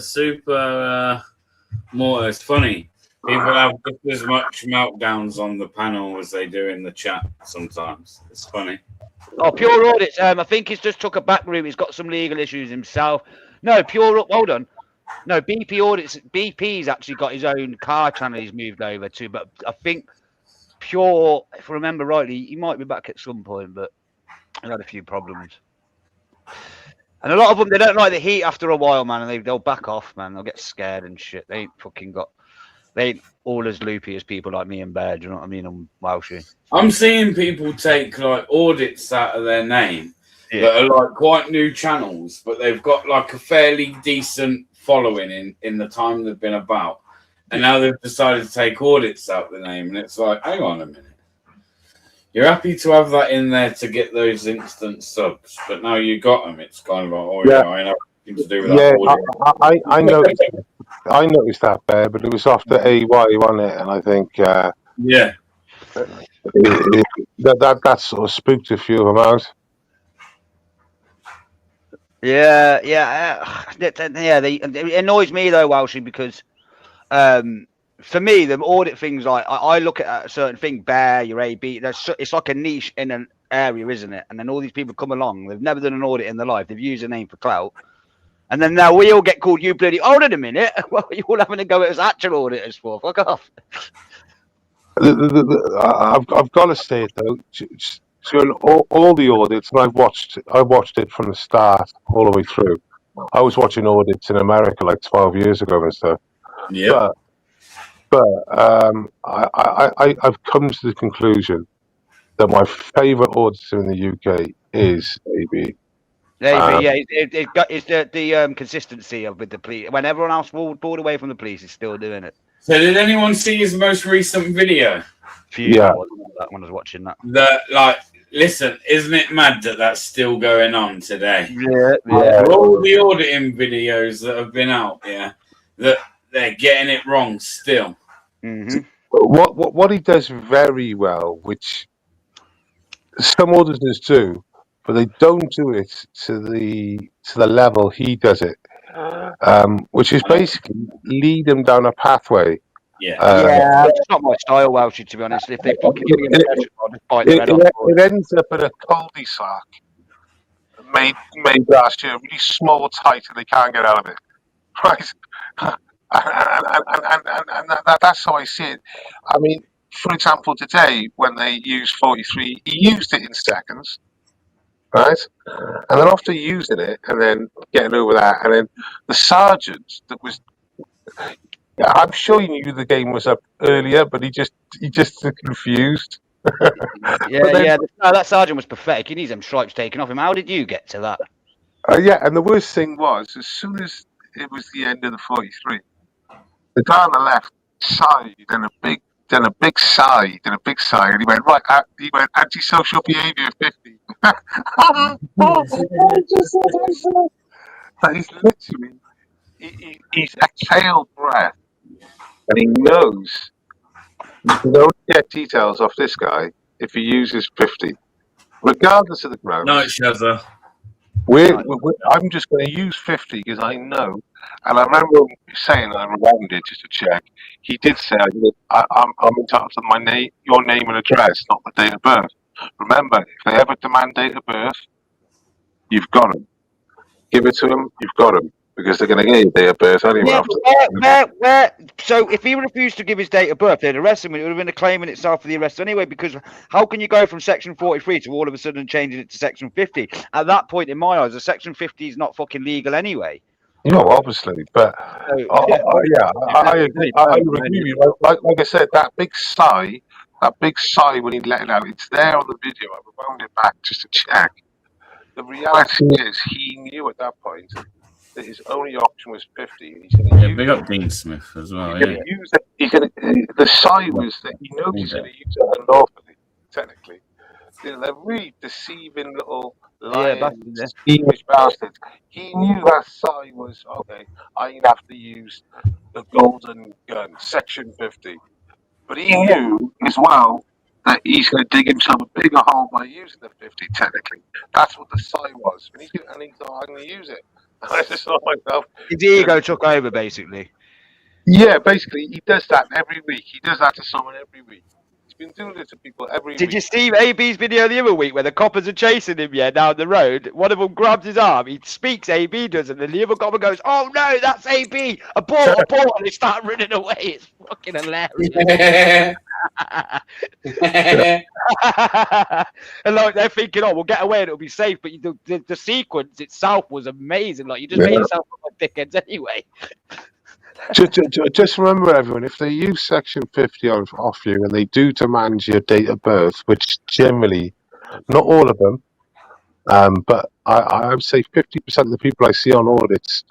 more. It's funny. People have just as much meltdowns on the panel as they do in the chat sometimes. It's funny. Oh, Pure Audits. I think he's just took a back room. He's got some legal issues himself. No, hold on. No, BP Audits. BP's actually got his own car channel he's moved over to. But I think Pure, if I remember rightly, he might be back at some point, but he had a few problems. And a lot of them, they don't like the heat after a while, man, and they'll back off, man. They'll get scared and shit. They ain't all as loopy as people like me and Bear, do you know what I mean? I'm Welshy. I'm seeing people take like audits out of their name that are like quite new channels, but they've got like a fairly decent following in the time they've been about. And now they've decided to take audits out of the name, and it's like, hang on a minute. You're happy to have that in there to get those instant subs, but now you got them. It's kind of like, I ain't have anything to do with that. I noticed that, Bear, but it was after AY, wasn't it? And I think, That sort of spooked a few of them out. Yeah. It annoys me though, Welshie, because for me, the audit things, like I look at a certain thing, bear your AB. It's like a niche in an area, isn't it? And then all these people come along. They've never done an audit in their life. They've used a name for clout. And then now we all get called, you bloody, hold on a minute. What are you all having to go as actual auditors for? Fuck off. I've got to say it though. During all the audits, and I watched it from the start all the way through. I was watching audits in America like 12 years ago and stuff. Yeah. I've come to the conclusion that my favourite auditor in the UK is AB. It's the consistency of with the police. When everyone else pulled away from the police, he's still doing it. So did anyone see his most recent video? Yeah. That one was watching that. Listen, isn't it mad that that's still going on today? Yeah. All the auditing videos that have been out, that they're getting it wrong still. Mm-hmm. What he does very well, which some auditors do, but they don't do it to the level he does it, which is basically lead them down a pathway. It's not my style, Welshie, to be honest. If they fucking give me a session, I'll just bite their head off. It ends up in a cul-de-sac made last year, really small, tight, and they can't get out of it. Right? And that's how I see it. I mean, for example, today when they used 43, he used it in seconds, right? And then after using it and then getting over that, and then the sergeant that was, I'm sure he knew the game was up earlier, but he just confused. That sergeant was pathetic. He needs them stripes taken off him. How did you get to that? And the worst thing was, as soon as it was the end of the 43, the guy on the left sighed and a big sigh, and he went, right, he went, antisocial behaviour 50. But he's literally, he's exhaled breath, and he knows you can only get details off this guy if he uses 50, regardless of the grounds. No, Shazza. I'm just going to use 50 because I know, and I remember saying, I rewound it just to check. He did say, I'm entitled to your name and address, not the date of birth. Remember, if they ever demand date of birth, you've got them. Give it to them, you've got them, because they're going to get your date of birth anyway. So if he refused to give his date of birth, they'd arrest him. It would have been a claim in itself for the arrest anyway, because how can you go from section 43 to all of a sudden changing it to section 50? At that point, in my eyes, the section 50 is not fucking legal anyway. No, obviously, but I agree. I agree with you. Like I said, that big sigh when he let it out, it's there on the video. I rewound it back just to check. The reality is, he knew at that point that his only option was 50. And he's going to use big up Dean Smith as well. He's going to use it. The sigh was that he knows he's going to use it unlawfully, technically. They're really deceiving little lying, squeamish bastards. He knew that sigh was, okay, I'm going to have to use the golden gun, section 50. But he knew as well that he's going to dig himself a bigger hole by using the 50, technically. That's what the sigh was. And he thought, I'm going to use it. And I just thought myself... His ego took over, basically. Yeah, basically, he does that every week. He does that to someone every week. He's been doing it to people every week. Did you see AB's video the other week where the coppers are chasing him, down the road? One of them grabs his arm, he speaks, AB does, and then the other copper goes, oh no, that's AB! Abort, and they start running away. It's fucking hilarious. And like they're thinking, oh, we'll get away and it'll be safe, but the sequence itself was amazing. Like you just made yourself look like dickheads anyway. Just remember, everyone, if they use section 50 off you and they do demand your date of birth, which generally, not all of them, but I would say 50% of the people I see on audits,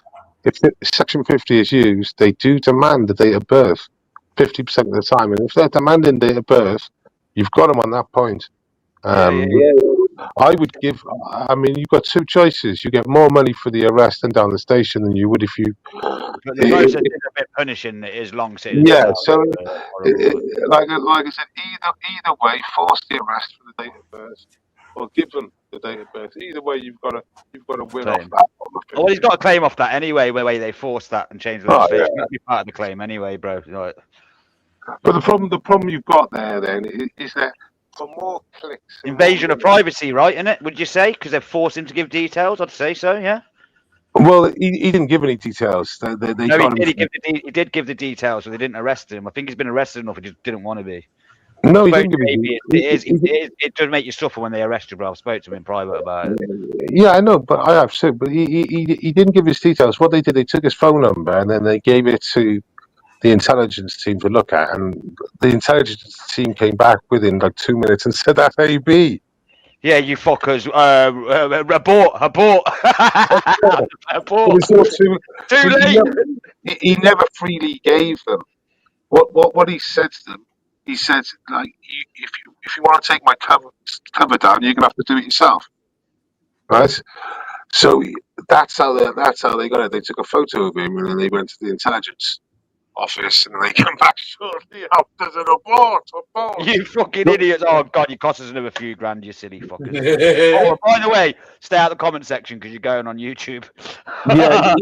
if section 50 is used, they do demand the date of birth 50% of the time. And if they're demanding date of birth, you've got them on that point. I would give. I mean, you've got two choices. You get more money for the arrest and down the station than you would if you. But the process is a bit punishing. It is long sitting in Yeah. the So, horrible. like I said, either way, force the arrest for the date of birth, or give them the date of birth. Either way, you've got to win off Claim. that. Oh, well, he's got a claim off that anyway, where they force that and change the Oh, legislation. yeah. That'd be part of the claim anyway, bro. Right. But the problem you've got there then is that for more clicks, and Invasion more of privacy, right? Isn't it? Would you say? Because they're forced him to give details. I'd say so. Yeah. well, he didn't give any details. They No, got him. he did give the details, so they didn't arrest him. I think he's been arrested enough. He just didn't want to be. No, he But didn't give maybe any. it does make you suffer when they arrest you, bro. I spoke to him in private about it. Yeah, I know, but I have too. But he didn't give his details. What they did, they took his phone number and then they gave it to the intelligence team to look at, and the intelligence team came back within like 2 minutes and said that's AB. Yeah, you fuckers. Abort. It Abort. was all too Too late. He never freely gave them. What he said to them, he said like, if you want to take my cover down, you're gonna have to do it yourself, right? So that's how they got it. They took a photo of him and then they went to the intelligence office and they come back shortly after an abort. You fucking idiots. Oh, God, you cost us another few grand, you silly fuckers. Oh, by the way, stay out of the comment section because you're going on YouTube. Yeah,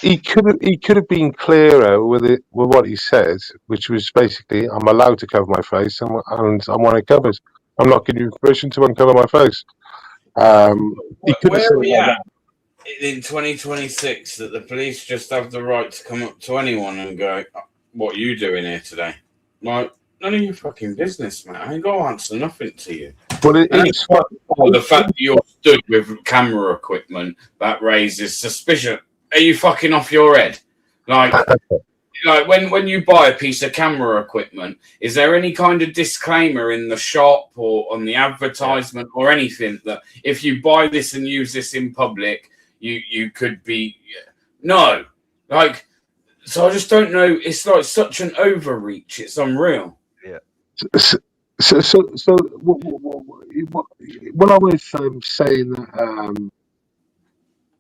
he could have been clearer with what he said, which was basically, I'm allowed to cover my face and I want it covered. I'm not giving you permission to uncover my face. He could have Where said are we like at in 2026 that the police just have the right to come up to anyone and go, "What are you doing here today?" Like, none of your fucking business, mate. I ain't got to answer nothing to you. But it's Well, the fact that you're stood with camera equipment, that raises suspicion. Are you fucking off your head? Like when you buy a piece of camera equipment, is there any kind of disclaimer in the shop or on the advertisement or anything that if you buy this and use this in public, you could be no, like, so I just don't know. It's like such an overreach. It's unreal. Yeah. So when I was saying that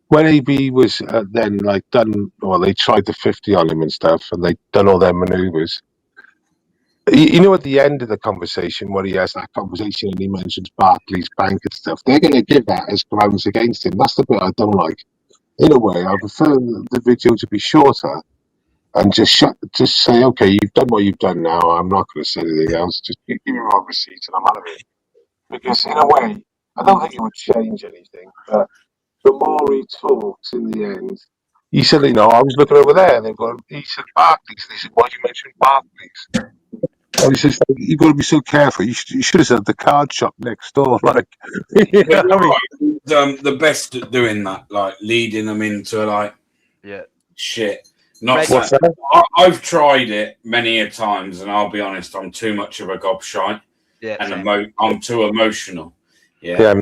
when AB was then like done, or they tried the 50 on him and stuff, and they'd done all their manoeuvres. You know, at the end of the conversation, when he has that conversation and he mentions Barclays Bank and stuff, they're going to give that as grounds against him. That's the bit I don't like. In a way, I prefer the video to be shorter and just say, okay, you've done what you've done now. I'm not going to say anything else. Just give me my receipt and I'm out of it. Because in a way, I don't think it would change anything. But the more he talks in the end, he said, I was looking over there and he said Barclays. And he said, why you mention Barclays? And he says, you've got to be so careful. You should have said the card shop next door. Like, the best at doing that, like leading them into like, shit. Not that. I've tried it many a times, and I'll be honest, I'm too much of a gobshite, and I'm too emotional. Yeah,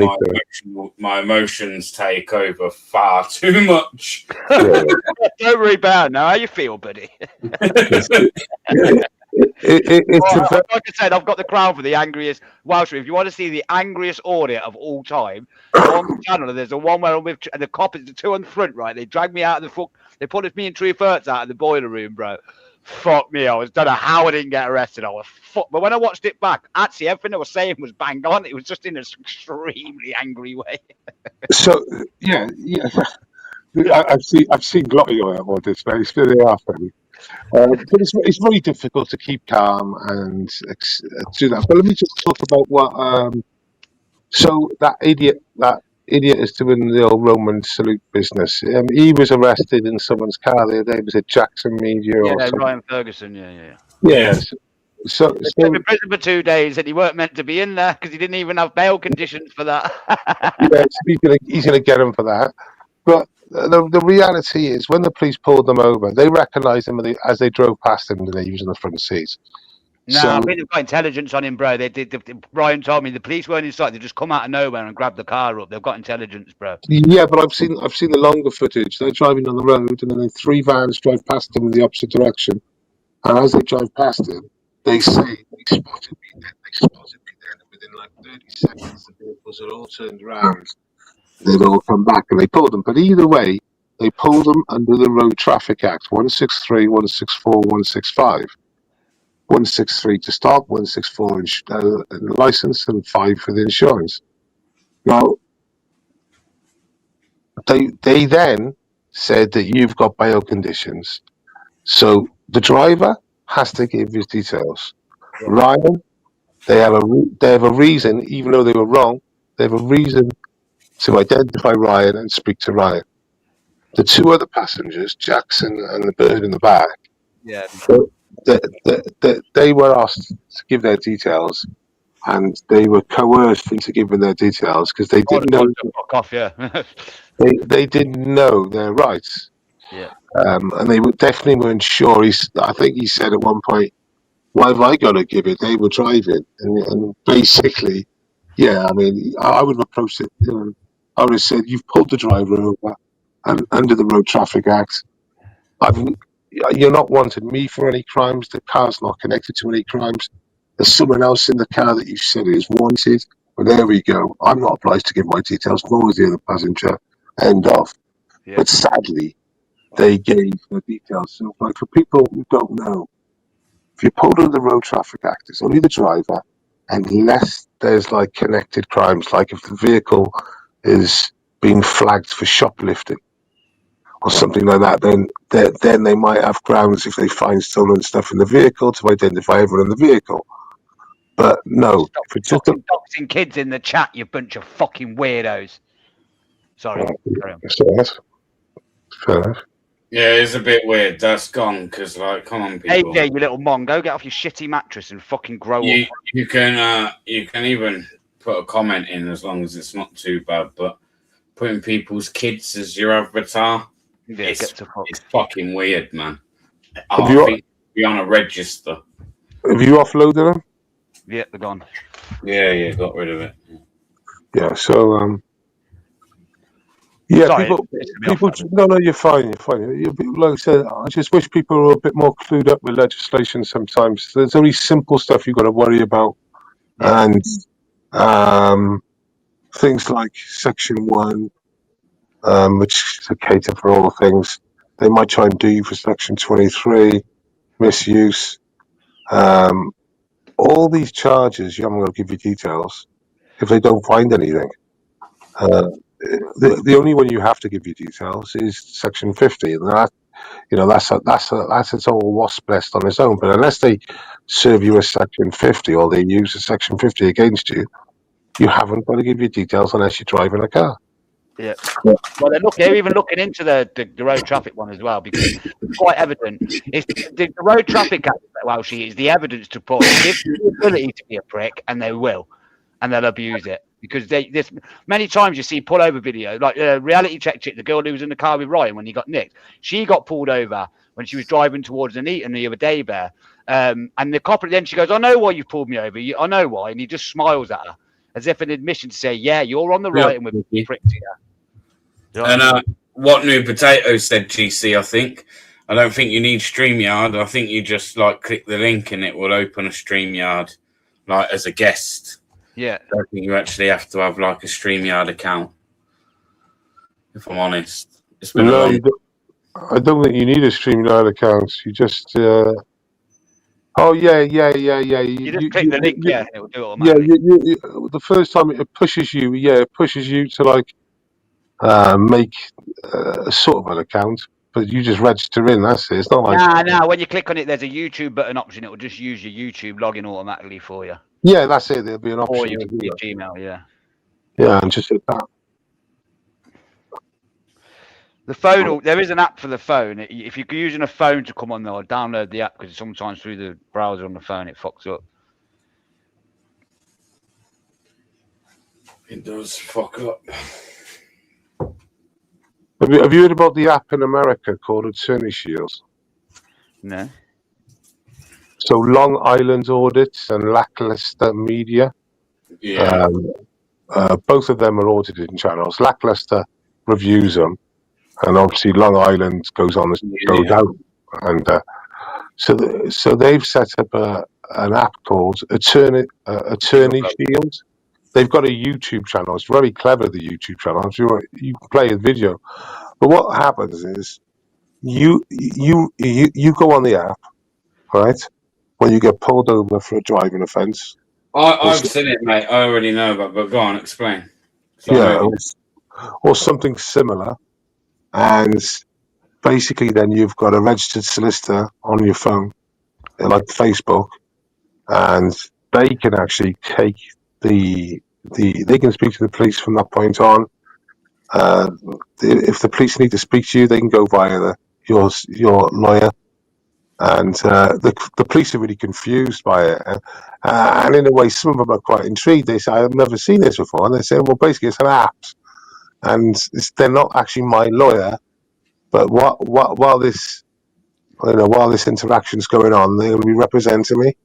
my emotions take over far too much. Don't worry about now. How you feel, buddy? Like I said, I've got the crown for the angriest Welsh. If you want to see the angriest audit of all time, on the channel, there's the one where I'm with the cop is the two on the front, right? They dragged me out of the they put me and Tree Furts out of the boiler room, bro. Fuck me, I don't know how I didn't get arrested. I was but when I watched it back, actually everything they were saying was bang on. It was just in an extremely angry way. So yeah. I've seen a lot of your audits, but it's really after me. But it's very difficult to keep calm and do that. But let me just talk about what. So that idiot is doing the old Roman salute business. He was arrested in someone's car the other day. Was it Jackson Media or something? Ryan Ferguson. Yeah. Yes. So he's been in prison for 2 days, and he weren't meant to be in there because he didn't even have bail conditions for that. Yes, he's gonna get him for that. But the reality is, when the police pulled them over, they recognised him as they drove past him, and he was in the front seat. No, I think they've got intelligence on him, bro. Ryan told me the police weren't inside. They just come out of nowhere and grabbed the car up. They've got intelligence, bro. Yeah, but I've seen the longer footage. They're driving on the road, and then 3 vans drive past him in the opposite direction. And as they drive past him, they say they spotted me then. within like 30 seconds, the vehicles had all turned around. They'd all come back and they pulled them. But either way, they pulled them under the Road Traffic Act 163, 164, 165. 163 to stop, 164 in license, and 5 for the insurance. Now, they then said that you've got bail conditions. So the driver has to give his details. Yeah. Ryan, they have a reason, even though they were wrong, they have a reason to identify Ryan and speak to Ryan. The two other passengers, Jackson and the bird in the back, Yeah. they were asked to give their details, and they were coerced into giving their details because they didn't know. Fuck off, yeah. They didn't know their rights. Yeah. And they definitely weren't sure. I think he said at one point, "Why have I got to give it?" They were driving, and basically, yeah. I mean, I would have approached it. I would have said, "You've pulled the driver over, and under the Road Traffic Act, you're not wanted me for any crimes. The car's not connected to any crimes. There's someone else in the car that you said is wanted. But there we go. I'm not obliged to give my details, nor is the other passenger." End of. Yeah. But sadly, they gave the details. So, like, for people who don't know, if you're pulled under the Road Traffic Act, it's only the driver, unless there's like connected crimes, like if the vehicle is being flagged for shoplifting or something like that, then they might have grounds if they find stolen stuff in the vehicle to identify everyone in the vehicle. But no, if it's just Doxxing kids in the chat, you bunch of fucking weirdos. Sorry. Carry on. fair enough. Yeah, it's a bit weird. That's gone because, like, come on, people. Hey, you little mongo, get off your shitty mattress and fucking grow up. You can even put a comment in as long as it's not too bad. But putting people's kids as your avatar, Yeah, it's fucking weird, man. Have I think be on a register. Have you offloaded them? Yeah, they're gone. Yeah, got rid of it. Yeah. So yeah, Sorry, people. No, you're fine. Like I said, I just wish people were a bit more clued up with legislation. Sometimes there's only simple stuff you've got to worry about, and things like Section 1, which is a cater for all things. They might try and do you for Section 23, misuse. All these charges, you haven't got to give you details if they don't find anything. The only one you have to give you details is Section 50, and that's its own wasp nest on its own. But unless they serve you a Section 50 or they use a Section 50 against you, you haven't got to give you details unless you're driving a car. Yeah. Well, they're even looking into the road traffic one as well, because it's quite evident. It's the road traffic act, well, she is the evidence to put. Give them the ability to be a prick, and they will, and they'll abuse it. Because there's many times you see pullover video, like reality check chick, the girl who was in the car with Ryan when he got nicked. She got pulled over when she was driving towards Anita the other day, Bear. And the cop then she goes, "I know why you pulled me over. I know why," and he just smiles at her as if an admission to say, "Yeah, you're on the right, and we're pricked here." And what New Potato said, GC, I think. I don't think you need StreamYard. I think you just like click the link and it will open a StreamYard, like as a guest. Yeah. I don't think you actually have to have like a StreamYard account, if I'm honest. It's been I don't think you need a StreamYard account. You just You just click the link, and it will do it automatically. The first time it pushes you to like make sort of an account, but you just register in. That's it. It's not like Nah. When you click on it, there's a YouTube button option. It will just use your YouTube login automatically for you. Yeah, that's it. There'll be an option. Or your Gmail, Yeah, and just hit that. The phone, there is an app for the phone. If you're using a phone to come on there, download the app, because sometimes through the browser on the phone it fucks up. It does fuck up. Have you heard about the app in America called Attorney Shields? No. So Long Island Audits and Leicester Media. Yeah. Both of them are auditing channels. Leicester reviews them, and obviously Long Island goes out, and so they've set up an app called Attorney Shield. They've got a YouTube channel. It's very clever, the YouTube channel. You can play a video. But what happens is you go on the app, right? When you get pulled over for a driving offence. I've seen it, mate. I already know about, but go on, explain. Yeah, or something similar. And basically then you've got a registered solicitor on your phone, like Facebook, and they can actually take they can speak to the police from that point on. If the police need to speak to you, they can go via your lawyer, and the police are really confused by it. And in a way, some of them are quite intrigued. They say, "I've never seen this before," and they say, "Well, basically, it's an app, and they're not actually my lawyer, but while this." While this interaction's going on, they're going to be representing me.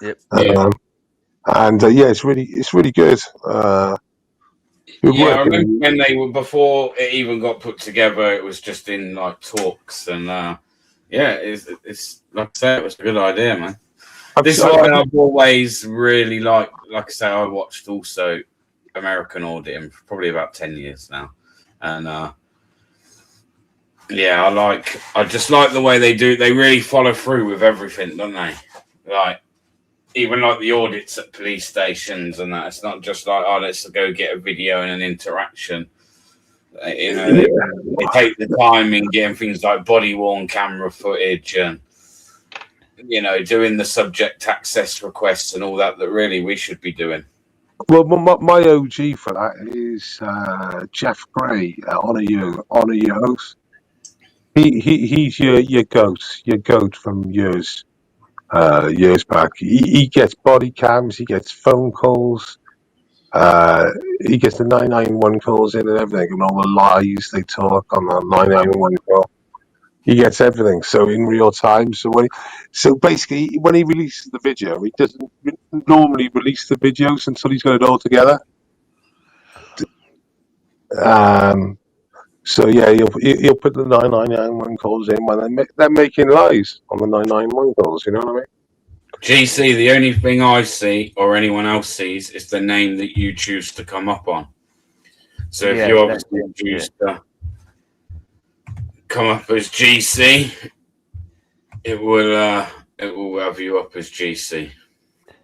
Yep. And it's really good. I remember when they were, before it even got put together, it was just in like talks, and it's like I say, it was a good idea, man. This is why I've always really like I say, I watched also American Auditing for probably about 10 years now, and I just like the way they do. They really follow through with everything, don't they? Like, even like the audits at police stations and that. It's not just like, oh, let's go get a video and an interaction. They take the time in getting things like body-worn camera footage and, doing the subject access requests and all that really we should be doing. Well, my OG for that is Jeff Gray, Honor Your Host. He's your goat from years back. He gets body cams, he gets phone calls, he gets the 991 calls in and everything, and all the lies they talk on the 991 call. He gets everything, so in real time. So basically, when he releases the video, he doesn't normally release the videos until he's got it all together. So yeah, he'll put the 991 calls in when they're making lies on the 991 calls. You know what I mean? GC, the only thing I see or anyone else sees is the name that you choose to come up on. So if you obviously choose to come up as GC, it will have you up as GC.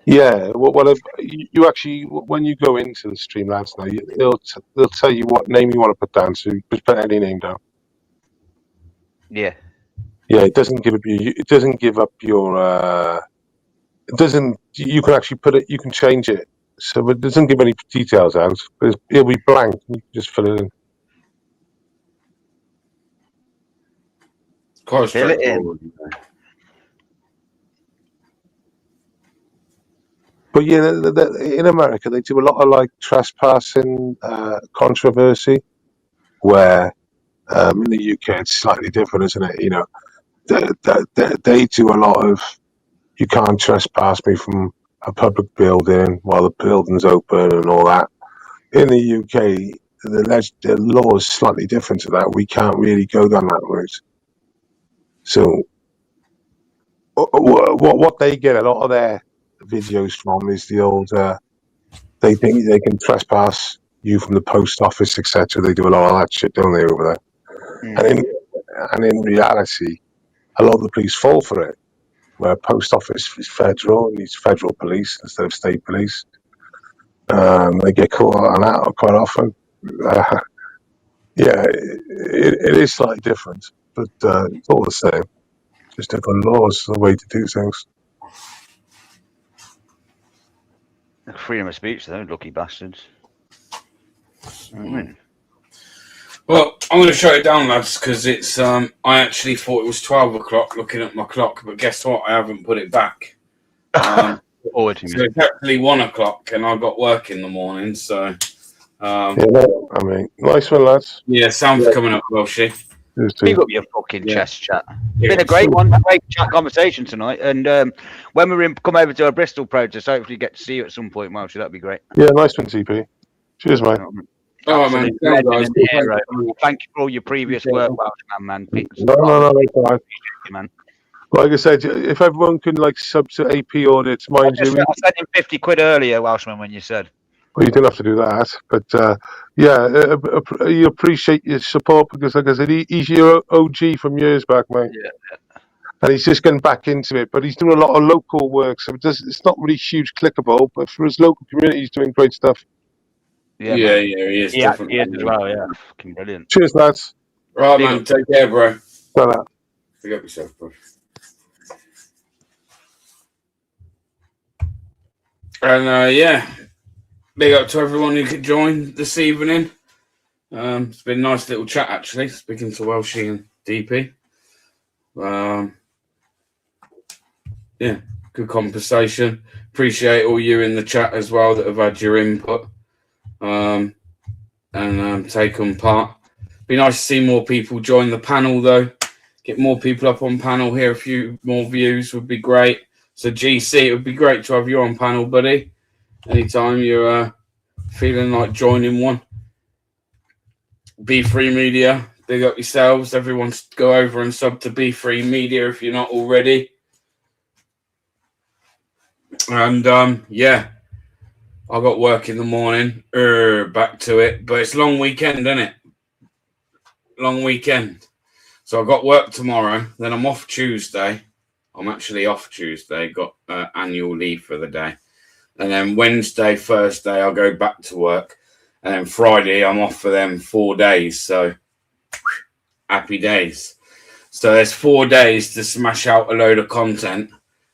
Yeah. Well, you actually, when you go into the Streamlabs now, they'll tell you what name you want to put down. So you just put any name down. Yeah. Yeah. It doesn't give up your. It doesn't. You can actually put it. You can change it. So it doesn't give any details out. But it'll be blank. You can just fill it in. Quite straightforward. But yeah, in America they do a lot of like trespassing controversy, where in the UK it's slightly different, isn't it? They do a lot of, you can't trespass me from a public building while the building's open and all that. In the UK, the law is slightly different to that. We can't really go down that route. So what they get a lot of their videos from is the old they think they can trespass you from the post office, etc. They do a lot of that shit, don't they, over there? And in reality, a lot of the police fall for it, where post office is federal and it's federal police instead of state police. They get caught on that quite often. It is slightly different, but it's all the same. Just different laws, the way to do things. Freedom of speech, though, lucky bastards. Well, I'm going to shut it down, lads, because it's. I actually thought it was 12 o'clock looking at my clock, but guess what? I haven't put it back. So it's actually 1 o'clock, and I've got work in the morning, so. I mean, nice one, lads. Yeah, sounds coming up, well, she. Pick up your fucking chest chat. It's been a great chat conversation tonight. And when we come over to our Bristol protest, hopefully get to see you at some point, Welsh. That'd be great. Yeah, nice one, TP. Cheers, mate. Oh, man. Thank you for all your previous work, Welsh, man. No, man. Like I said, if everyone can like sub to AP audits, mind you, I sent him 50 quid earlier, Welshman, when you said. well, you don't have to do that. But you appreciate your support because, like I said, he's your OG from years back, mate. Yeah. And he's just getting back into it. But he's doing a lot of local work, so it's not really huge clickable. But for his local community, he's doing great stuff. Yeah, Yeah, man. he is He actually definitely. is as well, yeah. Fucking brilliant. Cheers, lads. Right, Big man. up. Take care, bro. Ta-ra. Pick up yourself, bro. And yeah, big up to everyone who could join this evening. It's been a nice little chat, actually, speaking to Welshie and DP. Yeah, good conversation. Appreciate all you in the chat as well that have had your input and taken part. Be nice to see more people join the panel, though. Get more people up on panel here. A few more views would be great. So GC, it would be great to have you on panel, buddy. Anytime you're feeling like joining one. B3 Media, big up yourselves. Everyone go over and sub to B3 Media if you're not already. And yeah, I got work in the morning. Back to it. But it's long weekend, isn't it? Long weekend. So I got work tomorrow. Then I'm off Tuesday. I'm actually off Tuesday. Got annual leave for the day. And then Wednesday, Thursday, I'll go back to work. And then Friday, I'm off for them 4 days. So happy days. So there's 4 days to smash out a load of content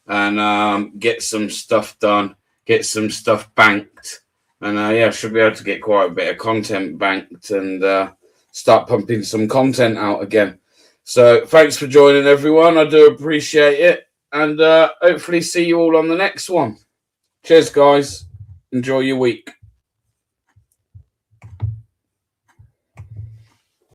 and get some stuff done, get some stuff banked. And yeah, should be able to get quite a bit of content banked and start pumping some content out again. So thanks for joining, everyone. I do appreciate it. And hopefully see you all on the next one. Cheers, guys. Enjoy your week.